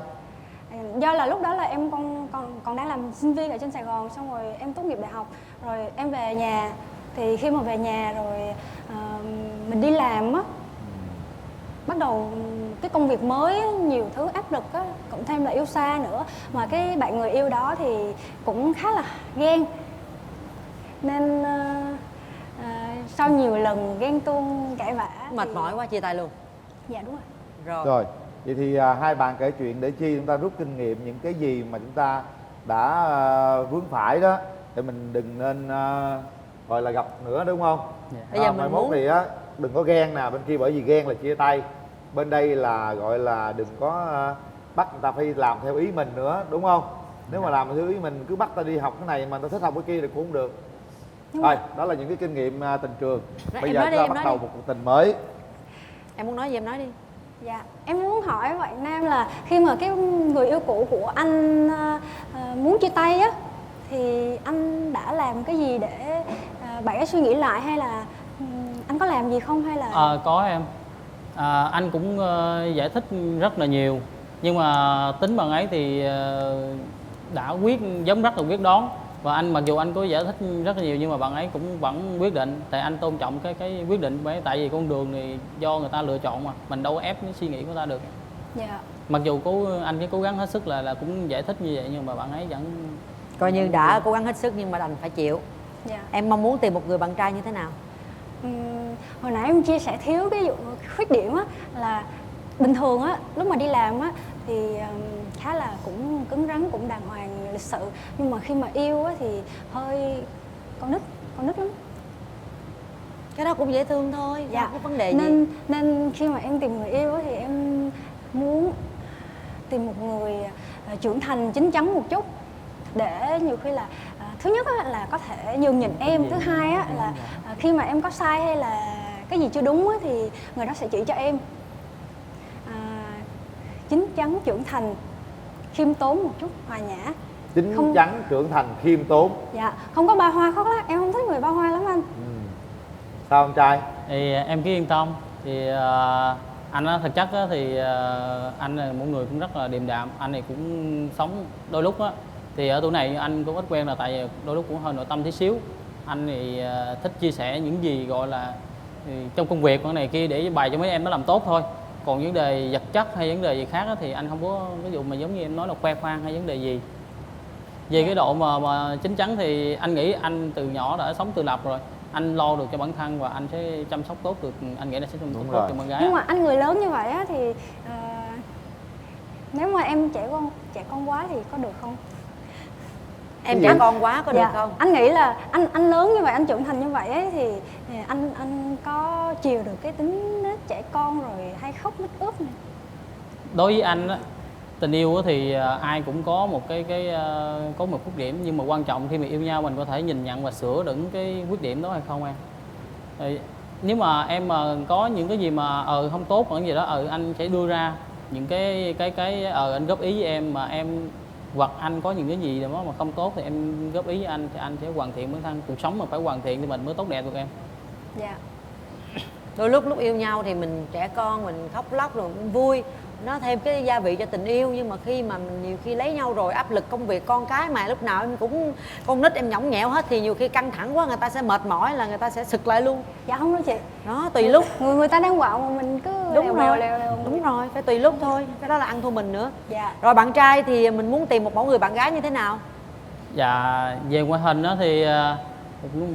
F: Do là lúc đó là em còn đang làm sinh viên ở trên Sài Gòn, xong rồi em tốt nghiệp đại học rồi em về nhà. Thì khi mà về nhà rồi mình đi làm á, bắt đầu cái công việc mới á, nhiều thứ áp lực á, cộng thêm là yêu xa nữa, mà cái bạn người yêu đó thì cũng khá là ghen, nên sau nhiều lần ghen tuông cãi vã
I: mệt mỏi quá chia tay luôn.
F: Dạ đúng rồi.
E: Rồi, vậy thì hai bạn kể chuyện để chi chúng ta rút kinh nghiệm những cái gì mà chúng ta đã vướng phải đó, để mình đừng nên gọi là gặp nữa, đúng không?
I: Bây giờ
E: mai mốt thì á đừng có ghen nè, bên kia bởi vì ghen là chia tay, bên đây là gọi là đừng có bắt người ta phải làm theo ý mình nữa, đúng không? Nếu mà làm theo ý mình, cứ bắt ta đi học cái này mà ta thích học cái kia thì cũng không được. Rồi, đó là những cái kinh nghiệm tình trường. Bây giờ chúng ta bắt đầu một cuộc tình mới.
I: Em muốn nói gì em nói đi.
F: Dạ, em muốn hỏi bạn Nam là khi mà cái người yêu cũ của anh muốn chia tay á, thì anh đã làm cái gì để bạn ấy suy nghĩ lại, hay là anh có làm gì không, hay là
K: Có em. Anh cũng giải thích rất là nhiều, nhưng mà tính bạn ấy thì đã rất là quyết đoán. Và anh mặc dù anh có giải thích rất là nhiều nhưng mà bạn ấy cũng vẫn quyết định, tại anh tôn trọng cái quyết định của ấy, tại vì con đường thì do người ta lựa chọn mà mình đâu có ép cái suy nghĩ của ta được.
F: Dạ.
K: Mặc dù anh cái cố gắng hết sức là cũng giải thích như vậy nhưng mà bạn ấy vẫn
I: coi như đã cố gắng hết sức nhưng mà đành phải chịu.
F: Dạ.
I: Em mong muốn tìm một người bạn trai như thế nào?
F: Hồi nãy em chia sẻ thiếu cái khuyết điểm á, là bình thường á lúc mà đi làm á thì khá là cũng cứng rắn, cũng đàng hoàng, lịch sự, nhưng mà khi mà yêu á thì hơi con nít lắm.
I: Cái đó cũng dễ thương thôi,
F: dạ.
I: Không có vấn đề
F: nên,
I: gì.
F: Nên khi mà em tìm người yêu á thì em muốn tìm một người trưởng thành, chín chắn một chút, để nhiều khi là thứ nhất á, là có thể nhường nhịn em, thứ hai á, là khi mà em có sai hay là cái gì chưa đúng á, thì người đó sẽ chỉ cho em. Chín chắn, trưởng thành, khiêm tốn một chút, hòa nhã,
E: chín chắn, trưởng thành, khiêm tốn.
F: Dạ, không có ba hoa khóc lác, em không thích người ba hoa lắm anh.
E: Sao anh trai?
K: Thì em cứ yên tâm. Thì anh á, thực chất á, thì anh là một người cũng rất là điềm đạm. Anh này cũng sống đôi lúc á, thì ở tuổi này anh cũng ít quen là tại vì đôi lúc cũng hơi nội tâm tí xíu. Anh thì thích chia sẻ những gì gọi là trong công việc con này kia để bày cho mấy em nó làm tốt thôi. Còn vấn đề vật chất hay vấn đề gì khác á, thì anh không có ví dụ mà giống như em nói là khoe khoang hay vấn đề gì. Về cái độ mà chín chắn thì anh nghĩ anh từ nhỏ đã sống tự lập rồi, anh lo được cho bản thân và anh sẽ chăm sóc tốt được, anh nghĩ là sẽ chăm sóc tốt cho con gái.
F: Nhưng mà anh người lớn như vậy á thì nếu mà em trẻ con quá thì có được không?
I: Em trẻ con quá có được không?
F: Anh nghĩ là anh lớn như vậy, anh trưởng thành như vậy ấy, thì anh có chiều được cái tính nết trẻ con rồi hay khóc nức ướt này?
K: Đối với anh á, tình yêu thì ai cũng có một có một khuyết điểm, nhưng mà quan trọng khi mà yêu nhau mình có thể nhìn nhận và sửa được cái khuyết điểm đó hay không em. Thì nếu mà em mà có những cái gì mà không tốt hoặc gì đó, anh sẽ đưa ra những cái anh góp ý với em, mà em hoặc anh có những cái gì đó mà không tốt thì em góp ý với anh, thì anh sẽ hoàn thiện bản thân. Cuộc sống mà phải hoàn thiện thì mình mới tốt đẹp được em.
F: Dạ.
I: Đôi lúc yêu nhau thì mình trẻ con, mình khóc lóc rồi cũng vui, nó thêm cái gia vị cho tình yêu. Nhưng mà khi mà mình nhiều khi lấy nhau rồi, áp lực công việc con cái mà lúc nào em cũng con nít em nhõng nhẽo hết, thì nhiều khi căng thẳng quá người ta sẽ mệt mỏi là người ta sẽ sực lại luôn.
F: Dạ không đâu chị.
I: Đó, tùy lúc.
F: Người ta đang quạo mà mình cứ lèo.
I: Đúng rồi, phải tùy lúc thôi, cái đó là ăn thua mình nữa.
F: Dạ.
I: Rồi bạn trai thì mình muốn tìm một mẫu người bạn gái như thế nào?
K: Dạ, về ngoại hình đó thì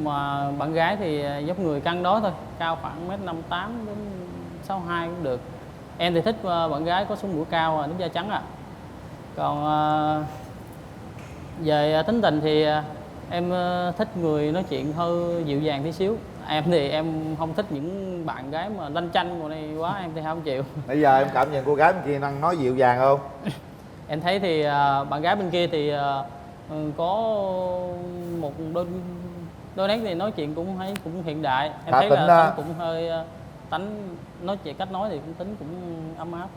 K: mà bạn gái thì giống người cân đối thôi, cao khoảng 1m58 đến 62 cũng được. Em thì thích bạn gái có sống mũi cao, nước da trắng à. Còn về tính tình thì em thích người nói chuyện hơi dịu dàng tí xíu. Em thì em không thích những bạn gái mà lanh chanh của này quá, em thì không chịu.
E: Bây giờ em cảm nhận cô gái bên kia năng nói dịu dàng không?
K: Em thấy thì bạn gái bên kia thì có một đôi nét thì nói chuyện cũng hiện đại. Em thấy là cũng hơi tánh nói chuyện, cách nói thì cũng tính cũng ấm áp.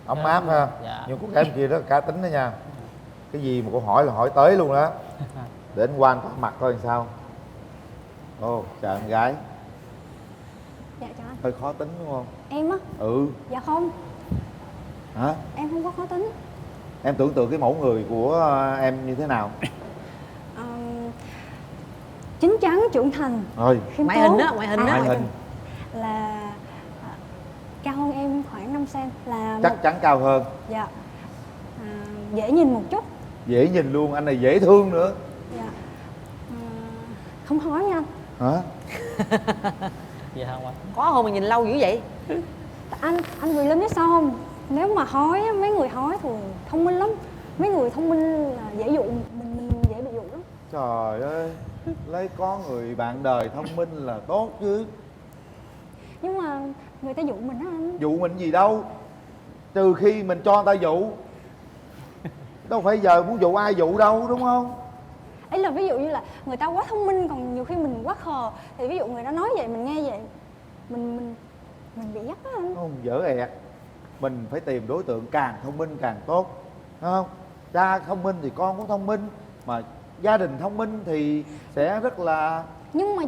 E: Ấm áp ha.
K: Dạ.
E: Nhưng cô gái bên kia rất là cá tính đó nha. Cái gì mà cô hỏi là hỏi tới luôn đó. Để anh qua anh có mặt coi làm sao. Ồ, chào em gái.
F: Dạ chào anh.
E: Hơi khó tính đúng không?
F: Em á? Dạ không.
E: Hả?
F: Em không có khó tính.
E: Em tưởng tượng cái mẫu người của em như thế nào?
F: Chín chắn, trưởng thành.
E: Rồi.
I: Ngoại hình á, ngoại hình
F: là cao hơn em khoảng 5 cm là
E: chắc chắn cao hơn.
F: Dạ. Dễ nhìn một chút.
E: Dễ nhìn luôn, anh này dễ thương nữa.
F: Dạ. Không hói nha anh.
E: Hả?
K: Dạ không anh.
I: Có không mà nhìn lâu dữ vậy?
F: Anh Quyền Linh biết sao không? Nếu mà hói, mấy người hói thường thông minh lắm. Mấy người thông minh là dễ dụ, mình dễ bị dụ lắm.
E: Trời ơi, lấy có người bạn đời thông minh là tốt chứ.
F: Nhưng mà người ta dụ mình á anh.
E: Dụ mình gì đâu, trừ khi mình cho người ta dụ. Đâu phải giờ muốn dụ ai dụ đâu, đúng không?
F: Ấy là ví dụ như là người ta quá thông minh, còn nhiều khi mình quá khờ. Thì ví dụ người ta nói vậy, mình nghe vậy, mình bị dắt á anh.
E: Không, dở ẹt. Mình phải tìm đối tượng càng thông minh càng tốt, đúng không? Cha thông minh thì con cũng thông minh, mà gia đình thông minh thì sẽ rất là.
F: Nhưng mà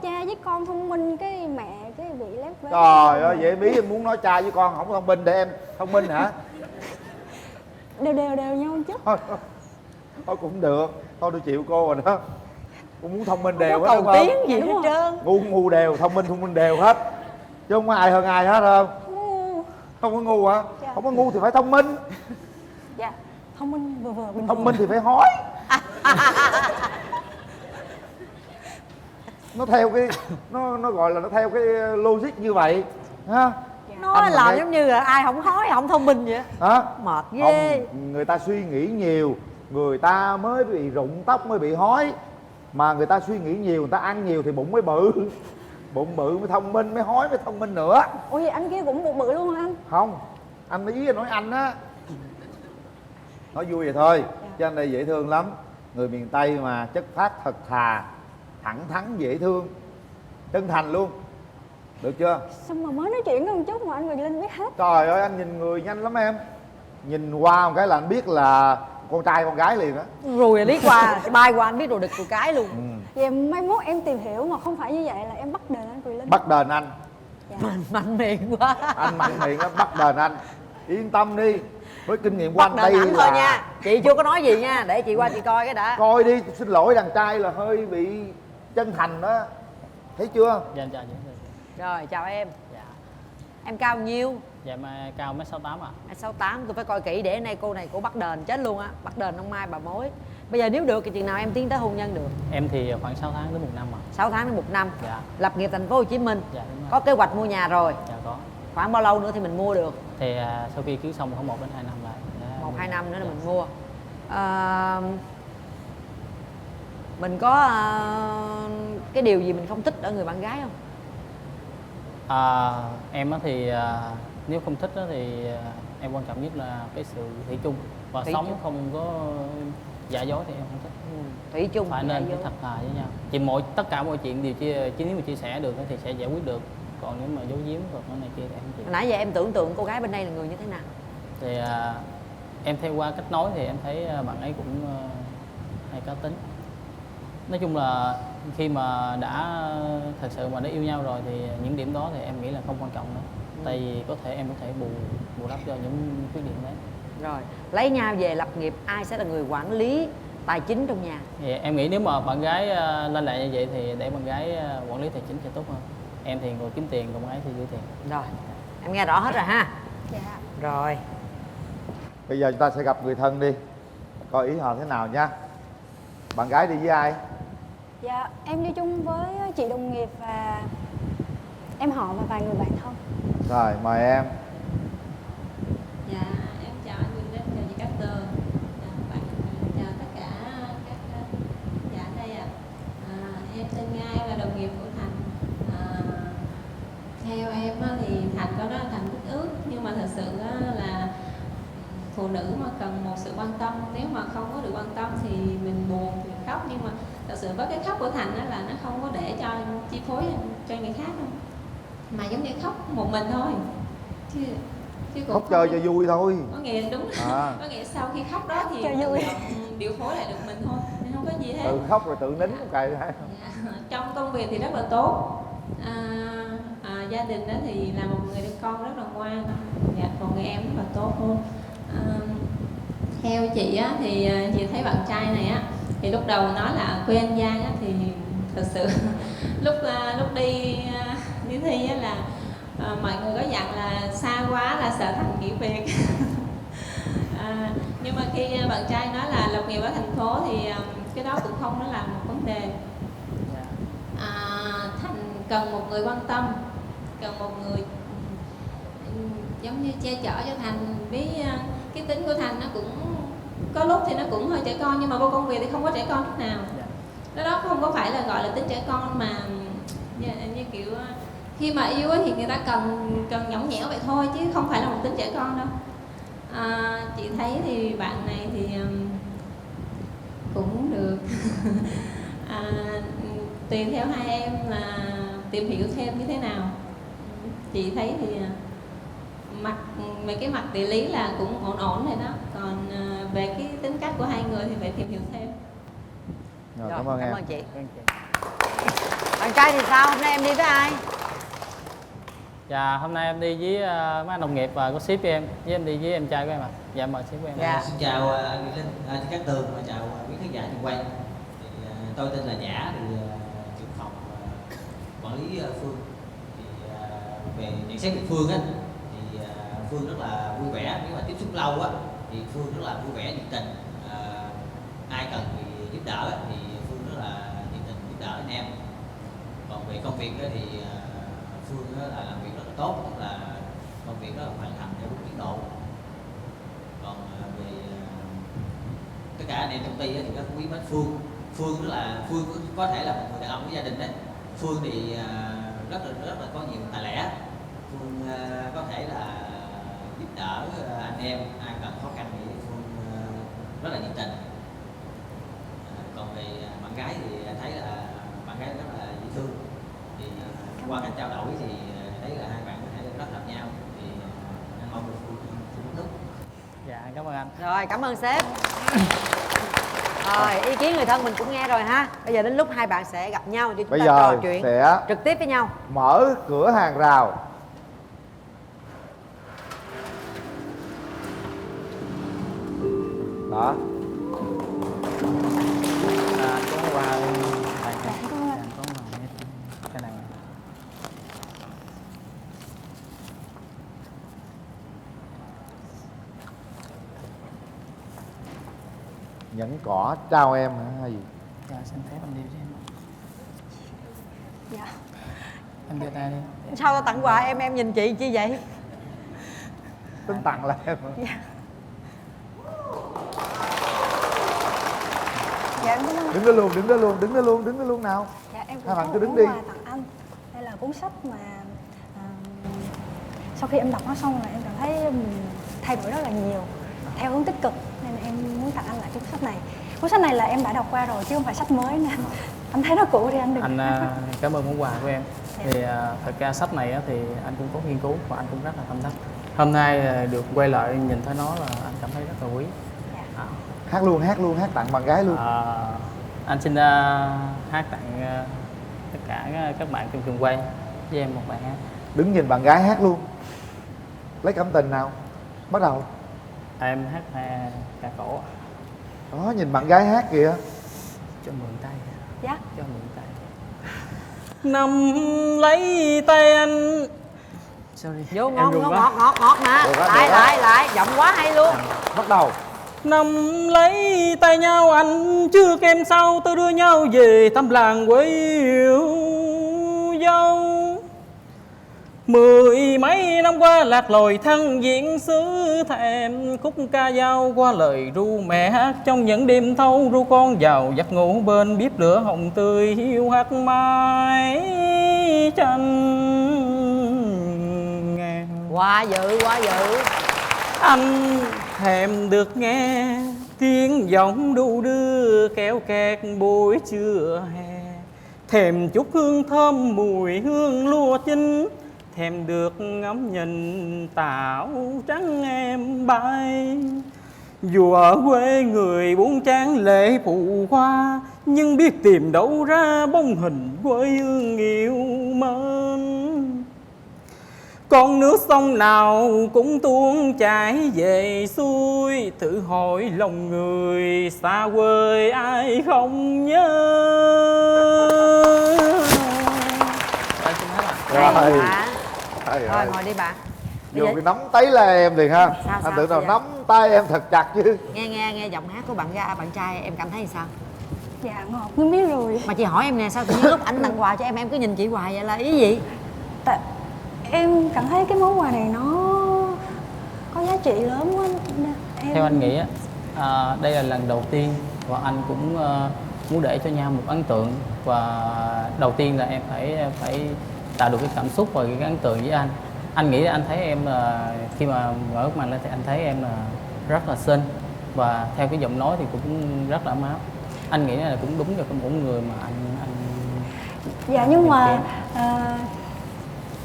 F: cha với con thông minh, cái mẹ cái bị lép vế.
E: Trời ơi, vậy bí em muốn nói cha với con không thông minh để em thông minh hả?
F: Đều nhau chứ.
E: Thôi cũng được, Thôi tôi chịu cô rồi đó. Cô muốn thông minh đều
I: không
E: hết
I: có
E: đúng
I: cầu
E: không?
I: tiến gì hết trơn.
E: Ngu đều, thông minh đều hết. Chứ không có ai hơn ai hết không? Không có ngu hả?
F: Dạ.
E: Không có ngu thì phải thông minh.
F: Dạ, thông minh vừa bình thường.
E: Thông minh thì phải hói. Nó theo cái nó gọi là nó theo cái logic như vậy ha.
I: Nó
E: Anh mà
I: làm
E: nghe-
I: giống như là ai không hói không thông minh vậy.
E: hả?
I: Mệt ghê.
E: Không, người ta suy nghĩ nhiều, người ta mới bị rụng tóc, mới bị hói. Mà người ta suy nghĩ nhiều, người ta ăn nhiều thì bụng mới bự. Bụng bự mới thông minh, mới hói mới thông minh nữa.
F: Ủa vậy anh kia cũng bụng bự luôn hả anh?
E: Không, anh ý là nói anh á. Nói vui vậy thôi, chứ anh đây dễ thương lắm. Người miền Tây mà chất phác thật thà, thẳng thắn dễ thương, chân thành luôn. Được chưa?
F: Sao mà mới nói chuyện có một chút mà anh Quyền Linh biết hết.
E: Trời ơi, anh nhìn người nhanh lắm em. Nhìn qua một cái là anh biết là con trai con gái liền á.
I: Rồi liếc qua, bay qua anh biết đồ đực của cái luôn.
F: Vậy mai mốt em tìm hiểu mà không phải như vậy là em bắt đền anh Quyền Linh.
E: Bắt đền anh.
I: Mạnh miệng quá.
E: Anh mạnh miệng lắm, bắt đền anh. Yên tâm đi, với kinh nghiệm của
I: Bắt
E: anh
I: đền
E: đây
I: ảnh
E: là...
I: thôi nha. Chị chưa có nói gì nha, để chị qua chị coi cái đã.
E: Coi đi, xin lỗi đàn trai là hơi bị chân thành đó. Thấy chưa?
K: Dạ dạ dạ.
I: Rồi chào em. Em cao nhiêu?
K: Dạ mà cao 1m68 ạ.
I: 1m68, tôi phải coi kỹ để nay cô này cô bắt đền chết luôn á. Bắt đền ông Mai bà mối. Bây giờ nếu được thì chừng nào em tiến tới hôn nhân được?
K: Em thì khoảng 6 tháng đến 1 năm ạ.
I: 6 tháng đến 1 năm.
K: Dạ.
I: Lập nghiệp thành phố Hồ Chí Minh.
K: Dạ đúng rồi.
I: Có kế hoạch mua nhà rồi.
K: Dạ có.
I: Khoảng bao lâu nữa thì mình mua được?
K: Thì sau khi cưới xong khoảng 1 đến 2 năm lại.
I: 1-2 năm nữa là mình mua. Mình có cái điều gì mình không thích ở người bạn gái không?
K: Em á thì nếu không thích á thì em quan trọng nhất là cái sự thủy chung và
I: Thủy
K: sống
I: chung.
K: không có giả dối thì em không thích.
I: Thủy chung
K: phải
I: giả
K: nên
I: dối.
K: phải thật thà với nhau. Tất cả mọi chuyện đều nếu mà chia sẻ được thì sẽ giải quyết được. Còn nếu mà giấu giếm hoặc cái này kia thì em không chịu.
I: Nãy giờ em tưởng tượng cô gái bên đây là người như thế nào?
K: Thì em theo qua cách nói thì em thấy bạn ấy cũng hay cá tính. Nói chung là khi mà đã thật sự mà đã yêu nhau rồi thì những điểm đó thì em nghĩ là không quan trọng nữa. Tại vì em có thể bù đắp cho những khuyết điểm đấy.
I: Rồi, lấy nhau về lập nghiệp, ai sẽ là người quản lý tài chính trong nhà?
K: Thì em nghĩ nếu mà bạn gái lên lại như vậy thì để bạn gái quản lý tài chính sẽ tốt hơn. Em thì ngồi kiếm tiền, còn bạn ấy thì gửi tiền.
I: Rồi, em nghe rõ hết rồi ha?
F: Dạ.
I: Rồi.
E: Bây giờ chúng ta sẽ gặp người thân đi, coi ý họ thế nào nha. Bạn gái đi với ai?
F: Dạ, em đi chung với chị đồng nghiệp và em họ và vài người bạn thân.
E: Rồi, mời em.
L: Dạ, em chào anh Quyền Linh, chào chị Cát Tường, chào tất cả các dạ ở đây ạ. Em tên Ngai là đồng nghiệp của Thành. Theo em thì Thành có nói là Thành bức ước, nhưng mà thật sự là phụ nữ mà cần một sự quan tâm, nếu mà không có được quan tâm thì mình buồn, mình khóc, nhưng mà thật sự với cái khóc của Thành là nó không có để cho chi phối cho người khác đâu, mà giống như khóc một mình thôi, chứ cũng
E: Khóc chơi cho vui thôi.
L: có nghĩa đúng có nghĩa sau khi khóc đó thì
F: Chơi vui.
L: điều phối lại được mình thôi, nên không có gì hết.
E: Tự khóc rồi tự nín một cài hay.
L: Trong công việc thì rất là tốt, gia đình đó thì là một người đứa con rất là ngoan, dạ, còn người em rất là tốt luôn. Theo chị á, thì chị thấy bạn trai này á, thì lúc đầu nói là quê anh Giang á, thì thật sự lúc đi đi thi á là mọi người có dặn là xa quá là sợ Thành nghỉ việc. Nhưng mà khi bạn trai nói là lập nghiệp ở thành phố thì cái đó cũng không nó là một vấn đề. Thành cần một người quan tâm, cần một người giống như che chở cho Thành. Với cái tính của Thành nó cũng có lúc thì nó cũng hơi trẻ con, nhưng mà vô công việc thì không có trẻ con chút nào. Đó không có phải là gọi là tính trẻ con, mà như kiểu khi mà yêu thì người ta cần nhõng nhẽo vậy thôi, chứ không phải là một tính trẻ con đâu. Chị thấy thì bạn này thì cũng được. Tùy theo hai em là tìm hiểu thêm như thế nào. Chị thấy thì về cái mặt địa lý là cũng ổn ổn rồi đó, còn về cái tính cách của hai người thì phải tìm hiểu thêm.
E: Rồi, cảm ơn em.
I: Chị. Bạn trai thì sao? Hôm nay em đi với ai?
K: Dạ, hôm nay em đi với mấy anh đồng nghiệp và có sếp em, với em đi với em trai của em ạ. Dạ, mời sếp của em.
O: Dạ. Xin chào anh Nguyễn Linh, xin Cát Tường và chào quý khán giả trường quay. Thì, tôi tên là Nhã, thì trưởng phòng quản lý Phương. Thì về nhận xét về Phương á, thì Phương rất là vui vẻ. Nếu mà tiếp xúc lâu á, thì Phương rất là vui vẻ, nhiệt tình. Ai cần thì giúp đỡ thì Phương rất là nhiệt tình giúp đỡ anh em. Còn về công việc á, thì Phương là làm việc rất là tốt, tức là công việc đó là hoàn thành theo đúng tiến độ. Còn về tất cả anh em công ty thì rất quý mến Phương. Phương có thể là một người đàn ông của gia đình đấy. Phương thì rất là có nhiều tài lẻ. Phương có thể là giúp đỡ anh em ai cần khó khăn thì Phương rất là nhiệt tình. Còn về bạn gái thì thấy là bạn gái rất là dễ thương. Thì qua cách trao đổi thì thấy là hai bạn có thể rất hợp nhau. Thì anh mong được Phương thúc.
K: Dạ, cảm ơn anh.
I: Rồi, cảm ơn sếp. Rồi, ý kiến người thân mình cũng nghe rồi ha. Bây giờ đến lúc hai bạn sẽ gặp nhau để chúng
E: Bây
I: ta
E: giờ
I: trò chuyện
E: sẽ
I: trực tiếp với nhau.
E: mở cửa hàng rào. Đó.
K: Có qua cái này.
E: Nhẫn cỏ trao em hả hay gì?
K: Dạ, xin phép anh đi với em.
F: Dạ.
K: Anh đưa tay đi.
I: Sao tao tặng quà em nhìn chị chi vậy?
E: Tính tặng là em hả?
F: Dạ. Dạ em cảm ơn.
E: Đứng đó luôn nào.
F: Dạ em
E: Hai bạn
F: có
E: cứ
F: một
E: đứng
F: món
E: đi.
F: quà tặng anh. Đây là cuốn sách mà sau khi em đọc nó xong là em cảm thấy mình thay đổi rất là nhiều theo hướng tích cực, nên là em muốn tặng anh lại cuốn sách này. Cuốn sách này là em đã đọc qua rồi chứ không phải sách mới, nên anh thấy nó cũ thì anh đừng.
K: Anh cảm ơn món quà của em. Thì thật ra sách này thì anh cũng có nghiên cứu và anh cũng rất là tâm đắc. Hôm nay được quay lại nhìn thấy nó là anh cảm thấy rất là quý.
E: Hát tặng bạn gái luôn.
K: Anh xin hát tặng tất cả các bạn trong trường quay với em một bài hát.
E: Đứng nhìn bạn gái hát luôn. Lấy cảm tình nào. Bắt đầu.
K: Em hát ca cổ.
E: Đó, nhìn bạn gái hát kìa.
K: Cho mượn tay.
F: Dạ.
K: Cho mượn tay. Nắm lấy tay anh. Sorry.
I: Vô ngon mà. Lại, giọng quá hay luôn.
E: Bắt đầu.
K: Nắm lấy tay nhau anh trước em sau, tôi đưa nhau về thăm làng quê yêu dâu. 10 mấy năm qua lạc lòi thân diễn xứ, thèm khúc ca dao qua lời ru mẹ hát trong những đêm thâu, ru con vào giấc ngủ bên bếp lửa hồng tươi hiu hắt mái tranh ngàn.
I: Quá dữ.
K: Anh thèm được nghe tiếng giọng đu đưa kéo kẹt buổi trưa hè, thèm chút hương thơm mùi hương lúa chín, thèm được ngắm nhìn tảo trắng em bay. Dù ở quê người buồn chán lệ phụ hoa, nhưng biết tìm đâu ra bóng hình quê hương yêu mến. Con nước sông nào cũng tuôn chảy về xuôi, tự hỏi lòng người xa quê ai không nhớ.
I: Rồi ngồi đi bạn.
E: Vô cái nắm tay là em liền ha. Anh tưởng nào nắm tay em thật chặt chứ.
I: Nghe giọng hát của bạn trai em cảm thấy sao?
F: Dạ ngọt như biết rồi.
I: Mà chị hỏi em nè, sao tự nhiên lúc anh tặng quà cho em cứ nhìn chị hoài vậy là ý gì?
F: Tại em cảm thấy cái món quà này nó có giá trị lớn quá.
K: Theo anh nghĩ đây là lần đầu tiên và anh cũng muốn để cho nhau một ấn tượng, và đầu tiên là em phải tạo được cái cảm xúc và cái ấn tượng với anh. Anh nghĩ anh thấy em khi mà mở mặt lên thì anh thấy em rất là xinh, và theo cái giọng nói thì cũng rất là ấm áp. Anh nghĩ là cũng đúng cho mỗi người mà anh
F: dạ nhưng mà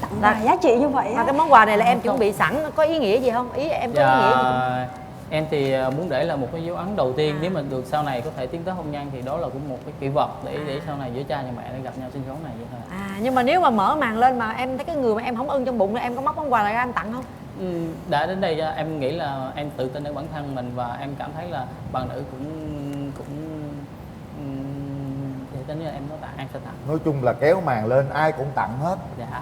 F: tặng quà giá trị như vậy
I: mà cái món quà này là em chuẩn bị sẵn, có ý nghĩa gì không? Ý em có ý nghĩa gì không?
K: Em thì muốn để là một cái dấu ấn đầu tiên, nếu mà được sau này có thể tiến tới hôn nhân thì đó là cũng một cái kỷ vật để sau này giữa cha và mẹ để gặp nhau trên sân khấu này vậy thôi.
I: Nhưng mà nếu mà mở màn lên mà em thấy cái người mà em không ưng trong bụng, em có móc món quà lại ra em tặng không?
K: Đã đến đây em nghĩ là em tự tin ở bản thân mình và em cảm thấy là bạn nữ cũng thì tính là em có tặng, em sẽ tặng.
E: Nói chung là kéo màn lên ai cũng tặng hết.
K: Dạ.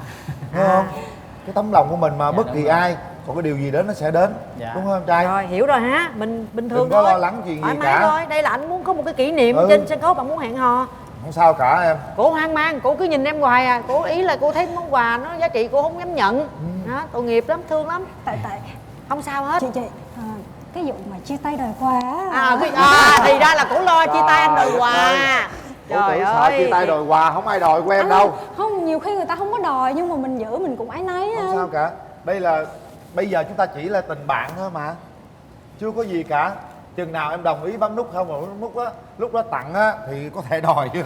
E: Đúng không? Cái tấm lòng của mình mà
K: Dạ,
E: bất kỳ ai, còn cái điều gì đến nó sẽ đến.
K: Dạ.
E: Đúng không em trai?
I: Rồi hiểu rồi ha, mình bình thường
E: đừng có
I: thôi,
E: lo lắng chuyện
I: thoải
E: gì
I: mái
E: cả.
I: thôi. Đây là anh muốn có một cái kỷ niệm trên sân khấu, bạn muốn hẹn hò.
E: Không sao cả em.
I: Cô hoang mang, cô cứ nhìn em hoài à. Cô ý là cô thấy món quà nó giá trị cô không dám nhận. Đó, tội nghiệp lắm, thương lắm.
F: Tại
I: không sao hết.
F: Chị cái vụ mà chia tay đời qua
I: thì ra là cổ lo chia tay anh đời quà.
E: Trời ơi, sợ chia tay đòi quà, không ai đòi của em đâu.
F: Không, nhiều khi người ta không có đòi nhưng mà mình giữ mình cũng áy náy.
E: Không sao cả. Đây là bây giờ chúng ta chỉ là tình bạn thôi mà, chưa có gì cả. Chừng nào em đồng ý bấm nút không, mà bấm nút á, lúc đó tặng á thì có thể đòi chứ.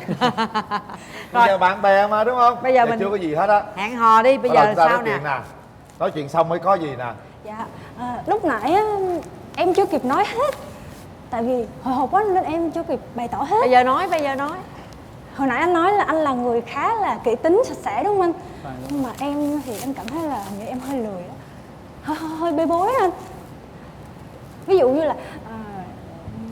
E: Bây giờ bạn bè mà, đúng không?
I: Bây giờ mình
E: chưa có gì hết á.
I: Hẹn hò đi, bây giờ sao nè?
E: Nói chuyện xong mới có gì nè.
F: Dạ, lúc nãy á, em chưa kịp nói hết. Tại vì hồi hộp quá nên em chưa kịp bày tỏ hết.
I: Bây giờ nói.
F: Hồi nãy anh nói là anh là người khá là kỹ tính, sạch sẽ đúng không anh? Nhưng mà em thì em cảm thấy là hình như em hơi lười đó. Hơi bê bối anh. Ví dụ như là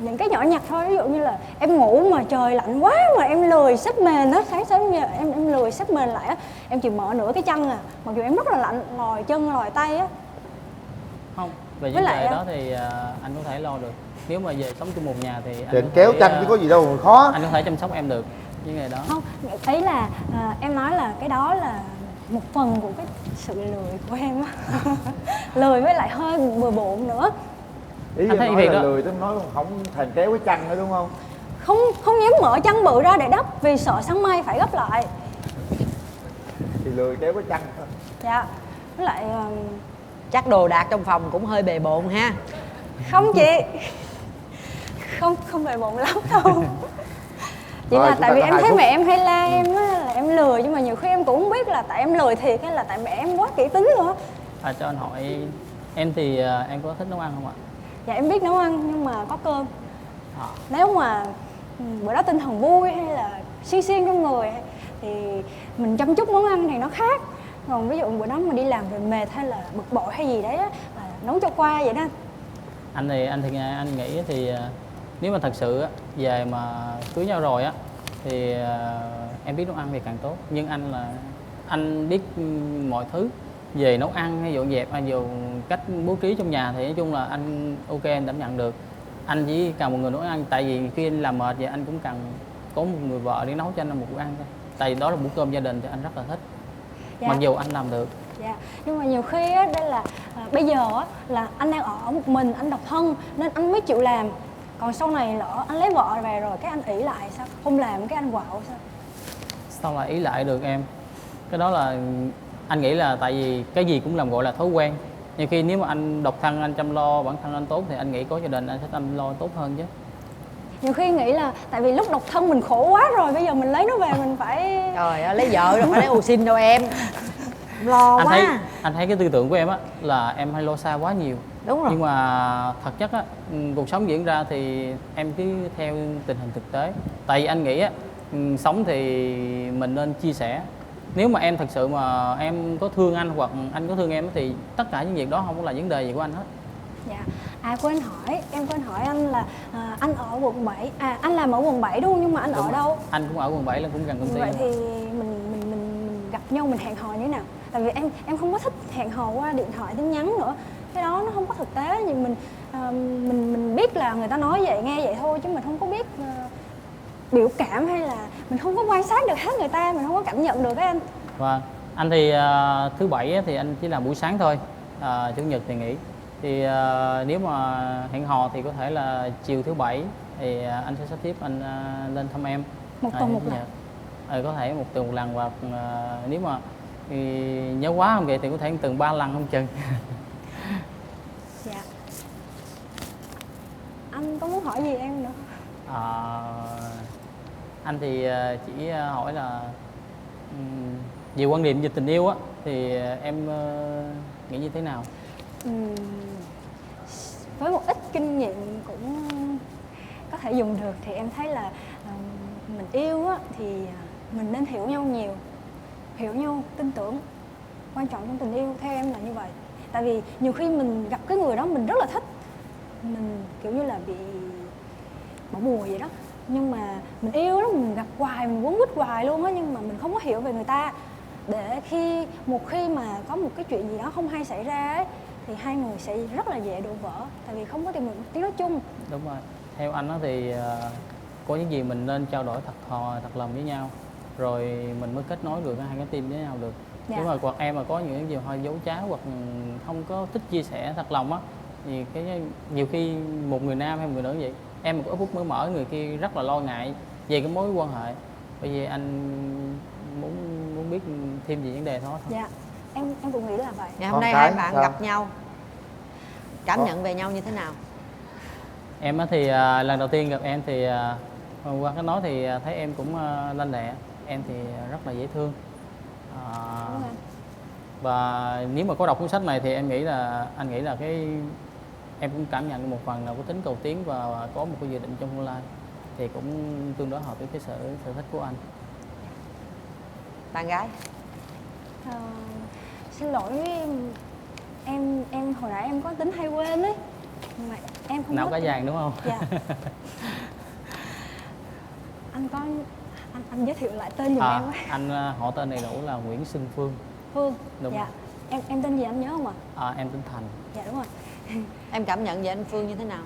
F: những cái nhỏ nhặt thôi, ví dụ như là em ngủ mà trời lạnh quá mà em lười xếp mền á, sáng sớm giờ em lười xếp mền lại á, em chỉ mở nửa cái chân à, mặc dù em rất là lạnh, lòi chân lòi tay á.
K: Không, về vấn đề đó thì anh có thể lo được. Nếu mà về sống chung một nhà thì anh
E: kéo chân chứ có gì đâu mà khó.
K: Anh có thể chăm sóc em được với nghề đó.
F: Không, ý là em nói là cái đó là một phần của cái sự lười của em á. Lười với lại hơi bừa bộn nữa.
E: Ý em nói là lười, tôi nói không thèm kéo cái chân nữa đúng không?
F: Không dám mở chân bự ra để đắp vì sợ sáng mai phải gấp lại.
E: Thì lười kéo cái chân thôi.
F: Dạ, với lại
I: chắc đồ đạc trong phòng cũng hơi bề bộn ha.
F: Không chị, không bề bộn lắm đâu. Chỉ là tại vì em thấy mẹ em hay la em á, là em lười, nhưng mà nhiều khi em cũng không biết là tại em lười thiệt hay là tại mẹ em quá kỹ tính nữa.
K: Cho anh hỏi em thì em có thích nấu ăn không ạ?
F: Dạ em biết nấu ăn nhưng mà có cơm. Nếu mà bữa đó tinh thần vui hay là xiên trong người thì mình chăm chút món ăn thì nó khác. Còn ví dụ bữa đó mà đi làm về mệt hay là bực bội hay gì đấy á, là nấu cho qua vậy đó.
K: Anh nghĩ thì nếu mà thật sự á, về mà cưới nhau rồi á thì em biết nấu ăn thì càng tốt. Nhưng anh biết mọi thứ về nấu ăn hay dọn dẹp hay dù cách bố trí trong nhà thì nói chung là anh ok, em đảm nhận được. Anh chỉ cần một người nấu ăn, tại vì khi anh làm mệt vậy anh cũng cần có một người vợ để nấu cho anh một bữa ăn thôi. Tại vì đó là bữa cơm gia đình thì anh rất là thích. Dạ. Mặc dù anh làm được.
F: Dạ, nhưng mà nhiều khi á, đây là bây giờ á, là anh đang ở một mình, anh độc thân nên anh mới chịu làm. Còn sau này lỡ anh lấy vợ về rồi cái anh ỷ lại sao? Không làm cái anh quạo sao?
K: Sao lại ý lại được em? Cái đó là anh nghĩ là tại vì cái gì cũng làm gọi là thói quen. Nhiều khi nếu mà anh độc thân, anh chăm lo bản thân anh tốt thì anh nghĩ có gia đình anh sẽ chăm lo tốt hơn chứ.
F: Nhiều khi nghĩ là tại vì lúc độc thân mình khổ quá rồi, bây giờ mình lấy nó về mình phải...
I: Trời ơi, lấy vợ đâu phải lấy ô xin đâu em. Lo quá.
K: Anh thấy cái tư tưởng của em á là em hay lo xa quá nhiều.
I: Đúng rồi.
K: Nhưng mà thật chất á, cuộc sống diễn ra thì em cứ theo tình hình thực tế. Tại vì anh nghĩ á, sống thì mình nên chia sẻ. Nếu mà em thật sự mà em có thương anh hoặc anh có thương em thì tất cả những việc đó không có là vấn đề gì của anh hết.
F: Dạ, quên hỏi, em quên hỏi anh là anh ở quận 7, anh làm ở quận 7 đúng không? Nhưng mà anh ở đâu?
K: Anh cũng ở quận 7 là cũng gần công ty.
F: Vậy thì mình gặp nhau mình hẹn hò như thế nào? Tại vì em không có thích hẹn hò qua điện thoại tin nhắn nữa. Cái đó nó không có thực tế, nhưng mình biết là người ta nói vậy, nghe vậy thôi chứ mình không có biết biểu cảm hay là mình không có quan sát được hết người ta, mình không có cảm nhận được á anh.
K: Vâng, anh thì thứ bảy thì anh chỉ làm buổi sáng thôi, chủ nhật thì nghỉ. Thì nếu mà hẹn hò thì có thể là chiều thứ bảy thì anh sẽ sắp xếp anh lên thăm em.
F: Một tuần một lần?
K: Có thể một tuần một lần, hoặc nếu mà thì nhớ quá không vậy thì có thể một tuần 3 lần không chừng.
F: Dạ. Anh có muốn hỏi gì em nữa?
K: Anh thì chỉ hỏi là về quan điểm về tình yêu á thì em nghĩ như thế nào?
F: với một ít kinh nghiệm cũng có thể dùng được thì em thấy là mình yêu á, thì mình nên hiểu nhau nhiều, hiểu nhau, tin tưởng. Quan trọng trong tình yêu theo em là như vậy. Tại vì nhiều khi mình gặp cái người đó mình rất là thích, mình kiểu như là bị bỏ mùa vậy đó, nhưng mà mình yêu lắm, mình gặp hoài, mình quấn quýt hoài luôn á, nhưng mà mình không có hiểu về người ta, để một khi mà có một cái chuyện gì đó không hay xảy ra ấy, thì hai người sẽ rất là dễ đổ vỡ, tại vì không có tìm được một tiếng nói chung.
K: Đúng rồi, theo anh đó thì có những gì mình nên trao đổi thật lòng với nhau, rồi mình mới kết nối được hai cái tim với nhau được.
F: Dạ.
K: Đúng rồi, hoặc em mà có những gì hơi giấu trá hoặc không có thích chia sẻ thật lòng á, thì nhiều khi một người nam hay một người nữ vậy, em có phút mở người kia rất là lo ngại về cái mối quan hệ. Bởi vì anh muốn biết thêm gì vấn đề đó thôi.
F: Dạ, em cũng nghĩ là vậy.
I: Ngày hôm nay hai bạn gặp nhau, cảm nhận về nhau như thế nào?
K: Em thì lần đầu tiên gặp em thì qua cái nói thì thấy em cũng lanh lẹ, em thì rất là dễ thương. Và nếu mà có đọc cuốn sách này thì anh nghĩ là em cũng cảm nhận được một phần nào có tính cầu tiến và có một cái dự định trong tương lai, thì cũng tương đối hợp với cái sở thích của anh.
I: Bạn gái?
F: Xin lỗi, em hồi nãy em có tính hay quên ấy, mà em không
K: não cá vàng đúng không?
F: Dạ. Anh giới thiệu lại tên giùm em ấy.
K: Anh họ tên đầy đủ là Nguyễn Xuân Phương.
F: Phương.
K: Đúng.
F: Dạ. Em tên gì anh nhớ không ạ?
K: Em tên Thành.
F: Dạ đúng rồi.
I: Em cảm nhận về anh Phương như thế nào?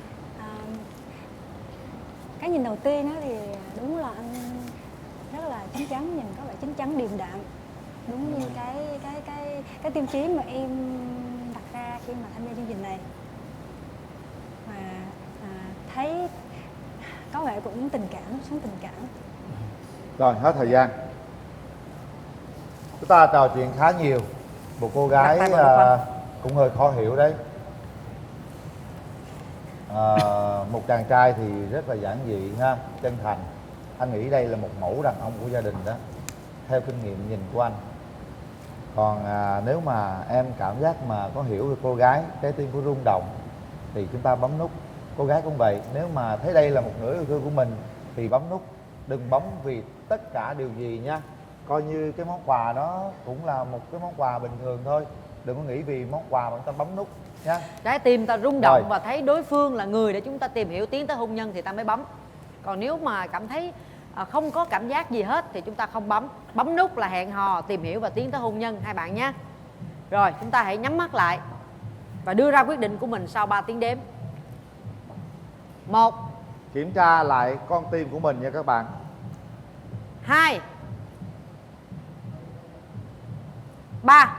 F: Cái nhìn đầu tiên đó thì đúng là anh rất là chín chắn, nhìn có vẻ chín chắn điềm đạm, đúng như cái tiêu chí mà em đặt ra khi mà tham gia chương trình này. Và thấy có vẻ cũng tình cảm, sống tình cảm.
E: Rồi, hết thời gian. Chúng ta trò chuyện khá nhiều. Một cô gái cũng hơi khó hiểu đấy. Một chàng trai thì rất là giản dị ha, chân thành. Anh nghĩ đây là một mẫu đàn ông của gia đình đó, theo kinh nghiệm nhìn của anh. Còn nếu mà em cảm giác mà có hiểu được cô gái, trái tim của rung động, thì chúng ta bấm nút. Cô gái cũng vậy, nếu mà thấy đây là một nửa yêu thương của mình thì bấm nút. Đừng bấm vì tất cả điều gì nha. Coi như cái món quà đó cũng là một cái món quà bình thường thôi. Đừng có nghĩ vì món quà mà chúng ta bấm nút nha.
I: Trái tim ta rung động và thấy đối phương là người để chúng ta tìm hiểu, tiến tới hôn nhân thì ta mới bấm. Còn nếu mà cảm thấy không có cảm giác gì hết thì chúng ta không bấm. Bấm nút là hẹn hò, tìm hiểu và tiến tới hôn nhân hai bạn nhé. Rồi chúng ta hãy nhắm mắt lại và đưa ra quyết định của mình sau 3 tiếng đếm. 1.
E: Kiểm tra lại con tim của mình nha các bạn.
I: 2. 3.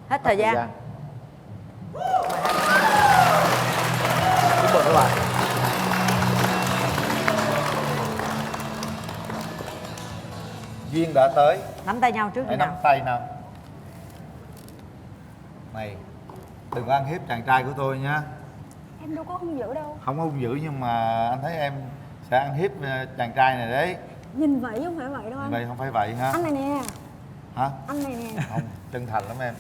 I: Hết thời gian.
E: Chúc mừng các bạn. Duyên đã tới.
I: Nắm tay nhau trước.
E: Hãy nắm tay nào. Này, đừng có ăn hiếp chàng trai của tôi nha.
F: Em đâu có hung dữ đâu.
E: Không có hung dữ nhưng mà anh thấy em sẽ ăn hiếp chàng trai này đấy.
F: Nhìn vậy không phải vậy đâu anh.
E: Vậy không phải vậy ha.
F: Anh này nè.
E: Hả?
F: Anh này nè.
E: Không, chân thành lắm em.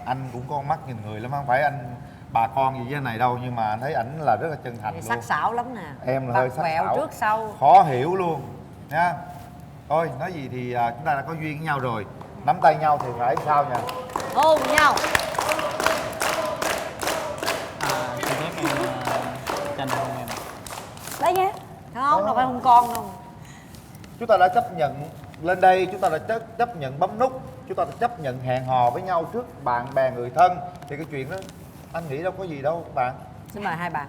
E: Anh cũng con mắt nhìn người lắm, không phải anh bà con gì với anh này đâu, nhưng mà anh thấy ảnh là rất là chân thành luôn.
I: Sắc sảo lắm nè.
E: Em là hơi sắc sảo,
I: trước sau,
E: khó hiểu luôn nha. Thôi nói gì thì chúng ta đã có duyên với nhau rồi, nắm tay nhau thì phải sao nha,
I: hôn nhau.
K: Xin phép em tranh hôn em.
F: Đây nha.
I: Không, đâu phải hôn con đâu.
E: Chúng ta đã chấp nhận lên đây, chúng ta đã chấp nhận bấm nút, chúng ta đã chấp nhận hẹn hò với nhau trước bạn bè người thân, thì cái chuyện đó anh nghĩ đâu có gì đâu các bạn.
I: Xin mời hai bạn.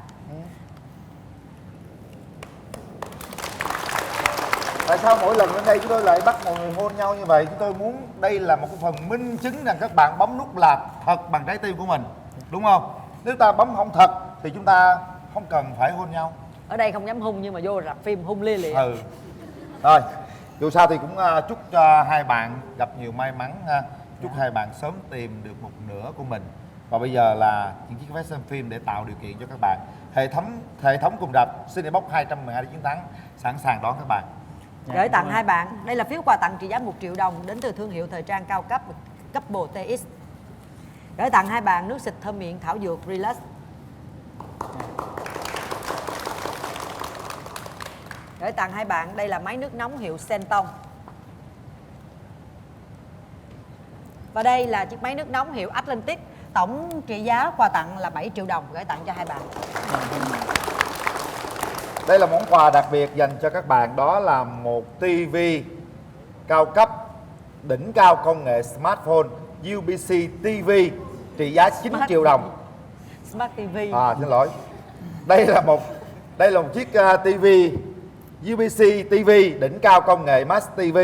E: Tại sao mỗi lần lên đây chúng tôi lại bắt mọi người hôn nhau như vậy? Chúng tôi muốn đây là một cái phần minh chứng rằng các bạn bấm nút là thật bằng trái tim của mình, đúng không? Nếu ta bấm không thật thì chúng ta không cần phải hôn nhau.
I: Ở đây không dám hung nhưng mà vô rạp phim hung lia lịa.
E: Rồi, dù sao thì cũng chúc cho hai bạn gặp nhiều may mắn ha. Chúc hai bạn sớm tìm được một nửa của mình. Và bây giờ là những chiếc vé xem phim để tạo điều kiện cho các bạn. Hệ thống cùng rạp Cinebox 212 chiến thắng sẵn sàng đón các bạn.
I: Gửi tặng hai bạn. Đây là phiếu quà tặng trị giá 1 triệu đồng đến từ thương hiệu thời trang cao cấp Couple TX. Gửi tặng hai bạn nước xịt thơm miệng thảo dược Relax. Gửi tặng hai bạn đây là máy nước nóng hiệu Senton. Và đây là chiếc máy nước nóng hiệu Atlantic. Tổng trị giá quà tặng là 7 triệu đồng, gửi tặng cho hai bạn.
E: Đây là món quà đặc biệt dành cho các bạn, đó là một TV cao cấp đỉnh cao công nghệ smartphone UBC TV trị giá 9 triệu đồng.
I: Smart TV.
E: Xin lỗi. Đây là một chiếc TV UBC TV đỉnh cao công nghệ Max TV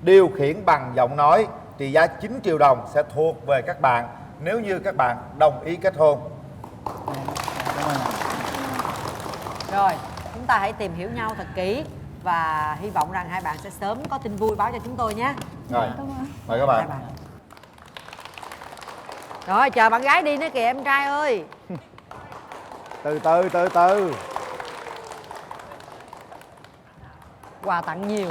E: điều khiển bằng giọng nói trị giá 9 triệu đồng sẽ thuộc về các bạn nếu như các bạn đồng ý kết hôn.
I: Rồi, chúng ta hãy tìm hiểu nhau thật kỹ và hy vọng rằng hai bạn sẽ sớm có tin vui báo cho chúng tôi nhé.
E: Rồi, mời các bạn.
I: Rồi, chờ bạn gái đi nữa kìa em trai ơi.
E: Từ từ.
I: Quà tặng nhiều.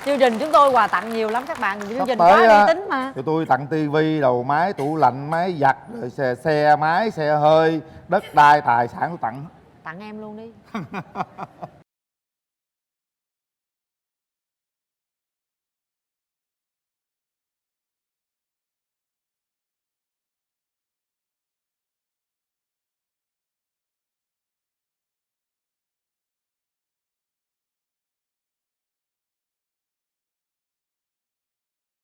I: Chương trình chúng tôi quà tặng nhiều lắm các bạn. Chương
E: Sắp
I: trình
E: tới
I: quá uy tín mà.
E: Tụi tôi tặng tivi, đầu máy, tủ lạnh, máy giặt, rồi xe máy, xe hơi, đất đai, tài sản tôi tặng.
I: Tặng em luôn đi.